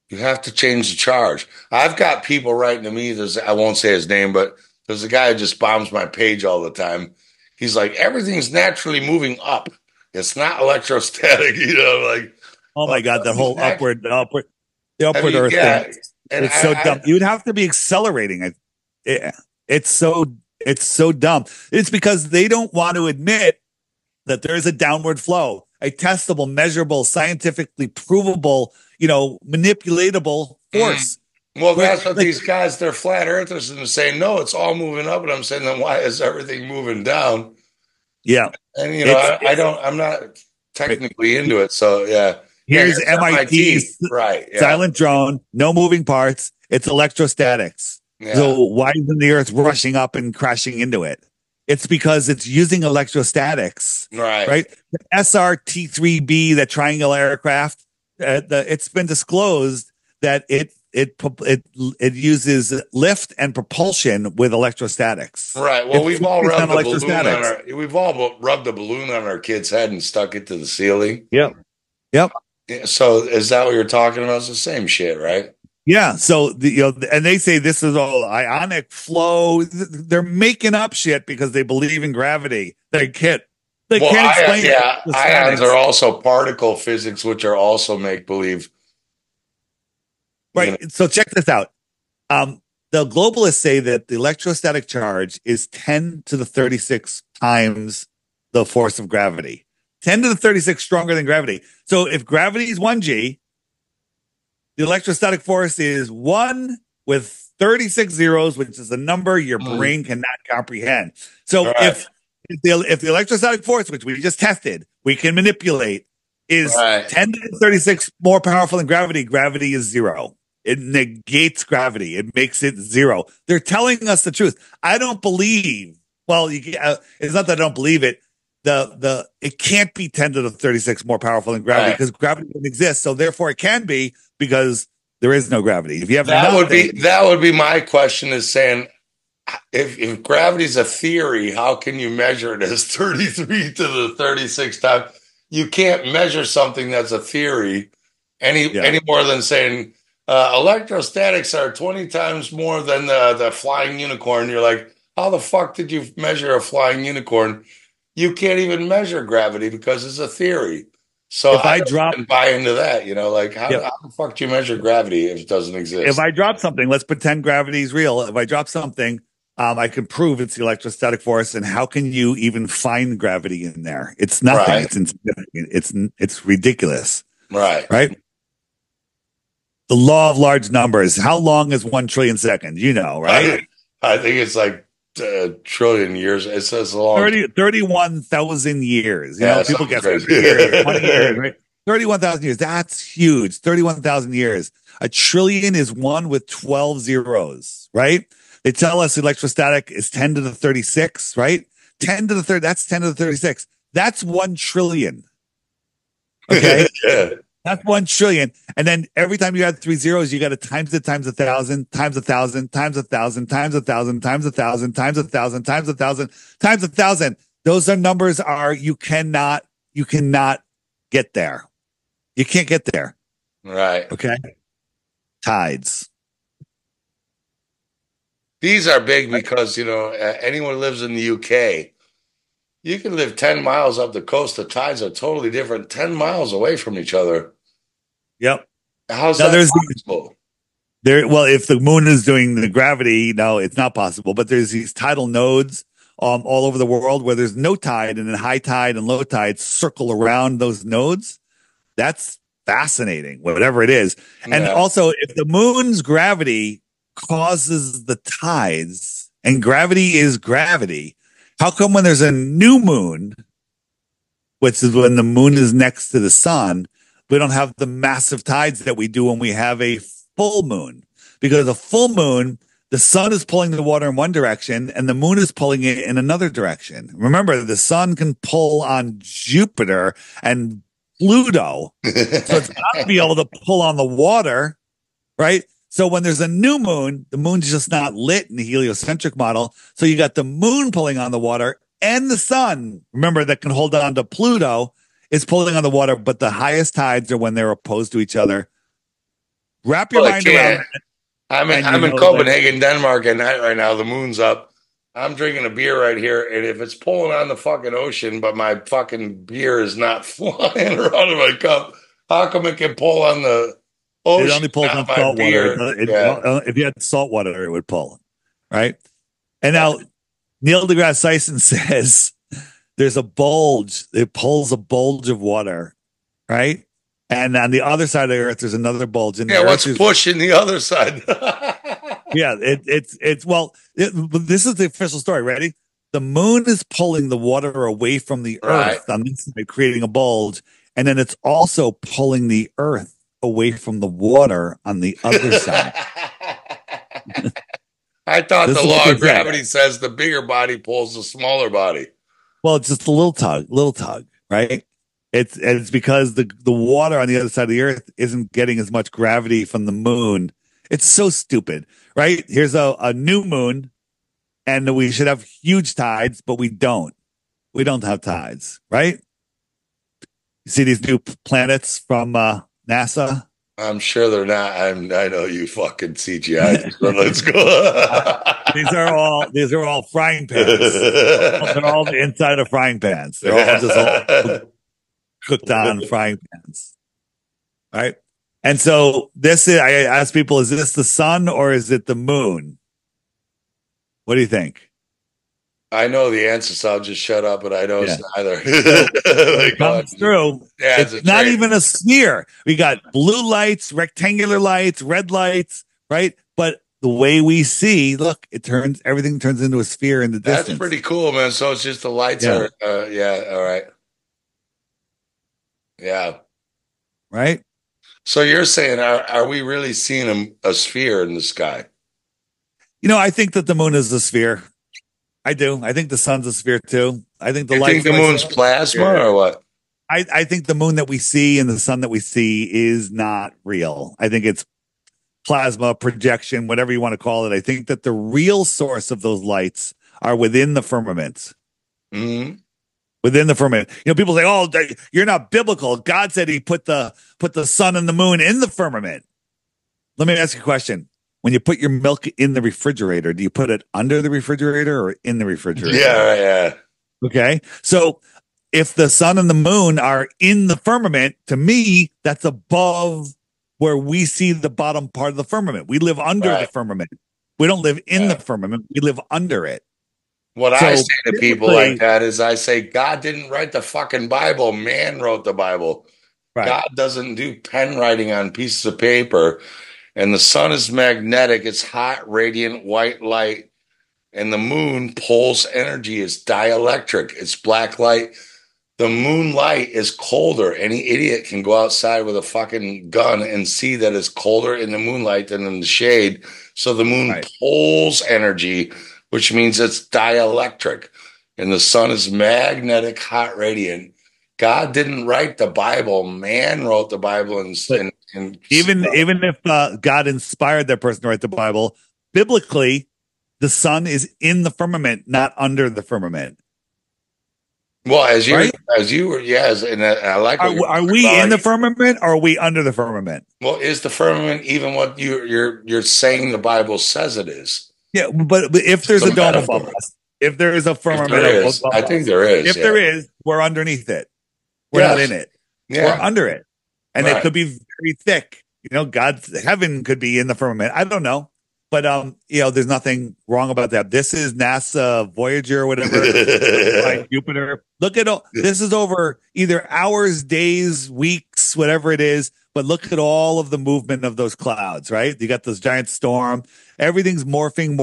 You have to change the charge. I've got people writing to me. I won't say his name, but there's a guy who just bombs my page all the time. He's like, everything's naturally moving up. It's not electrostatic, like. Oh my God, the whole upward Earth thing. It's so dumb. You'd have to be accelerating it. It's so dumb. It's because they don't want to admit that there is a downward flow, a testable, measurable, scientifically provable, manipulatable force. Well, that's what these guys, they're flat earthers and they're saying, no, it's all moving up. And I'm saying, then why is everything moving down? Yeah. And, I'm not technically into it. So, yeah. Here's MIT's right, silent drone, no moving parts. It's electrostatics. Yeah. So why isn't the Earth rushing up and crashing into it? It's because it's using electrostatics. Right. The SRT-3B, that triangle aircraft, it's been disclosed that it uses lift and propulsion with electrostatics. Right. Well, we've all rubbed the balloon on our kid's head and stuck it to the ceiling. Yep. So is that what you're talking about? It's the same shit, right? Yeah. So and they say this is all ionic flow. They're making up shit because they believe in gravity. They can't explain it. Yeah, ions are also particle physics, which are also make believe. Right. So check this out. The globalists say that the electrostatic charge is 10 to the 36 times the force of gravity. 10 to the 36 stronger than gravity. So if gravity is 1G, the electrostatic force is 1 with 36 zeros, which is a number your brain cannot comprehend. So if the electrostatic force, which we just tested, we can manipulate, is 10 to the 36 more powerful than gravity, gravity is 0. It negates gravity. It makes it 0. They're telling us the truth. I don't believe. Well, it's not that I don't believe it. It can't be 10 to the 36 more powerful than gravity because gravity doesn't exist. So therefore, it can be because there is no gravity. If you have that would be my question: is saying if gravity is a theory, how can you measure it as 33 to the 36 times? You can't measure something that's a theory any more than saying. Electrostatics are 20 times more than the flying unicorn. You're like, how the fuck did you measure a flying unicorn? You can't even measure gravity because it's a theory. So if I buy into that, how the fuck do you measure gravity if it doesn't exist? If I drop something, let's pretend gravity is real. If I drop something, I can prove it's the electrostatic force. And how can you even find gravity in there? It's nothing. Right. It's insignificant. It's ridiculous. Right. The law of large numbers. How long is 1 trillion seconds? Right? I think it's like a trillion years. It says long. 31,000 years. People get 20 years, right? 31,000 years. That's huge. 31,000 years. A trillion is 1 with 12 zeros, right? They tell us electrostatic is 10 to the 36, right? 10 to the 30. That's 10 to the 36. That's 1 trillion. Okay. Yeah. That's 1 trillion. And then every time you add 3 zeros, you got to times it times 1,000, times 1,000, times 1,000, times 1,000, times 1,000, times 1,000, times 1,000, times 1,000. Those are numbers are you cannot get there. You can't get there. Right. Okay. Tides. These are big because, anyone who lives in the UK, you can live 10 miles up the coast. The tides are totally different, 10 miles away from each other. Yep. How's Now that there's possible? well, if the moon is doing the gravity, no, it's not possible. But there's these tidal nodes all over the world where there's no tide, and then high tide and low tide circle around those nodes. That's fascinating, whatever it is. And Yeah. also, if the moon's gravity causes the tides, and gravity is gravity, how come when there's a new moon, which is when the moon is next to the sun, we don't have the massive tides that we do when we have a full moon? Because a full moon, the sun is pulling the water in one direction and the moon is pulling it in another direction. Remember, the sun can pull on Jupiter and Pluto. So it's got to be able to pull on the water, right? So when there's a new moon, the moon's just not lit in the heliocentric model. So you got the moon pulling on the water and the sun, remember, that can hold on to Pluto, is pulling on the water, but the highest tides are when they're opposed to each other. Wrap your mind around it. I'm in Copenhagen, Denmark, and right now the moon's up. I'm drinking a beer right here, and if it's pulling on the fucking ocean, but my fucking beer is not flying around in my cup, how come it can pull on the ocean? It only pulls on salt water. If you had salt water, it would pull, right? And now Neil deGrasse Tyson says there's a bulge. It pulls a bulge of water, right? And on the other side of the Earth, there's another bulge. And what's pushing the other side? Yeah, this is the official story. Ready? The moon is pulling the water away from the Earth on this side, creating a bulge, and then it's also pulling the Earth away from the water on the other side. I thought the law of gravity says the bigger body pulls the smaller body. Well, it's just a little tug, right? It's because the water on the other side of the Earth isn't getting as much gravity from the moon. It's so stupid, right? Here's a new moon, and we should have huge tides, but we don't. We don't have tides, right? You see these new planets from NASA? I'm sure they're not. I know you fucking CGI. So let's go. These are all frying pans. They're all the inside of frying pans. They're all just all cooked on frying pans. All right. And so I ask people, is this the sun or is it the moon? What do you think? I know the answer, so I'll just shut up, but I know it's neither. It comes through. Yeah, it's not even a sphere. We got blue lights, rectangular lights, red lights, right? But the way we see, look, everything turns into a sphere in the distance. That's pretty cool, man. So it's just the lights are, all right. Yeah. Right? So you're saying, are we really seeing a sphere in the sky? I think that the moon is a sphere. I do. I think the sun's a sphere too. I think you think the moon's plasma or what? I think the moon that we see and the sun that we see is not real. I think it's plasma, projection, whatever you want to call it. I think that the real source of those lights are within the firmament. Mm-hmm. Within the firmament. People say, "Oh, you're not biblical. God said he put the sun and the moon in the firmament." Let me ask you a question. When you put your milk in the refrigerator, do you put it under the refrigerator or in the refrigerator? Yeah. Okay. So if the sun and the moon are in the firmament, to me, that's above where we see the bottom part of the firmament. We live under the firmament. We don't live in the firmament. We live under it. What I say to people like that is I say, God didn't write the fucking Bible. Man wrote the Bible. Right. God doesn't do pen writing on pieces of paper. And the sun is magnetic. It's hot, radiant, white light. And the moon pulls energy. It's dielectric. It's black light. The moonlight is colder. Any idiot can go outside with a fucking gun and see that it's colder in the moonlight than in the shade. So the moon pulls energy, which means it's dielectric. And the sun is magnetic, hot, radiant. God didn't write the Bible. Man wrote the Bible. And even if God inspired that person to write the Bible, biblically, the sun is in the firmament, not under the firmament. Well, right? as you were, yes, and I like what Are you're we in the talking. firmament or are we under the firmament? Well, is the firmament even what you're saying the Bible says it is? Yeah, but if It's there's a a dome above metaphor. us, if there is a If there firmament is, above I think us, there is. if Yeah. there is, we're underneath it. We're not in Yes. it. We're Yeah. under it. And it Right. could be very thick. God's heaven could be in the firmament. I don't know. But there's nothing wrong about that. This is NASA Voyager or whatever. By Jupiter. Look at all this is over either hours, days, weeks, whatever it is. But look at all of the movement of those clouds, right? You got this giant storm. Everything's morphing.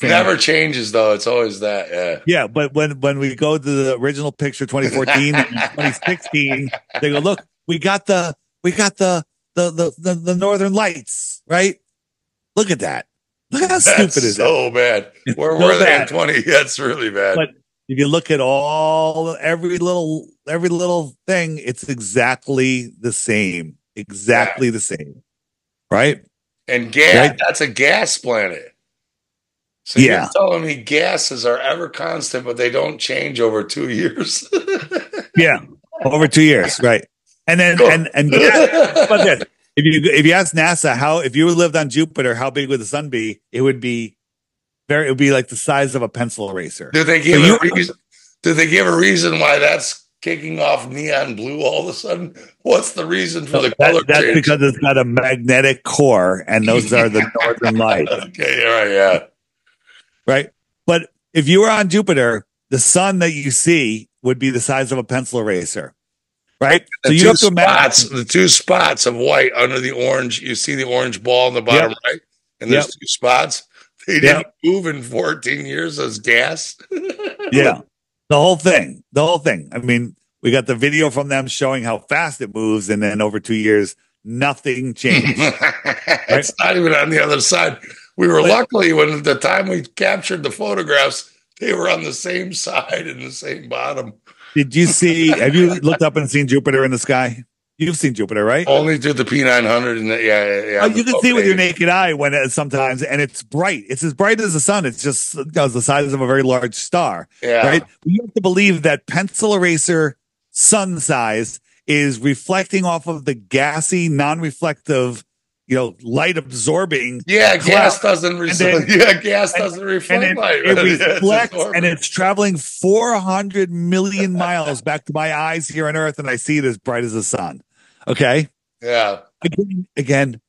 Never changes though. It's always that. Yeah. Yeah, but when we go to the original picture 2014 and 2016, they go, look, we got the northern lights, right? Look at that. Look how That's stupid is that? so bad. It's Where so were they in bad. 20? That's really bad. But if you look at every little thing, it's exactly the same. Exactly the same. Right? And gas, Right? that's a gas planet. So you're Yeah. telling me gases are ever constant, but they don't change over 2 years? Yeah. Over 2 years. Right. And then Cool. and but this, if you ask NASA if you lived on Jupiter, how big would the sun be? It would be like the size of a pencil eraser. Do they give a reason? Do they give a reason why that's kicking off neon blue all of a sudden? What's the reason for the color That's change? because it's got a magnetic core, and those are the northern lights. Okay, all right, yeah. Right. But if you were on Jupiter, the sun that you see would be the size of a pencil eraser. Right. So you have to imagine The two spots of white under the orange. You see the orange ball in the bottom right, and there's two spots. They didn't move in 14 years as gas. Yeah. The whole thing. I mean, we got the video from them showing how fast it moves, and then over 2 years, nothing changed. It's not even on the other side. We were luckily when the time we captured the photographs, they were on the same side and the same bottom. Have you looked up and seen Jupiter in the sky? You've seen Jupiter, right? Only through the P900 and Oh, you can see it with your naked eye sometimes, and it's bright. It's as bright as the sun. It's just the size of a very large star. Yeah. Right. You have to believe that pencil eraser sun size is reflecting off of the gassy, non-reflective, light absorbing. Yeah, gas doesn't reflect. Gas doesn't reflect light. It reflects, and it's traveling 400 million miles back to my eyes here on Earth, and I see it as bright as the sun. Okay. Yeah. Again,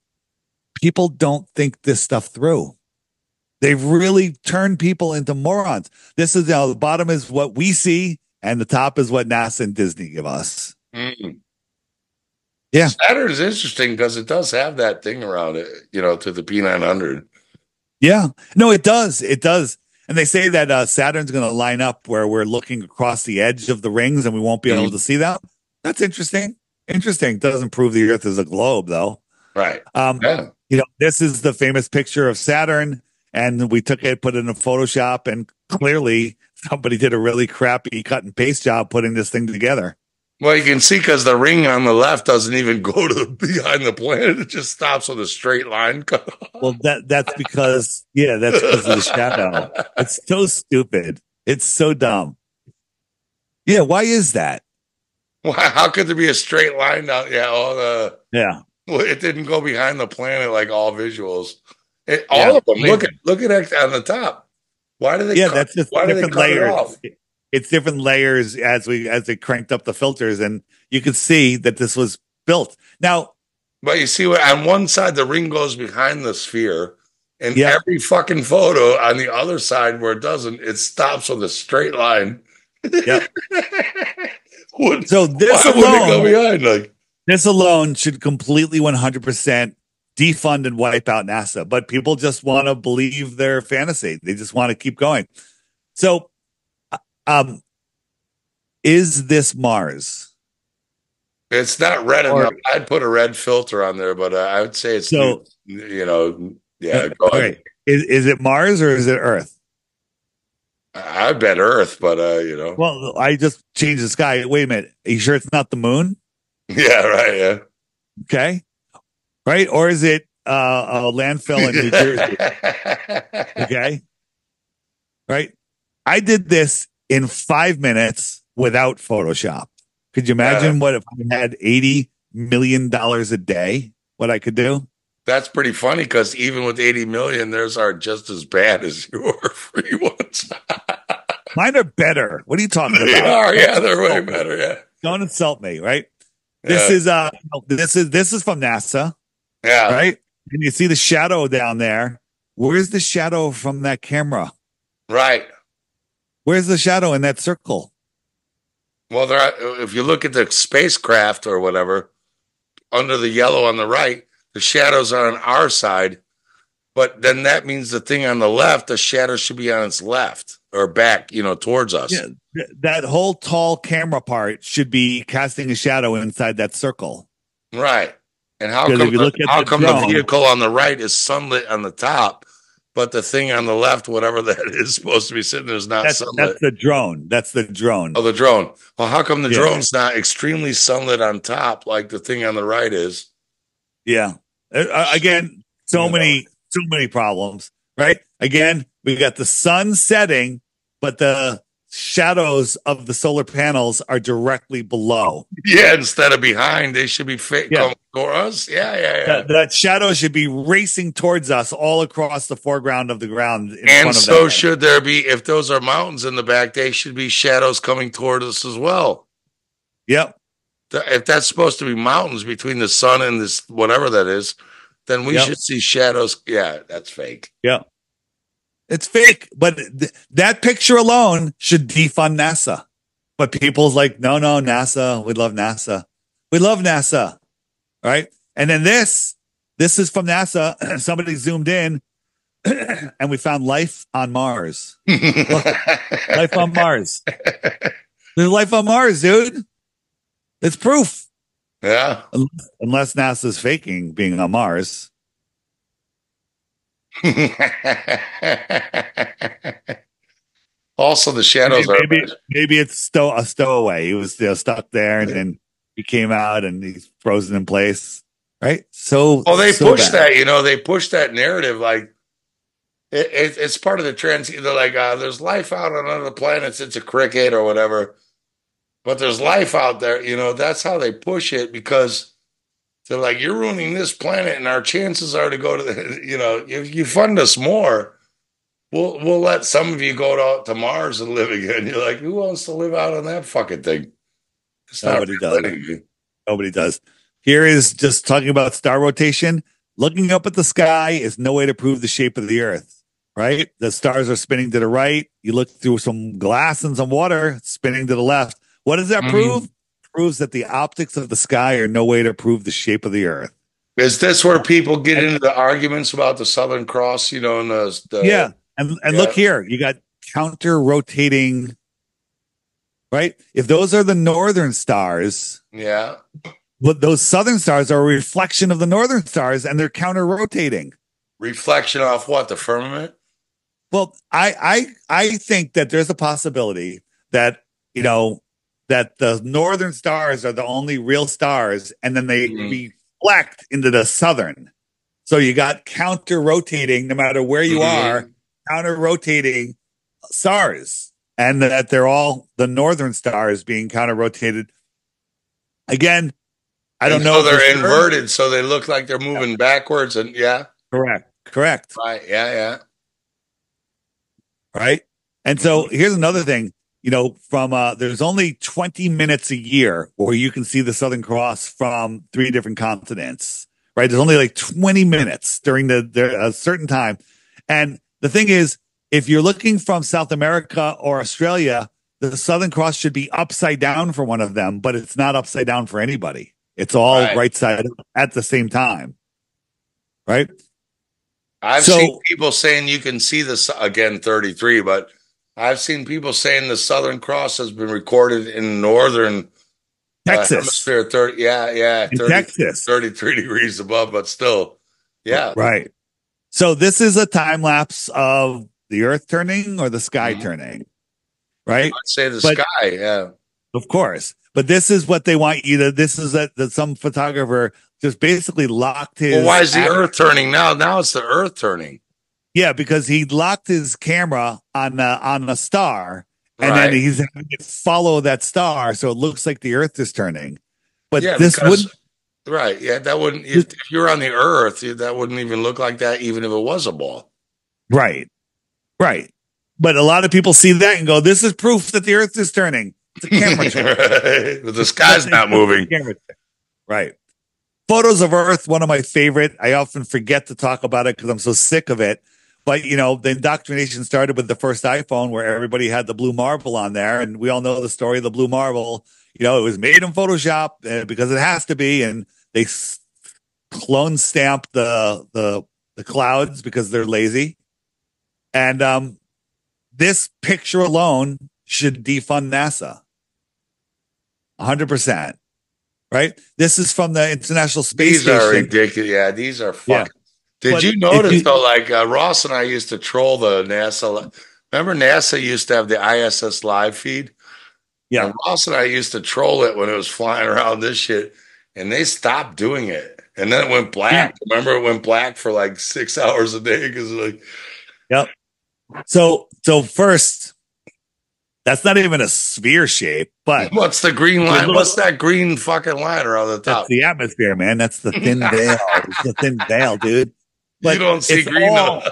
people don't think this stuff through. They've really turned people into morons. This is the bottom is what we see, and the top is what NASA and Disney give us. Mm. Yeah. Saturn is interesting because it does have that thing around it, to the P900. Yeah. No, it does. It does. And they say that Saturn's going to line up where we're looking across the edge of the rings and we won't be able to see that. That's interesting. Doesn't prove the Earth is a globe, though. Right. This is the famous picture of Saturn, and we took it, put it in a Photoshop, and clearly somebody did a really crappy cut and paste job putting this thing together. Well, you can see because the ring on the left doesn't even go to behind the planet; it just stops with a straight line. Well, that's because of the shadow. It's so stupid. It's so dumb. Yeah, why is that? How could there be a straight line down? Yeah, Well, it didn't go behind the planet like all visuals. All of them. Look at it on the top. Why do they? Yeah, that's just different layers. It's different layers as they cranked up the filters, and you could see that this was built. Now, but you see, on one side the ring goes behind the sphere, and every fucking photo on the other side where it doesn't, it stops with a straight line. Yeah. So this alone, this alone should completely 100% defund and wipe out NASA. But people just want to believe their fantasy. They just want to keep going. So, is this Mars? It's not red enough. I'd put a red filter on there, but I would say it's Go ahead. Okay. Is it Mars or is it Earth? I bet Earth, but Well, I just changed the sky. Wait a minute. Are you sure it's not the moon? Yeah, right. Yeah. Okay. Right. Or is it a landfill in New Jersey? Okay. Right. I did this in 5 minutes without Photoshop. Could you Yeah, imagine what if I had $80 million a day? What I could do? that's pretty funny because even with 80 million, theirs are just as bad as your free ones. Mine are better. What are you talking They about? are, Don't yeah, they're way insult me. better. Yeah, Don't insult me, right? This yeah, is this is from NASA, yeah, right? And you see the shadow down there. Where's the shadow from that camera? right. Where's the shadow in that circle? Well, if you look at the spacecraft or whatever, under the yellow on the right, the shadows are on our side. But then that means the thing on the left, the shadow should be on its left or back, towards us. Yeah, that whole tall camera part should be casting a shadow inside that circle. Right. And how Because come if you the, look at how the come the drone, vehicle on the right is sunlit on the top, but the thing on the left, whatever that is supposed to be sitting there, is not that's sunlit? the drone. That's the drone. Oh, the drone. Well, how come the Yeah, drone's not extremely sunlit on top like the thing on the right is? yeah. Again, You know. so many problems, right? Again, we got the sun setting, but the shadows of the solar panels are directly below. Yeah, instead of behind, they should be Yeah, coming for us. Yeah, yeah, yeah. that shadow should be racing towards us all across the foreground of the ground in And front of that so thing. should there be, if those are mountains in the back, they should be shadows coming toward us as well. Yep, If that's supposed to be mountains between the sun and this, whatever that is, then we yep, should see shadows. Yeah, that's fake. yep. It's fake, but that picture alone should defund NASA. But people's like, no, no, NASA. We love NASA. We love NASA. All right. And then this is from NASA. Somebody zoomed in and we found life on Mars. Look, life on Mars. There's life on Mars, dude. It's proof. Yeah. Unless NASA's faking being on Mars. Also, the Maybe shadows are. maybe it's a stowaway. He was stuck there and then he came out and he's frozen in place. Right? Oh, they So push bad. that. They push that narrative like it's part of the trends. They're like, there's life out on other planets. It's a cricket or whatever, but there's life out there. That's how they push it because they're like, you're ruining this planet, and our chances are to go to the. If you fund us more, we'll let some of you go to Mars and live again. You're like, who wants to live out on that fucking thing? It's not Nobody does. real. Nobody does. Here is just talking about star rotation. Looking up at the sky is no way to prove the shape of the Earth, right? The stars are spinning to the right. You look through some glass and some water, spinning to the left. What does that prove? Proves that the optics of the sky are no way to prove the shape of the Earth. Is this where people get into the arguments about the Southern Cross? And Yeah. And yeah. look here, you got counter rotating, right? If those are the northern stars, Yeah. but those southern stars are a reflection of the northern stars and they're counter rotating. Reflection off what? The firmament? Well, I think that there's a possibility that, that the northern stars are the only real stars and then they reflect into the southern. So you got counter rotating no matter where you are, counter rotating stars, and that they're all the northern stars being counter rotated. Again, I don't know. So they're inverted, so they look like they're moving backwards. And yeah, correct. right, yeah. Right. And so here's another thing. From there's only 20 minutes a year where you can see the Southern Cross from 3 different continents. Right. There's only like 20 minutes during a certain time. And the thing is, if you're looking from South America or Australia, the Southern Cross should be upside down for one of them, but it's not upside down for anybody. It's all right side up at the same time. Right. I've seen people saying you can see this again, 33, but I've seen people saying the Southern Cross has been recorded in northern Texas. hemisphere. 30, Texas, 33 degrees above, but still, yeah, right. So this is a time lapse of the Earth turning or the sky turning, right? I'd say sky, yeah, of course. But this is what they want you to. This is that some photographer just basically locked his. Well, why is the Earth turning now? Now it's the Earth turning. Yeah, because he locked his camera on a star, and then Right. he's having it follow that star, so it looks like the Earth is turning. But Yeah, this because wouldn't. right. Yeah, that wouldn't if you're on the Earth, that wouldn't even look like that, even if it was a ball. Right, right. But a lot of people see that and go, "This is proof that the Earth is turning." It's a camera trick. Right. But the Just, sky's it's not just a moving. camera trick. Right. Photos of Earth, one of my favorite. I often forget to talk about it because I'm so sick of it. But the indoctrination started with the first iPhone, where everybody had the blue marble on there, and we all know the story of the blue marble. It was made in Photoshop because it has to be, and they clone stamp the clouds because they're lazy. And this picture alone should defund NASA, 100%. Right? This is from the International Space These are Station. ridiculous. Yeah, these are Yeah. fucking. Did But you if notice you, though? Like Ross and I used to troll the NASA. Remember, NASA used to have the ISS live feed, yeah, and Ross and I used to troll it when it was flying around this shit, and they stopped doing it, and then it went yeah, black. Remember, it went black for like 6 hours a day because like, yep. So first, that's not even a sphere shape, but what's the green if you line? look, What's that green fucking line around the that's top? the atmosphere, man. That's the thin veil. It's the thin veil, dude. You But don't see it's green though.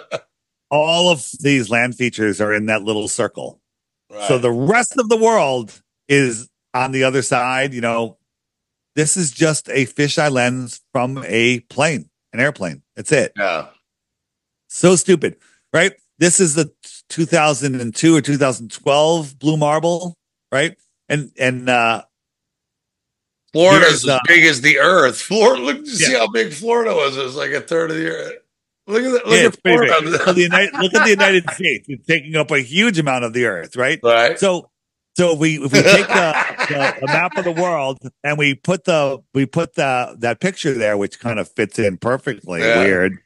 all of these land features are in that little circle. So Right. the rest of the world is on the other side. This is just a fisheye lens from a plane, an airplane. That's it. Yeah. So stupid, right? This is the 2002 or 2012 blue marble, right? And Florida's here's as big as the Earth. Florida, look, you yeah, see how big Florida was? It was like a third of the Earth. Look at that. Look yeah, at it's pretty big. So Florida. look at the United States. It's taking up a huge amount of the Earth, right? Right. So if we take the map of the world and we put that picture there, which kind of fits in perfectly, Yeah. weird,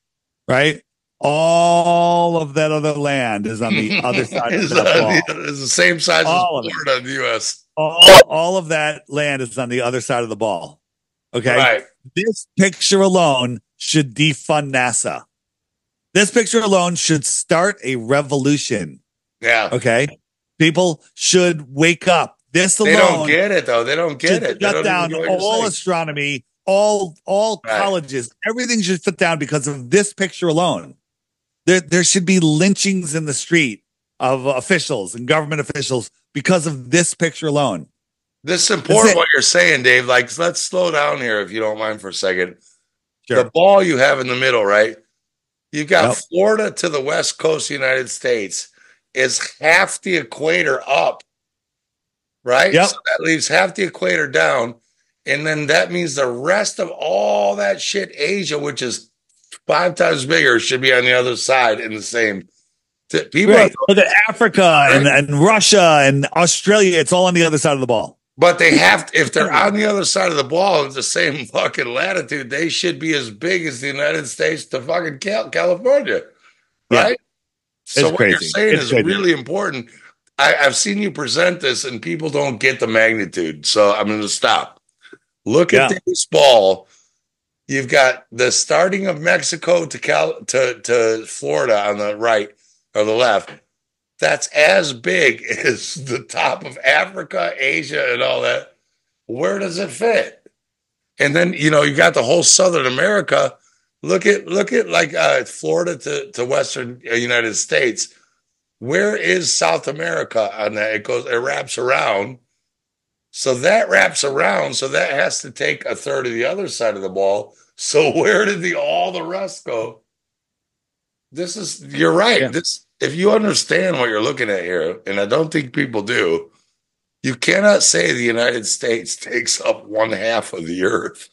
right? All of that other land is on the other side of that ball. It's the same size as All of it. Florida in the U.S. All of that land is on the other side of the ball. Okay. Right. This picture alone should defund NASA. This picture alone should start a revolution. Yeah. Okay. People should wake up. This alone. They don't get it though. They don't get it. Shut down all astronomy, all right. colleges. Everything should shut down because of this picture alone. There should be lynchings in the street of officials and government officials because of this picture alone. This is important what you're saying, Dave. Like, let's slow down here if you don't mind for a second. Sure. The ball you have in the middle, right? You've got Florida to the west coast of the United States is half the equator up, right? Yep. So that leaves half the equator down. And then that means the rest of all that shit, Asia, which is 5 times bigger, should be on the other side in the same. People look at Africa and Russia and Australia. It's all on the other side of the ball. But they have to, if they're on the other side of the ball in the same fucking latitude, they should be as big as the United States to fucking California, right? Yeah. So what you're saying is crazy. really important. I've seen you present this, and people don't get the magnitude. So I'm going to stop. Look at this ball. You've got the starting of Mexico to Florida on the right or the left. That's as big as the top of Africa, Asia, and all that. Where does it fit? And then you got the whole Southern America. Look at like Florida to Western United States. Where is South America on that? It wraps around. So that wraps around. So that has to take a third of the other side of the ball. So where did all the rest go? You're right. Yeah. If you understand what you're looking at here, and I don't think people do, you cannot say the United States takes up 1/2 of the earth.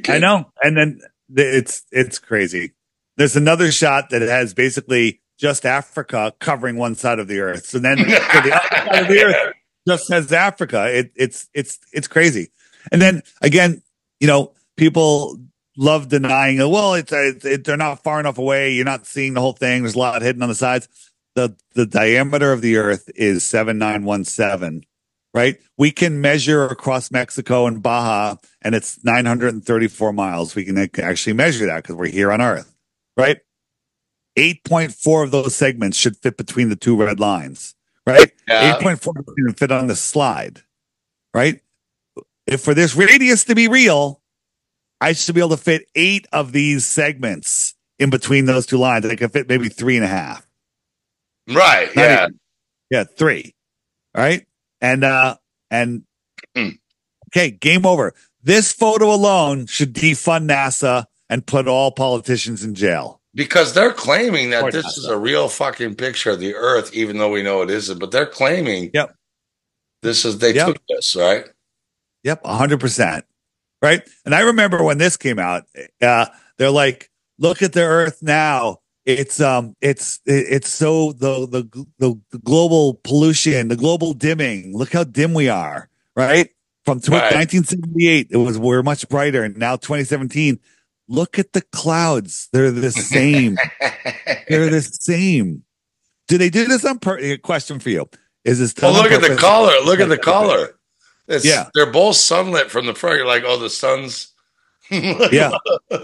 I know. And then it's crazy. There's another shot that has basically just Africa covering one side of the earth. So then the other side of the earth just has Africa. It's crazy. And then again, people love denying it. Well, they're not far enough away. You're not seeing the whole thing. There's a lot hidden on the sides. The diameter of the earth is 7917, right? We can measure across Mexico and Baja, and it's 934 miles. We can actually measure that because we're here on Earth, right? 8.4 of those segments should fit between the two red lines, right? Yeah. 8.4 can fit on the slide, right? If for this radius to be real, I should be able to fit 8 of these segments in between those two lines. I can fit maybe 3.5. Right. Not Yeah. even, yeah, 3. All right. And Mm. okay, game over. This photo alone should defund NASA and put all politicians in jail. Because they're claiming that Or this is NASA. a real fucking picture of the Earth, even though we know it isn't. But they're claiming Yep. they Yep. took this, right? Yep. 100%. Right. And I remember when this came out, they're like, look at the Earth now. It's so the global pollution, the global dimming. Look how dim we are, right? From Right. 1978, we're much brighter, and now 2017. Look at the clouds; they're the same. They're the same. Do they do this on purpose? Question for you: Is this Well, done on look at the purpose? color. Look at the color. Yeah, They're both sunlit from the front. You're like, oh, the sun's. yeah.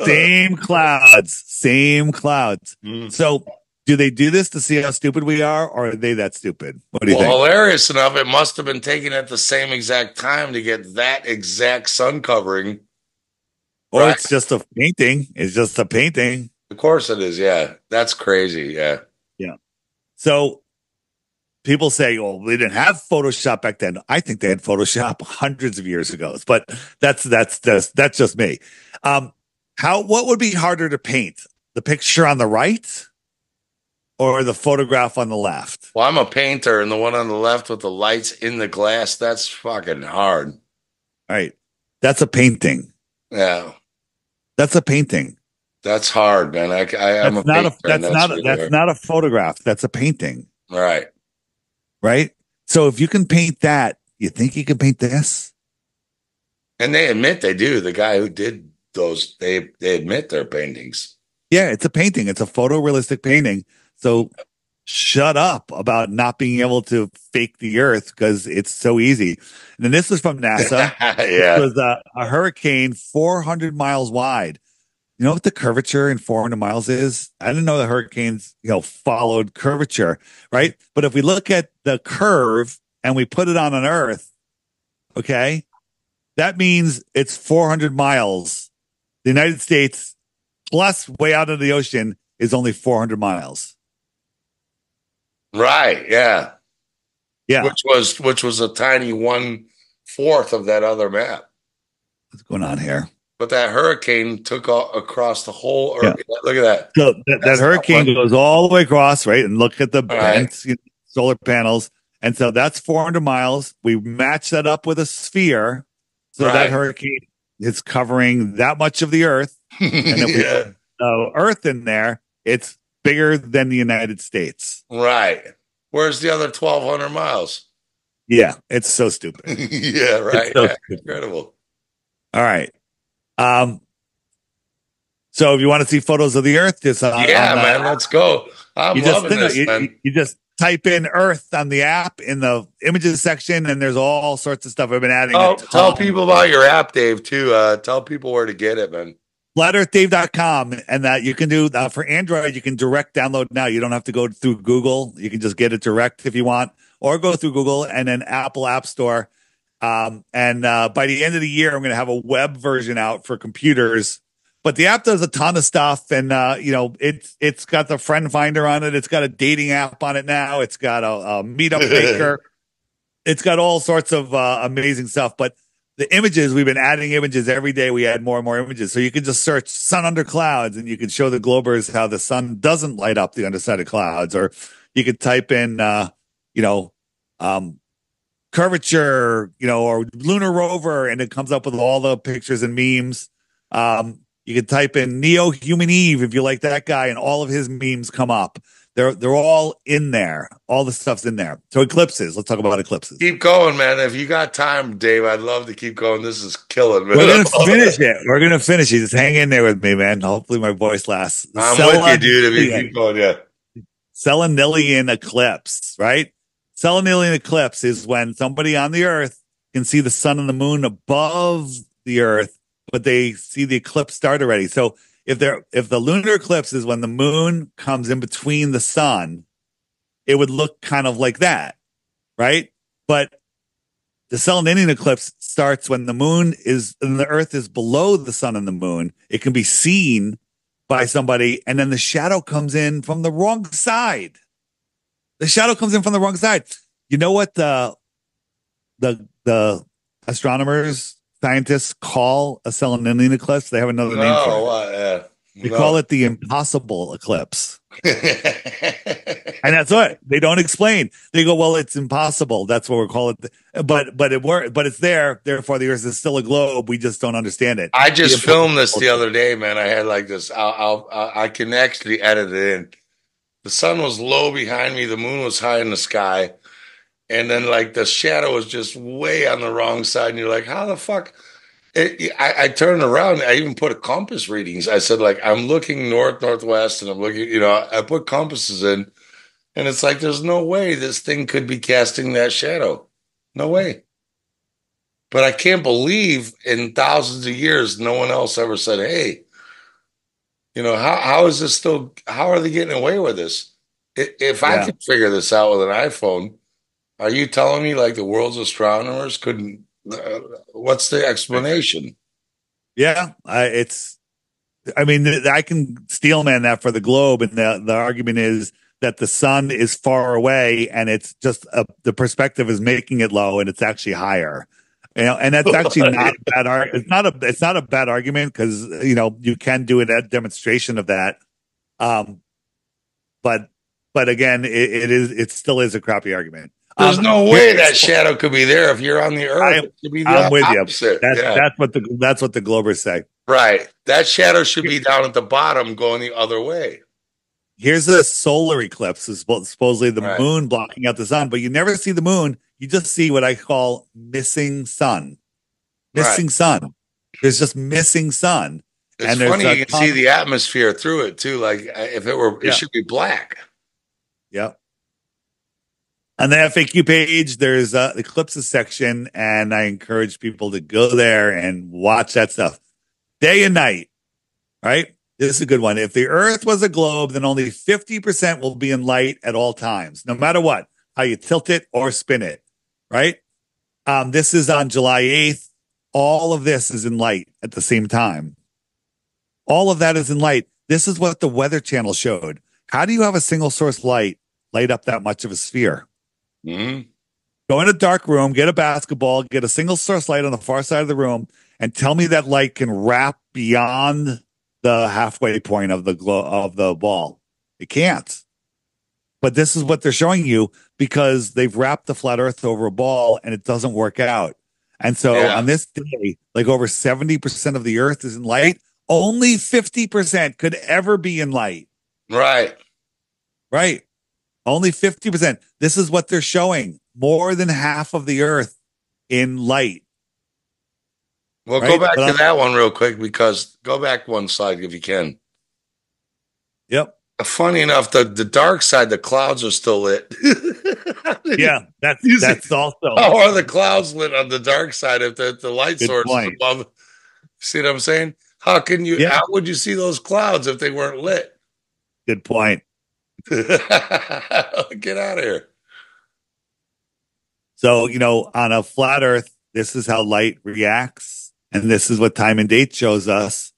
Same clouds, same clouds. Mm. So, do they do this to see how stupid we are, or are they that stupid? What do you think? Hilarious enough, it must have been taken at the same exact time to get that exact sun covering. Or Right? it's just a painting. It's just a painting. Of course it is. Yeah. That's crazy. Yeah. Yeah. So people say, "Oh, they didn't have Photoshop back then." I think they had Photoshop hundreds of years ago, but that's just me. What would be harder to paint? The picture on the right or the photograph on the left? Well, I'm a painter, and the one on the left with the lights in the glass, that's fucking hard. All right. That's a painting. Yeah. That's a painting. That's hard, man. I'm a painter. That's not a photograph. That's a painting. Right. Right. So if you can paint that, you think you can paint this? And they admit they do. The guy who did those, they admit they're paintings. Yeah, it's a painting. It's a photorealistic painting. So shut up about not being able to fake the Earth because it's so easy. And then this was from NASA. Yeah. It was a hurricane 400 miles wide. You know what the curvature in 400 miles is? I didn't know the hurricanes, followed curvature, right? But if we look at the curve and we put it on an Earth, okay, that means it's 400 miles. The United States plus way out of the ocean is only 400 miles. Right. Yeah. Yeah. Which was a tiny 1/4 of that other map. What's going on here? But that hurricane took across the whole Earth. Yeah. Look at that. So that hurricane goes all the way across, right? And look at the bent solar panels. And so that's 400 miles. We match that up with a sphere. So that hurricane is covering that much of the Earth. And if we put Earth in there, it's bigger than the United States. Right. Where's the other 1,200 miles? Yeah, it's so stupid. Yeah, right. So incredible. All right. So if you want to see photos of the Earth, just man, let's go. I'm loving this, man. You just type in Earth on the app in the images section, and there's all sorts of stuff I've been adding. Tell people about your app, Dave, too. Tell people where to get it, man. FlatEarthDave.com, and that you can do for Android. You can direct download now. You don't have to go through Google. You can just get it direct if you want, or go through Google and then Apple App Store. By the end of the year, I'm going to have a web version out for computers. But the app does a ton of stuff, and it's got the friend finder on it. It's got a dating app on it now. It's got a meetup maker. It's got all sorts of amazing stuff. But the images, we've been adding images every day. We add more and more images, so you can just search "sun under clouds" and you can show the globers how the sun doesn't light up the underside of clouds, or you could type in curvature, or lunar rover, and it comes up with all the pictures and memes. You can type in Neo-Human Eve if you like that guy, and all of his memes come up. They're all in there. All the stuff's in there. So eclipses. Let's talk about eclipses. Keep going, man. If you got time, Dave, I'd love to keep going. This is killing, man. We're gonna finish it. We're gonna finish it. Just hang in there with me, man. Hopefully my voice lasts. I'm with you, dude. If you keep going, yeah. Selenilian eclipse, right? Selenilian eclipse is when somebody on the Earth can see the sun and the moon above the Earth, but they see the eclipse start already. So if the lunar eclipse is when the moon comes in between the sun, it would look kind of like that. right? But the Saturnian eclipse starts when the moon is and the Earth is below the sun and the moon. It can be seen by somebody, and then the shadow comes in from the wrong side. The shadow comes in from the wrong side. You know what the astronomers, scientists call a Saturnian eclipse? They have another name for No, it. They call no. it the impossible eclipse. And that's what they don't explain. They go, well, it's impossible. That's what we're calling it. But it works. But it's there. Therefore, the Earth is still a globe. We just don't understand it. I just filmed this the other day, man. I had like this. I can actually edit it in. The sun was low behind me. The moon was high in the sky. And then like the shadow was just way on the wrong side. And you're like, how the fuck? I turned around. I even put a compass readings. I said, like, I'm looking north, northwest, and I'm looking, I put compasses in. And it's like, there's no way this thing could be casting that shadow. No way. But I can't believe in thousands of years, no one else ever said, hey, how is this still, how are they getting away with this? If I Yeah. could figure this out with an iPhone, are you telling me like the world's astronomers couldn't? What's the explanation? Yeah. I mean, I can steelman that for the globe. And the argument is that the sun is far away and it's just the perspective is making it low and it's actually higher. And that's actually not a bad it's not a bad argument because you can do a demonstration of that. But again, it still is a crappy argument. There's no way that shadow could be there if you're on the Earth. It should be I'm with opposite. you. That's what the Globers say. Right. That shadow should be down at the bottom, going the other way. Here's a solar eclipse. It's supposedly the Right. moon blocking out the sun, but you never see the moon. You just see what I call missing sun. Missing sun. There's just missing sun. It's funny you can see the atmosphere through it too. Like if it were, it should be black. Yep. On the FAQ page, there's the eclipses section, and I encourage people to go there and watch that stuff. Day and night, right? This is a good one. If the Earth was a globe, then only 50% will be in light at all times, no matter what, how you tilt it or spin it, right? This is on July 8th. All of this is in light at the same time. All of that is in light. This is what the Weather Channel showed. How do you have a single source light up that much of a sphere? Mm-hmm. Go in a dark room, get a basketball, get a single source light on the far side of the room, and tell me that light can wrap beyond the halfway point of the ball. It can't. But this is what they're showing you because they've wrapped the flat Earth over a ball and it doesn't work out. And so on this day, like over 70% of the Earth is in light. Only 50% could ever be in light. Right. Right. Only 50%. This is what they're showing. More than half of the Earth in light. Well, go back to that one real quick because go back one slide if you can. Yep. Funny enough, the dark side, the clouds are still lit. Yeah, that's also. How are the clouds lit on the dark side if the light source is above? See what I'm saying? How can you? How would you see those clouds if they weren't lit? Good point. Get out of here. So, on a flat Earth, this is how light reacts. And this is what time and date shows us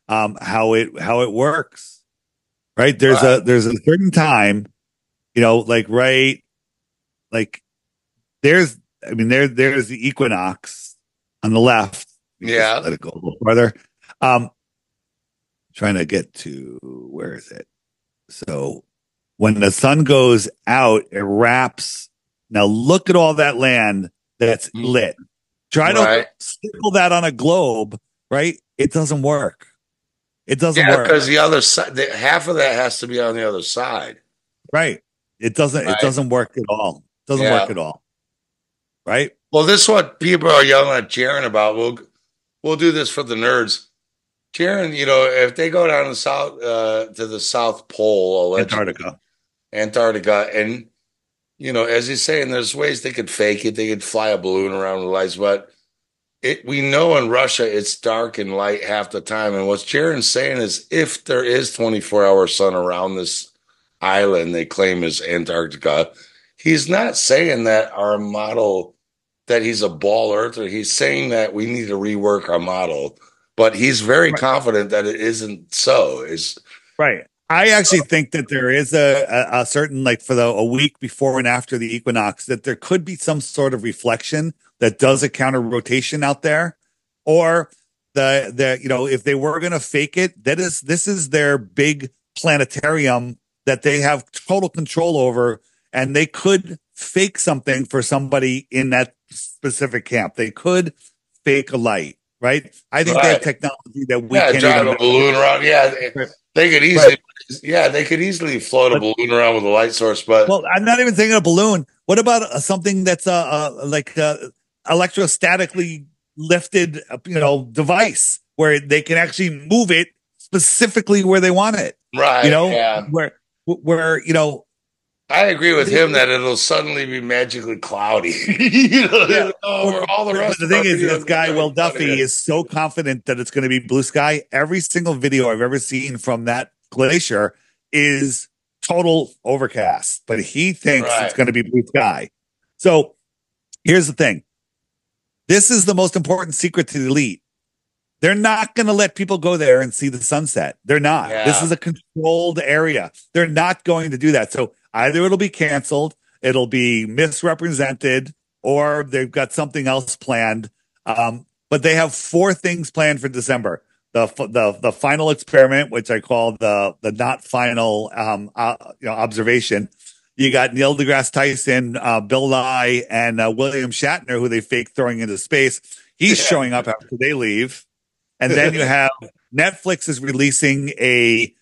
how it works. Right? There's a certain time, there's the equinox on the left. Yeah. Let it go a little farther. Trying to get to where is it? So when the sun goes out, it wraps. Now look at all that land that's lit. Try to stickle that on a globe, right? It doesn't work. It doesn't work. Because the other side, half of that has to be on the other side. Right. It doesn't work at all. It doesn't work at all. Right? Well, this is what people are yelling at Jaron about. We'll do this for the nerds. Jaron, if they go down to the South Pole, Antarctica, and as he's saying, there's ways they could fake it. They could fly a balloon around with lights, but we know in Russia it's dark and light half the time. And what Jaron's saying is, if there is 24-hour sun around this island they claim is Antarctica, he's not saying that our model, that he's a ball earther. He's saying that we need to rework our model, but he's very Right. confident that it isn't so. Is Right. I actually think that there is a certain, like, for a week before and after the equinox, that there could be some sort of reflection that does a counter rotation out there, or if they were going to fake it, this is their big planetarium that they have total control over, and they could fake something for somebody in that specific camp. They could fake a light, right? I think they have right. technology that we Yeah, can't drive even. a balloon around. Yeah, they could Right. easily. Yeah, they could easily float a But balloon around with a light source. But well, I'm not even thinking a balloon. What about something that's like electrostatically lifted, device where they can actually move it specifically where they want it? You right, know, yeah, where I agree with they, him that it'll suddenly be magically cloudy. yeah. Over all the But rest the of our thing is, videos this are guy gonna Will be cloudy Duffy again. is so confident that it's going to be blue sky. Every single video I've ever seen from that glacier is total overcast, but he thinks it's Right, going to be blue sky. So here's the thing: this is the most important secret to delete. They're not going to let people go there and see the sunset. They're not. This is yeah, a controlled area. They're not going to do that. So either it'll be canceled, it'll be misrepresented, or they've got something else planned. But they have four things planned for December. The final experiment, which I call the not final observation. You got Neil deGrasse Tyson, Bill Nye, and William Shatner, who they fake throwing into space. He's showing up after they leave. And then you yeah, have Netflix is releasing a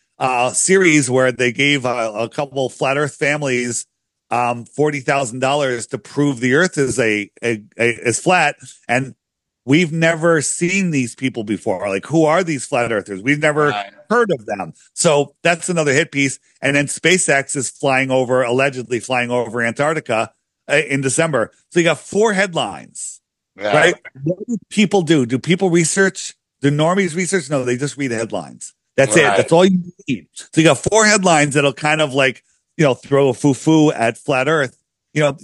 series where they gave a couple flat Earth families $40,000 to prove the Earth is flat. And we've never seen these people before. Like, who are these flat Earthers? We've never right, heard of them. So that's another hit piece. And then SpaceX is allegedly flying over Antarctica in December. So you got four headlines, yeah, right? What do people do? Do people research? Do normies research? No, they just read headlines. That's it. right. That's all you need. So you got four headlines that'll kind of like, throw a foo-foo at flat Earth.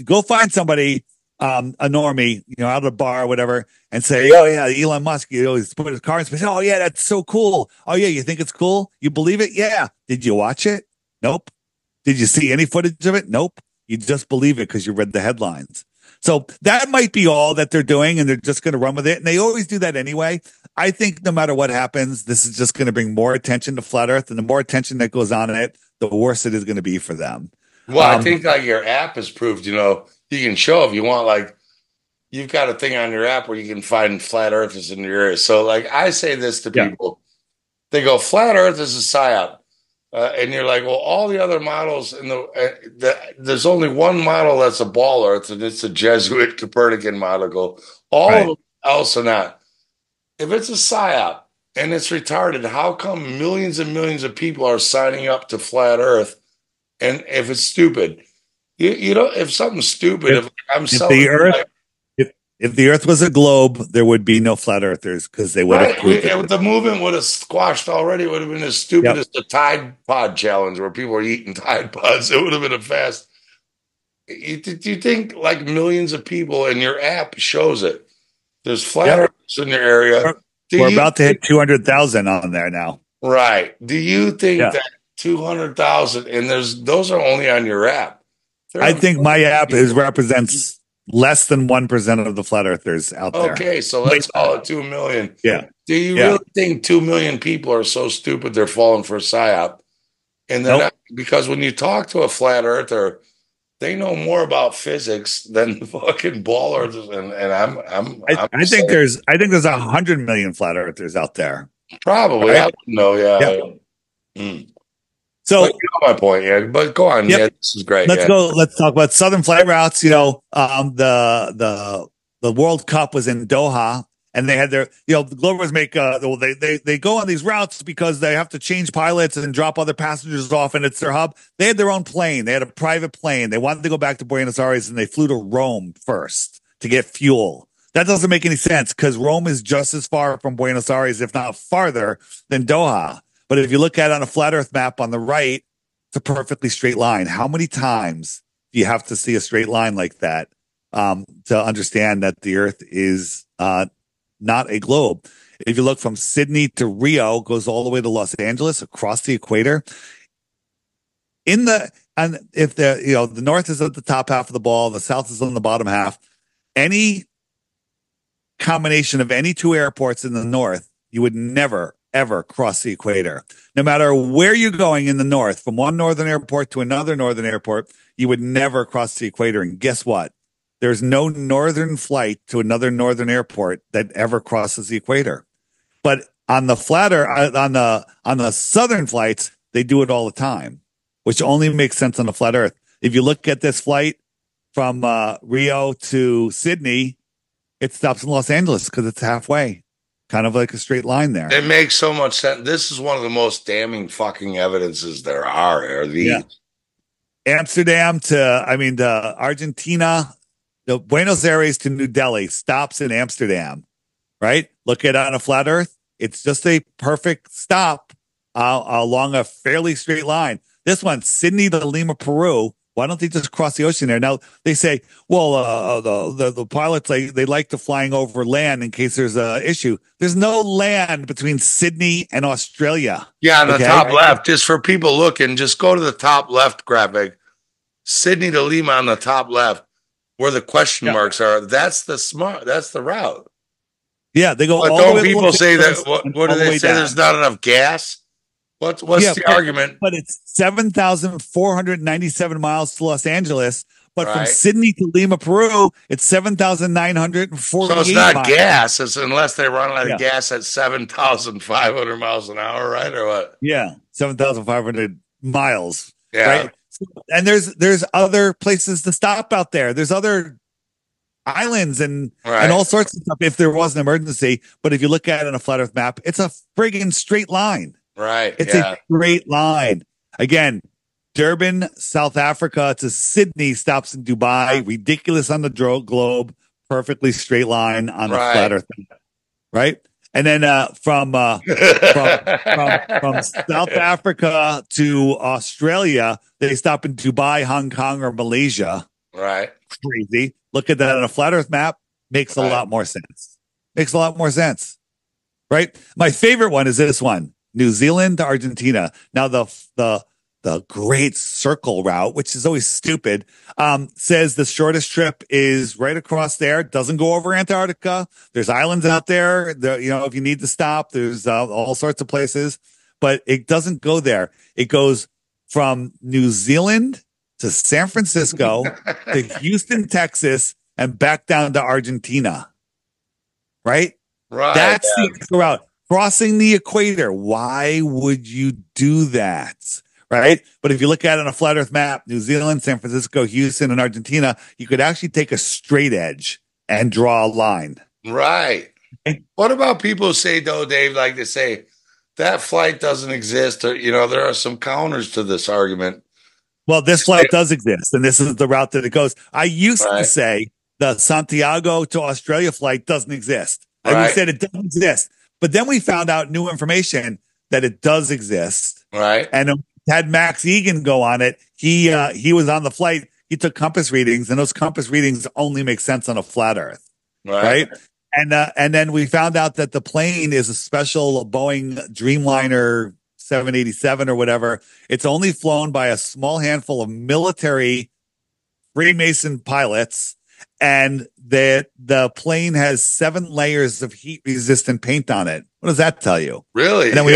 Go find somebody, a normie, out of a bar or whatever, and say, oh yeah, Elon Musk, he's put his car in space. Oh yeah, that's so cool. Oh yeah, you think it's cool? You believe it? Yeah. Did you watch it? Nope. Did you see any footage of it? Nope. You just believe it because you read the headlines. So that might be all that they're doing, and they're just going to run with it. And they always do that anyway. I think no matter what happens, this is just going to bring more attention to flat Earth, and the more attention that goes on in it, the worse it is going to be for them. Well, I Um, think like your app has proved, you can show if you want, like you've got a thing on your app where you can find flat earthers in your area. So like I say this to yeah, people, they go, flat earth is a psyop. And you're like, well, all the other models there's only one model that's a ball earth, and it's a Jesuit Copernican model. Go, all of right. them else are not. If it's a psyop and it's retarded, how come millions and millions of people are signing up to flat earth? And if it's stupid, if something's stupid, If if I'm if the selling, Earth if the Earth was a globe, there would be no flat Earthers because they would have right, proved it. the movement would have squashed already. It would have been as stupid Yep. as the Tide Pod challenge where people were eating Tide Pods. It would have been a fast. Do you think like millions of people and your app shows it? There's flat Yep. earthers in your area. We're, Do we're you about to think, hit 200,000 on there now. right? Do you think Yeah. that 200,000 and those are only on your app? There I are think my millions of app people. represents less than 1% of the flat earthers out there. Okay, so Wait, let's call it 2 million. yeah. Do you Yeah. really think 2 million people are so stupid they're falling for a psyop? And they're not, Nope. because when you talk to a flat earther, they know more about physics than the fucking ball earthers. And I'm saying I think there's 100 million flat earthers out there. probably, I Right. don't know, Yep. yeah. Mm. But So, you know my point, yeah. But go on, yep. yeah, this is great, Let's yeah. go. Let's talk about Southern flight routes. The World Cup was in Doha, and they had their, the Globers make, they go on these routes because they have to change pilots and drop other passengers off, and it's their hub. They had their own plane. They had a private plane. They wanted to go back to Buenos Aires, and they flew to Rome first to get fuel. That doesn't make any sense because Rome is just as far from Buenos Aires, if not farther, than Doha. But if you look at it on a flat Earth map on the right, it's a perfectly straight line. How many times you have to see a straight line like that to understand that the Earth is not a globe. If you look from Sydney to Rio, goes all the way to Los Angeles across the equator. And if the north is at the top half of the ball, the south is on the bottom half. Any combination of any two airports in the north, you would never ever cross the equator. No matter where you're going in the north, from one northern airport to another northern airport, you would never cross the equator. And guess what? There's no northern flight to another northern airport that ever crosses the equator. But on the on the southern flights, they do it all the time, which only makes sense on the flat Earth. If you look at this flight from Rio to Sydney, it stops in Los Angeles because it's halfway, kind of like a straight line there. It makes so much sense. This is one of the most damning fucking evidences there are these. Yeah. Amsterdam to Argentina, the Buenos Aires to New Delhi stops in Amsterdam, right? Look at it on a flat Earth. It's just a perfect stop along a fairly straight line. This one, Sydney to Lima, Peru. Why don't they just cross the ocean there? Now they say, well, the pilots they like to flying over land in case there's a issue. There's no land between Sydney and Australia. Yeah, on the top left, just for people looking, just go to the top left graphic. Sydney to Lima on the top left, where the question marks are. That's the route. Yeah, they go. But all don't the way people say that? What do they say? Down. There's not enough gas. What's the argument? But it's 7,497 miles to Los Angeles. But from Sydney to Lima, Peru, it's 7,948. So it's not miles. Gas. It's unless they run out of gas at 7,500 miles an hour, right? Or what? Yeah, 7,500 miles. Yeah. Right? And there's other places to stop out there. There's other islands and all sorts of stuff if there was an emergency. But if you look at it on a flat Earth map, it's a friggin' straight line. Right. It's a straight line. Again, Durban, South Africa to Sydney stops in Dubai. Ridiculous on the globe. Perfectly straight line on the flat Earth. Right. And then from South Africa to Australia, they stop in Dubai, Hong Kong, or Malaysia. Right. Crazy. Look at that on a flat Earth map. Makes a lot more sense. Makes a lot more sense. Right. My favorite one is this one. New Zealand to Argentina. Now the Great Circle route, which is always stupid, says the shortest trip is right across there. Doesn't go over Antarctica. There's islands out there. If you need to stop, there's all sorts of places, but it doesn't go there. It goes from New Zealand to San Francisco to Houston, Texas, and back down to Argentina. Right? Right. That's the route. Crossing the equator. Why would you do that? Right. But if you look at it on a flat Earth map, New Zealand, San Francisco, Houston, and Argentina, you could actually take a straight edge and draw a line. Right. What about people who say, though, Dave, like they say that flight doesn't exist? Or, there are some counters to this argument. Well, this flight does exist, and this is the route that it goes. I used to say the Santiago to Australia flight doesn't exist. We said it doesn't exist. But then we found out new information that it does exist. Right. And had Max Egan go on it. He was on the flight. He took compass readings, and those compass readings only make sense on a flat Earth. Right. And then we found out that the plane is a special Boeing Dreamliner 787 or whatever. It's only flown by a small handful of military Freemason pilots. And the plane has 7 layers of heat resistant paint on it. What does that tell you? Really? And then we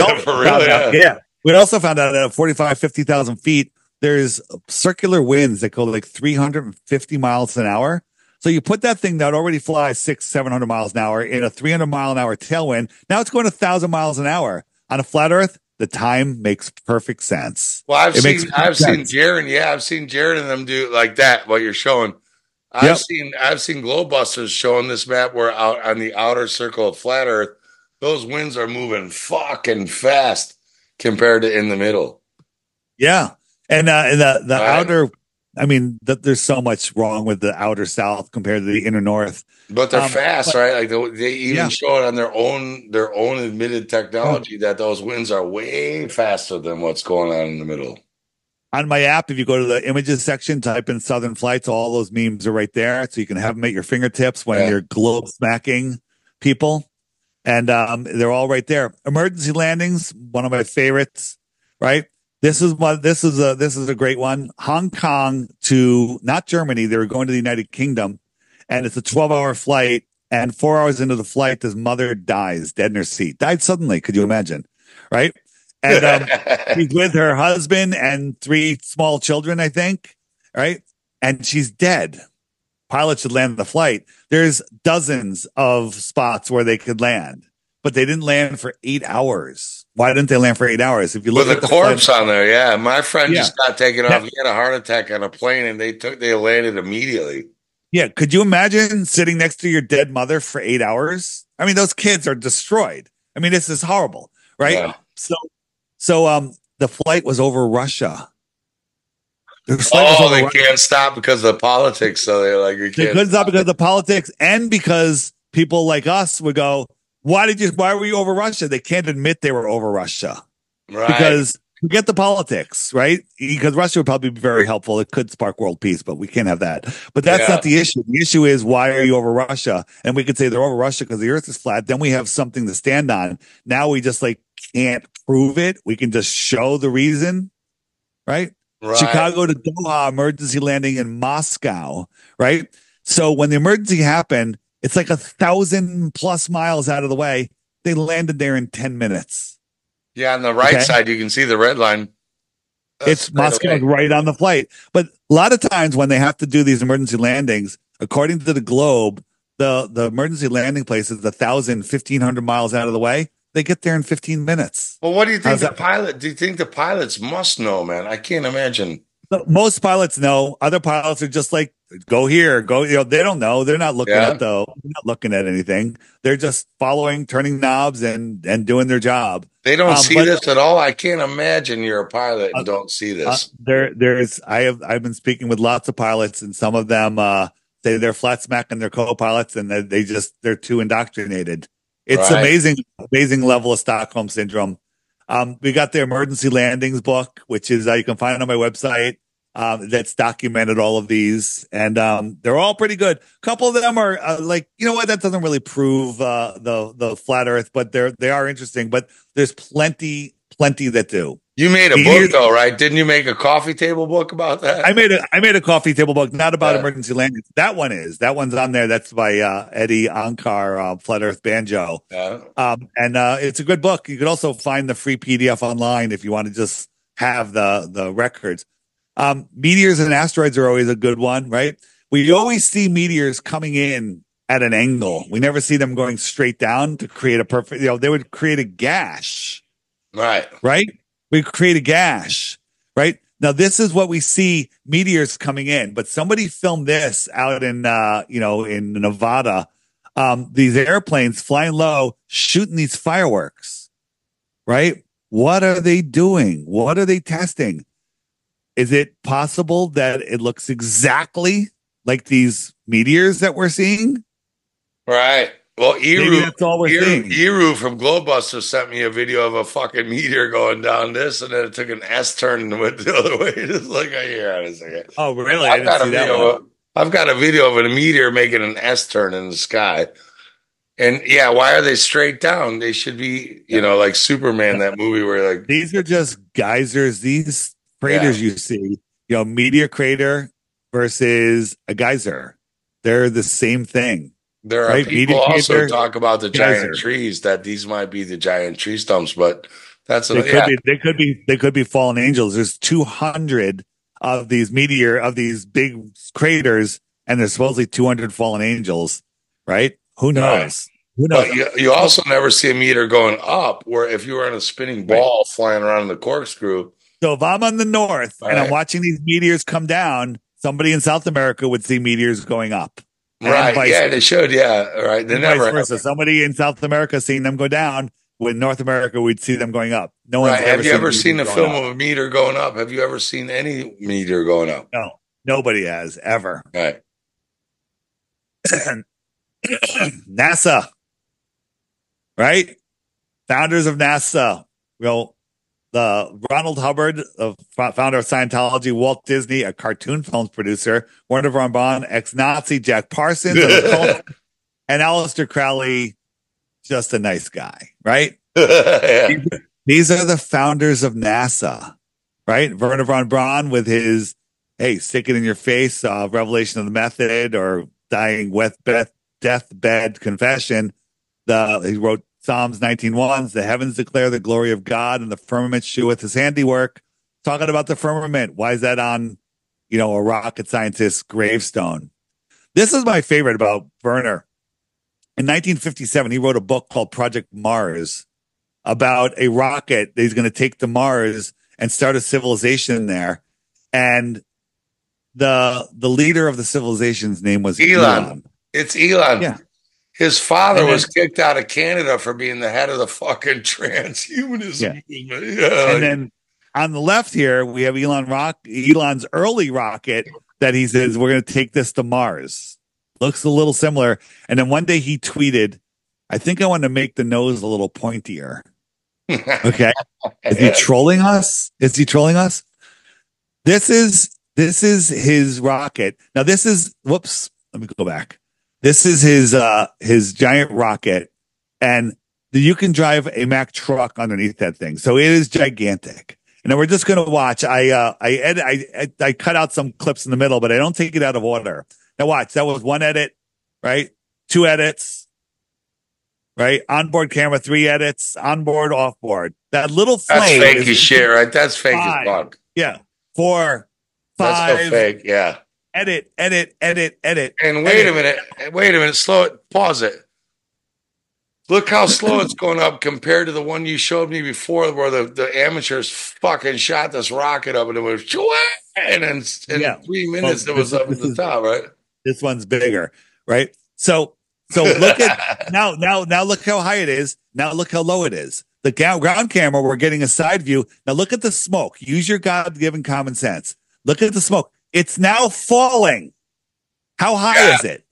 we also found out that at 50,000 feet, there's circular winds that go like 350 miles an hour. So you put that thing that already flies 600-700 miles an hour in a 300 mile an hour tailwind. Now it's going 1,000 miles an hour on a flat Earth. The time makes perfect sense. Well, I've seen Jared. Yeah, I've seen Jared and them do like that. What you're showing. I've seen Globebusters showing this map where out on the outer circle of flat Earth, those winds are moving fucking fast compared to in the middle. Yeah, and the outer. I mean, there's so much wrong with the outer south compared to the inner north. But they're fast, right? Like they even show it on their own admitted technology that those winds are way faster than what's going on in the middle. On my app, if you go to the images section, type in Southern Flights, all those memes are right there. So you can have them at your fingertips when Yeah. you're globe smacking people. And they're all right there. Emergency landings, one of my favorites, right? This is a great one. Hong Kong to not Germany. They were going to the United Kingdom, and it's a 12-hour flight. And 4 hours into the flight, his mother dies dead in her seat. Died suddenly. Could you imagine? Right? And she's with her husband and three small children, I think. Right? And she's dead. Pilot should land the flight. There's dozens of spots where they could land, but they didn't land for 8 hours. Why didn't they land for 8 hours? If you look With at a the corpse flight, on there, yeah. My friend yeah, just got taken off. yeah, He had a heart attack on a plane, and they landed immediately. yeah. Could you imagine sitting next to your dead mother for 8 hours? I mean, those kids are destroyed. I mean, this is horrible, right? Yeah. So, the flight was over Russia. The flight was Oh, over they Russia. can't stop because of the politics. So they're like, we They can't couldn't stop stop because it. of the politics and because people like us would go, why were you over Russia? They can't admit they were over Russia Right, because forget the politics, right? Because Russia would probably be very helpful. It could spark world peace, but we can't have that. But that's yeah, not the issue. The issue is why are you over Russia? And we could say they're over Russia because the earth is flat. Then we have something to stand on. Now we just like can't prove it. We can just show the reason, right? right. Chicago to Doha emergency landing in Moscow, right? So when the emergency happened, it's like 1,000+ miles out of the way. They landed there in 10 minutes. Yeah, on the right Okay. side, you can see the red line It's straight Moscow's away. right on the flight. But a lot of times when they have to do these emergency landings, according to the Globe, the emergency landing place is 1,500 miles out of the way. They get there in 15 minutes. Well, what do you think How's the that? pilot? Do you think the pilots must know, man? I can't imagine. Most pilots know. Other pilots are just like, go here, go. They don't know. They're not looking at Yeah, they're not looking at anything. They're just following, turning knobs, and doing their job. they don't see But this at all. I can't imagine you're a pilot and don't see this. I've been speaking with lots of pilots, and some of them say they're flat smacking their co-pilots, and they're too indoctrinated. It's Right, amazing level of Stockholm syndrome. We got the emergency landings book, which is you can find on my website. That's documented all of these, and they're all pretty good. A couple of them are like, you know what, that doesn't really prove the flat Earth, but they are interesting. But there's plenty that do. you made a book Meteors, though, right? Didn't you make a coffee table book about that? I made a coffee table book, not about Yeah, emergency landings. That one's on there. That's by Eddie Ankar, Flat Earth Banjo. yeah. And it's a good book. You could also find the free PDF online if you want to just have the records. Meteors and asteroids are always a good one, right? We always see meteors coming in at an angle. We never see them going straight down to create a perfect, they would create a gash, Right. right? We create a gash, right? Now, this is what we see meteors coming in, but somebody filmed this out in Nevada. These airplanes flying low, shooting these fireworks, right? What are they doing? What are they testing? Is it possible that it looks exactly like these meteors that we're seeing? Right. Well, Maybe that's all we're seeing. Eru from Globebusters sent me a video of a fucking meteor going down this, and then it took an S turn and went the other way. Just like, here on a second. Oh, really? I I've didn't got a see that video. one. I've got a video of a meteor making an S turn in the sky. And yeah, why are they straight down? They should be, Yeah. like Superman, that movie where like, These are just geysers. These yeah, craters you see, meteor crater versus a geyser. They're the same thing, there are right? people Meteor also crater, talk about the giant geyser. trees, that these might be the giant tree stumps, but that's They a, could yeah, be. They could be fallen angels. There's 200 of these big craters, and there's supposedly 200 fallen angels, right? Who right. knows? Who knows? But you So, also never see a meter going up, where if you were in a spinning right. ball flying around in the corkscrew, So if I'm on the north and I'm right, watching these meteors come down, somebody in South America would see meteors going up, and right, vice yeah, they should, yeah, right. They and vice never have. versa. Somebody in South America seeing them go down, with North America, we'd see them going up. No one's Right. ever Have you seen ever meteors seen a going film up. of a meter going up? Have you ever seen any meter going up? No, nobody has ever. Right. NASA, right? Founders of NASA. Well, Ronald Hubbard, the founder of Scientology, Walt Disney, a cartoon films producer, Werner von Braun, ex-Nazi, Jack Parsons, and Aleister Crowley, just a nice guy, right? Yeah. These are the founders of NASA, right? Werner von Braun with his, hey, stick it in your face, revelation of the method, or dying with deathbed confession. He wrote Psalms 19:1, the heavens declare the glory of God, and the firmament sheweth his handiwork. Talking about the firmament. Why is that on, a rocket scientist's gravestone? This is my favorite about Werner. In 1957, he wrote a book called Project Mars about a rocket that he's going to take to Mars and start a civilization there. And the leader of the civilization's name was Elon. It's Elon. Yeah. His father was kicked out of Canada for being the head of the fucking transhumanism movement. Yeah. And then on the left here, we have Elon's early rocket that he says, we're going to take this to Mars. Looks a little similar. And then one day he tweeted, I think I want to make the nose a little pointier. Okay. Is he trolling us? This is his rocket. Now whoops, let me go back. This is his giant rocket, and you can drive a Mack truck underneath that thing. So it is gigantic. And then we're just going to watch. I cut out some clips in the middle, but I don't take it out of order. Now watch. That was one edit, right? 2 edits, right? Onboard camera, 3 edits. Onboard, offboard. That little flame. That's fake as shit, right? That's fake as fuck. Yeah. 4, 5. That's so fake. Yeah. Edit. And wait a minute. Slow it. Pause it. Look how slow it's going up compared to the one you showed me before, where the amateurs fucking shot this rocket up and it was, and then in 3 minutes it was up at the top, right? This one's bigger, right? So look at now look how high it is. Now look how low it is. The ground camera, we're getting a side view. Now look at the smoke. Use your God-given common sense. Look at the smoke. It's now falling. How high is it?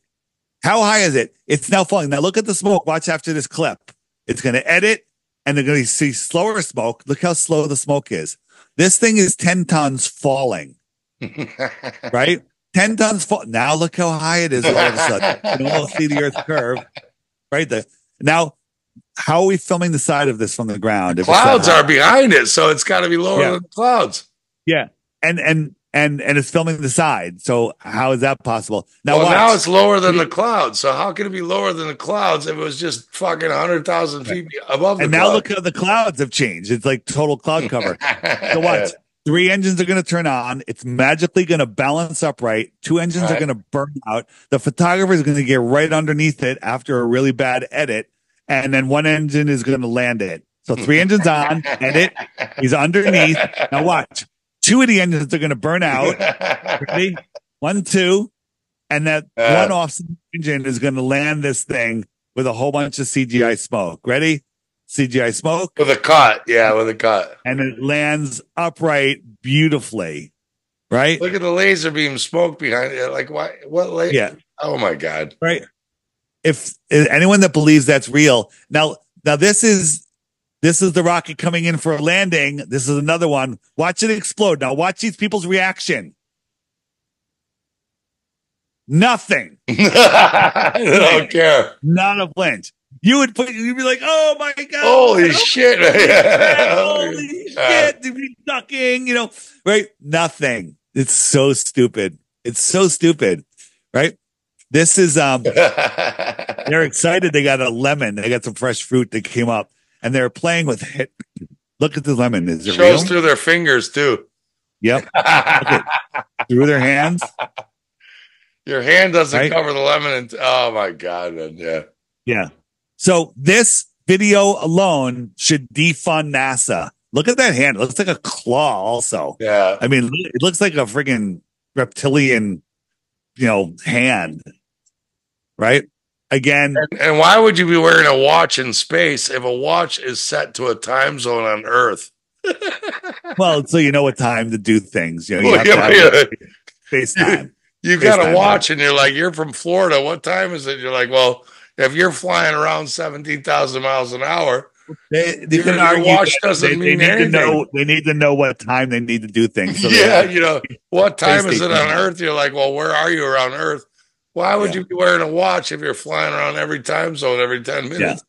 How high is it? It's now falling. Now look at the smoke. Watch after this clip. It's going to edit, and they're going to see slower smoke. Look how slow the smoke is. This thing is 10 tons falling, right? 10 tons fall. Now look how high it is all of a sudden. You can almost see the Earth's curve, right there. Now, how are we filming the side of this from the ground? The clouds are behind it, so it's got to be lower than the clouds. Yeah, and it's filming the side. So how is that possible? Now it's lower than the clouds. So how can it be lower than the clouds if it was just fucking 100,000 feet above the clouds? And now look how the clouds have changed. It's like total cloud cover. So watch. 3 engines are going to turn on. It's magically going to balance upright. 2 engines are going to burn out. The photographer is going to get right underneath it after a really bad edit. And then 1 engine is going to land it. So 3 engines on, edit. He's underneath. Now watch. 2 of the engines are going to burn out. Ready? 1, 2. And that one off engine is going to land this thing with a whole bunch of CGI smoke. Ready? CGI smoke. With a cut. Yeah, with a cut. And it lands upright beautifully. Right? Look at the laser beam smoke behind it. Like, what laser? Yeah. Oh, my God. Right. If anyone that believes that's real. Now this is the rocket coming in for a landing. This is another one. Watch it explode. Now watch these people's reaction. Nothing. I don't care. Not a flinch. You'd be like, oh my God. Holy shit. Holy shit. To be ducking, right? Nothing. It's so stupid. Right? This is, they're excited. They got a lemon. They got some fresh fruit that came up and they're playing with it. Look at the lemon. Is it shows real? Through their fingers too. Yep. Okay. Through their hands. Your hand doesn't cover the lemon. Oh my God. Yeah. Yeah. So this video alone should defund NASA. Look at that hand. It looks like a claw also. Yeah. I mean, it looks like a friggin' reptilian, hand. Right? Again. And why would you be wearing a watch in space if a watch is set to a time zone on Earth? Well, so you know what time to do things. You have to have space time. You got a watch and you're like, you're from Florida. What time is it? You're like, well, if you're flying around 17,000 miles an hour, You can Your argue watch that doesn't they mean need to anything. know what time they need to do things. So they Yeah, have you know, what space time is it on station. Earth? You're like, well, where are you around Earth? Why would Yeah, you be wearing a watch if you're flying around every time zone every 10 yeah. minutes?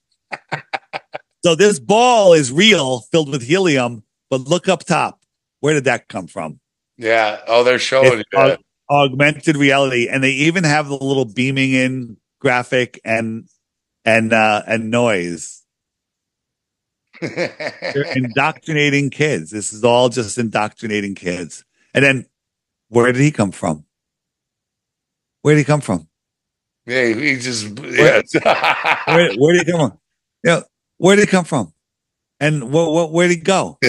So this ball is real, filled with helium. But look up top. Where did that come from? Yeah. Oh, they're It's showing you augmented reality, and they even have the little beaming in graphic and noise. They're that. indoctrinating kids. This is all just indoctrinating kids. And then where did he come from? Where did he come from? Yeah, he just Where yes. where did he come from? Yeah, where did he come from? And where did he go?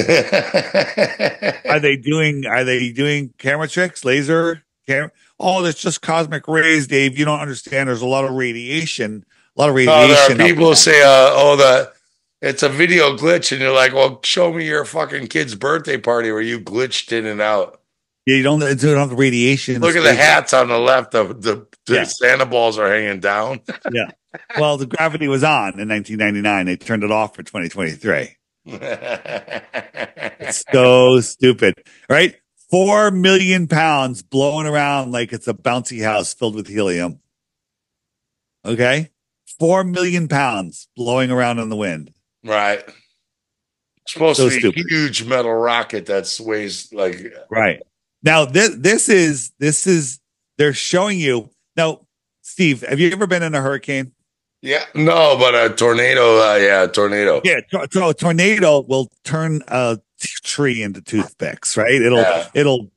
Are they doing camera tricks, laser camera? Oh, that's just cosmic rays, Dave. You don't understand. There's a lot of radiation, Oh, there are up people who there. say, "Oh, the it's a video glitch," and you're like, "Well, show me your fucking kid's birthday party where you glitched in and out." Yeah, you don't have the radiation in the Look at the space. hats on the left. The Yeah, Santa balls are hanging down. yeah. Well, the gravity was on in 1999. They turned it off for 2023. It's so stupid, right? 4 million pounds blowing around like it's a bouncy house filled with helium. Okay, 4 million pounds blowing around in the wind. Right. It's supposed So to be a stupid. huge metal rocket that weighs like Right. Now this is they're showing you now, Steve, have you ever been in a hurricane? yeah, no, but a tornado, yeah, a tornado. Yeah, so a tornado will turn a tree into toothpicks, right? Yeah. It'll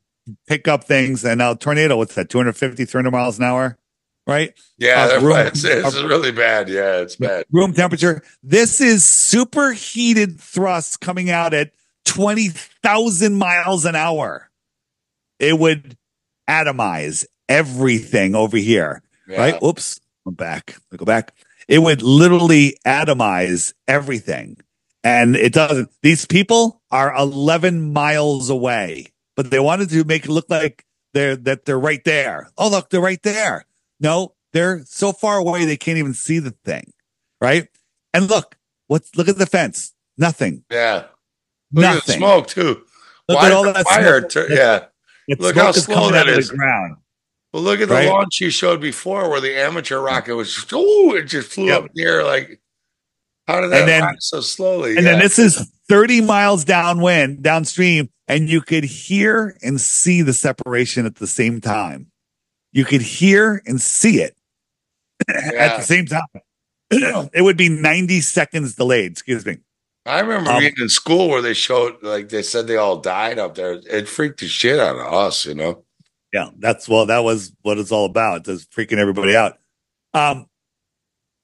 pick up things, and now tornado, what's that, 250, 300 miles an hour, right? Yeah, it's Of really bad. Yeah, it's bad. room temperature. This is superheated thrust coming out at 20,000 miles an hour. It would atomize everything over here, right? Yeah. Oops, I'm back. I go back. It would literally atomize everything. And it doesn't. These people are 11 miles away, but they wanted to make it look like they're right there. Oh, look, they're right there. No, they're so far away they can't even see the thing, right? And look at the fence. Nothing. Yeah. Look at the Nothing. smoke too. Look Why at did all the that fire? smoke. Yeah. That Look how smoke is slow coming that out of the is. ground, Well, look at the right? launch you showed before where the amateur rocket was, oh, it just flew up Yep. in the air. Like, how did And that then rise so slowly? And then Yeah. this is 30 miles downwind, downstream, and you could hear and see the separation at the same time. You could hear and see it at the Yeah. same time. It would be 90 seconds delayed. Excuse me. I remember being in school where they showed, like, they said they all died up there. It freaked the shit out of us, you know? Yeah, that was what it's all about. Just freaking everybody out. Um,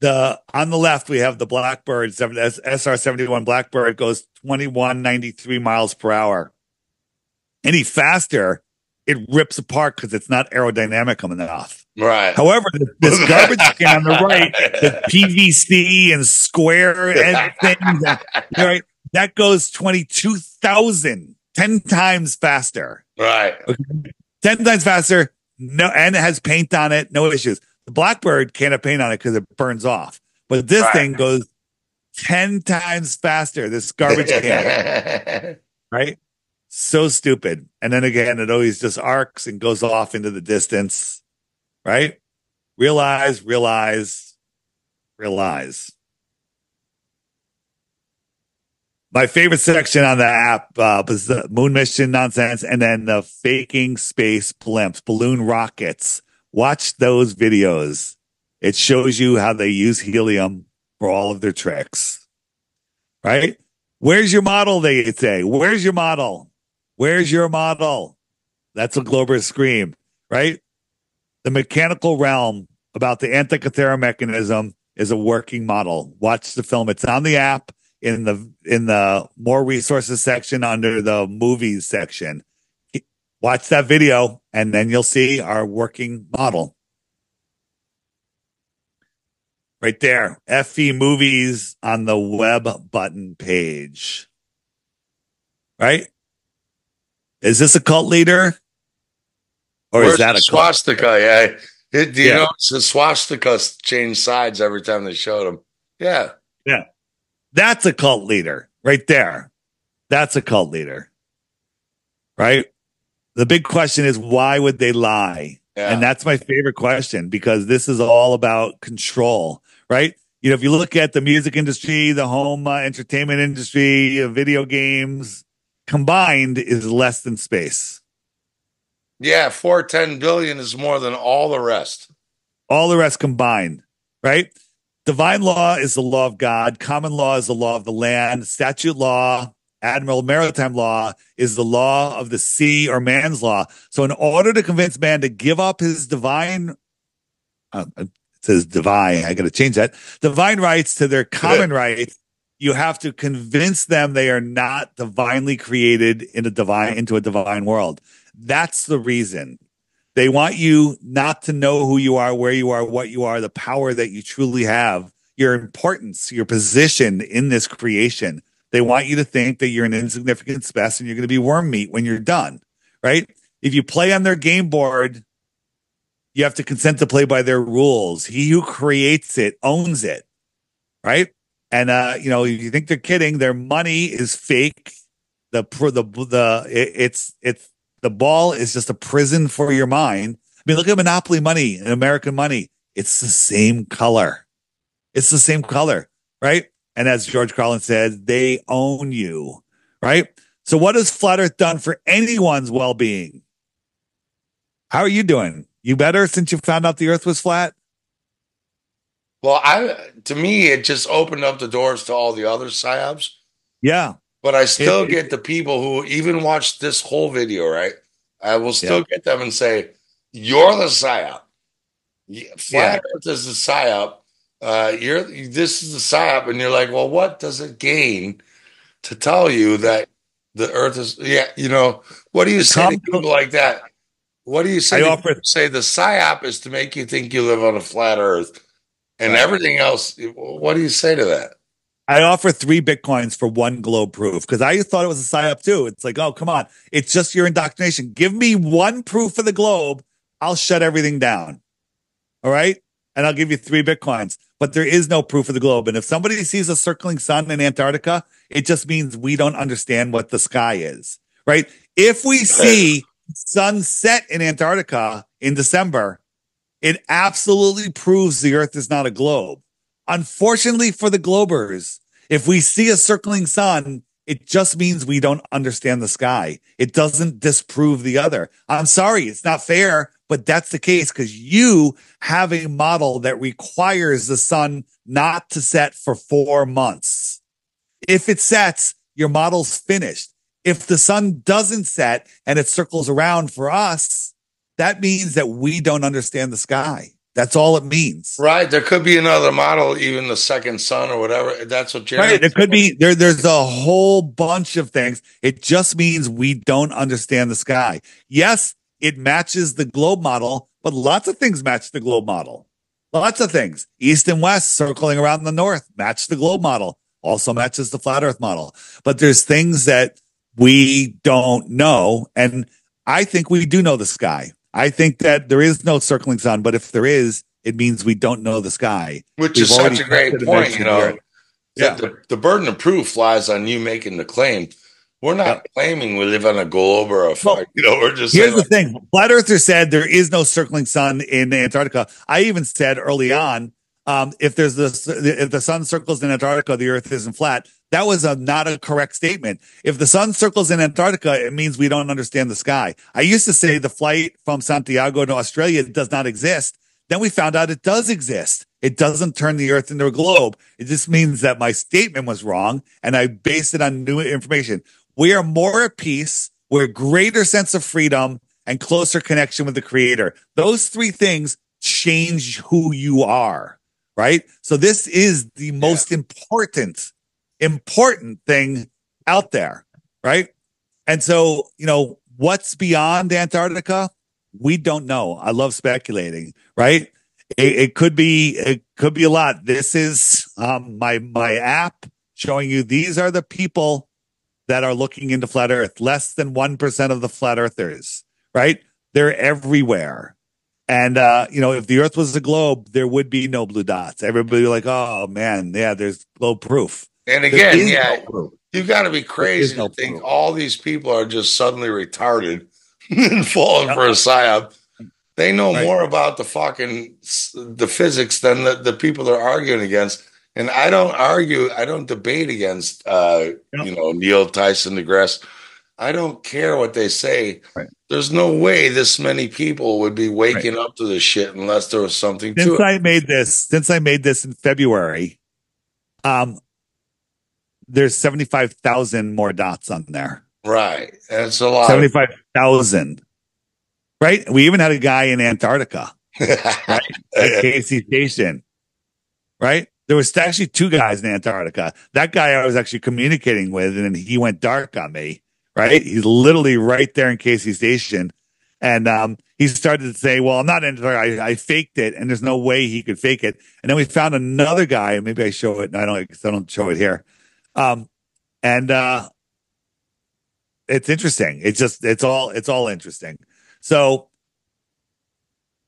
the on the left we have the Blackbird SR-71 Blackbird goes 2193 miles per hour. Any faster, it rips apart because it's not aerodynamic enough. Right. However, this garbage can on the right, the PVC and square and things, right? That goes 22,000, 10 times faster. Right. Okay? 10 times faster, no, and it has paint on it, no issues. The Blackbird can't have paint on it because it burns off. But this thing goes 10 times faster, this garbage can, right? So stupid. And then again, it always just arcs and goes off into the distance, right? Realize. My favorite section on the app was the moon mission nonsense and then the faking space blimps, balloon rockets. Watch those videos. It shows you how they use helium for all of their tricks, right? Where's your model, they say. Where's your model? Where's your model? That's what Globers scream, right? The mechanical realm about the Antikythera mechanism is a working model. Watch the film. It's on the app in the more resources section under the movies section. Watch that video and then you'll see our working model. Right there. FE movies on the web button page. Right? Is this a cult leader? Or Where's is that the a cult? swastika? Yeah. Do you Yeah. notice the swastika changed sides every time they showed them? Yeah. Yeah. That's a cult leader right there. That's a cult leader, right? The big question is, why would they lie? And Yeah. that's my favorite question, because this is all about control, right? You know, if you look at the music industry, the home entertainment industry, video games combined is less than space. Yeah, 410 billion is more than all the rest. All the rest combined, right? Divine law is the law of God. Common law is the law of the land. Statute law, admiral maritime law is the law of the sea or man's law. So in order to convince man to give up his divine, it says divine, I got to change that, divine rights to their common rights, you have to convince them they are not divinely created into a divine world. That's the reason. They want you not to know who you are, where you are, what you are, the power that you truly have, your importance, your position in this creation. They want you to think that you're an insignificant spec and you're going to be worm meat when you're done, right? If you play on their game board, you have to consent to play by their rules. He who creates it owns it, right? And you know, if you think they're kidding, their money is fake. It's the ball is just a prison for your mind. I mean, look at Monopoly money and American money. It's the same color. It's the same color, right? And as George Carlin said, they own you, right? So what has Flat Earth done for anyone's well-being? How are you doing? You better since you found out the Earth was flat? Well, to me, it just opened up the doors to all the other psyops. Yeah. But I still get the people who even watch this whole video, right? I will still get them and say, "You're the psyop. Flat Earth is the psyop. This is the psyop," and you're like, "Well, what does it gain to tell you that the Earth is?" Yeah, you know, what do you say to people like that? What do you say? Say the psyop is to make you think you live on a flat Earth, and everything else. What do you say to that? I offer 3 Bitcoins for 1 globe proof, because I thought it was a psyop too. It's like, oh, come on. It's just your indoctrination. Give me 1 proof of the globe. I'll shut everything down. All right. And I'll give you 3 Bitcoins. But there is no proof of the globe. And if somebody sees a circling sun in Antarctica, it just means we don't understand what the sky is. Right. If we see sunset in Antarctica in December, it absolutely proves the Earth is not a globe. Unfortunately for the globers, if we see a circling sun, it just means we don't understand the sky. It doesn't disprove the other. I'm sorry, it's not fair, but that's the case because you have a model that requires the sun not to set for 4 months. If it sets, your model's finished. If the sun doesn't set and it circles around for us, that means that we don't understand the sky. That's all it means. Right. There could be another model, even the second sun or whatever. That's what Jerry. Right. It could be there's a whole bunch of things. It just means we don't understand the sky. Yes, it matches the globe model, but lots of things match the globe model. Lots of things. East and west circling around the north match the globe model. Also matches the flat earth model. But there's things that we don't know. And I think we do know the sky. I think that there is no circling sun, but if there is, it means we don't know the sky. Which is such a great point, you know. The burden of proof lies on you making the claim. We're not claiming we live on a globe or a fire. You know, we're just here's the thing. Flat earthers said there is no circling sun in Antarctica. I even said early on, if the sun circles in Antarctica, the Earth isn't flat. That was not a correct statement. If the sun circles in Antarctica, it means we don't understand the sky. I used to say the flight from Santiago to Australia does not exist. Then we found out it does exist. It doesn't turn the Earth into a globe. It just means that my statement was wrong, and I based it on new information. We are more at peace. We're a greater sense of freedom and closer connection with the Creator. Those 3 things change who you are, right? So this is the most important thing out there, right? And so, you know, what's beyond Antarctica? We don't know. I love speculating, right? It could be a lot. This is my app showing you these are the people that are looking into flat Earth. Less than 1% of the flat earthers, right? They're everywhere. And, you know, if the Earth was a globe, there would be no blue dots. Everybody would be like, oh man, yeah, there's globe proof. And There again, is no yeah, proof. you've got to be There is crazy to no think proof. all these people are just suddenly retarded and falling Yep. for a psyop. They know Right. more about the physics than the people they're arguing against. And I don't argue, I don't debate against Yep. Neil Tyson deGrasse. I don't care what they say. Right. There's no way this many people would be Right. waking up to this shit unless there was something to it. Since I made this in February, um, there's 75,000 more dots on there. Right. That's a lot of 75,000. Right. We even had a guy in Antarctica, right? At Casey Station, right? There was actually two guys in Antarctica. That guy I was actually communicating with, and then he went dark on me, right? He's literally right there in Casey Station. And he started to say, well, I'm not in Antarctica. I faked it, and there's no way he could fake it. And then we found another guy. Maybe I show it. No, I don't show it here. And it's interesting. It's all interesting. So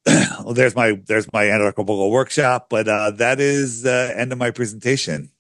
well, there's my Anarchapulco workshop, but that is the end of my presentation.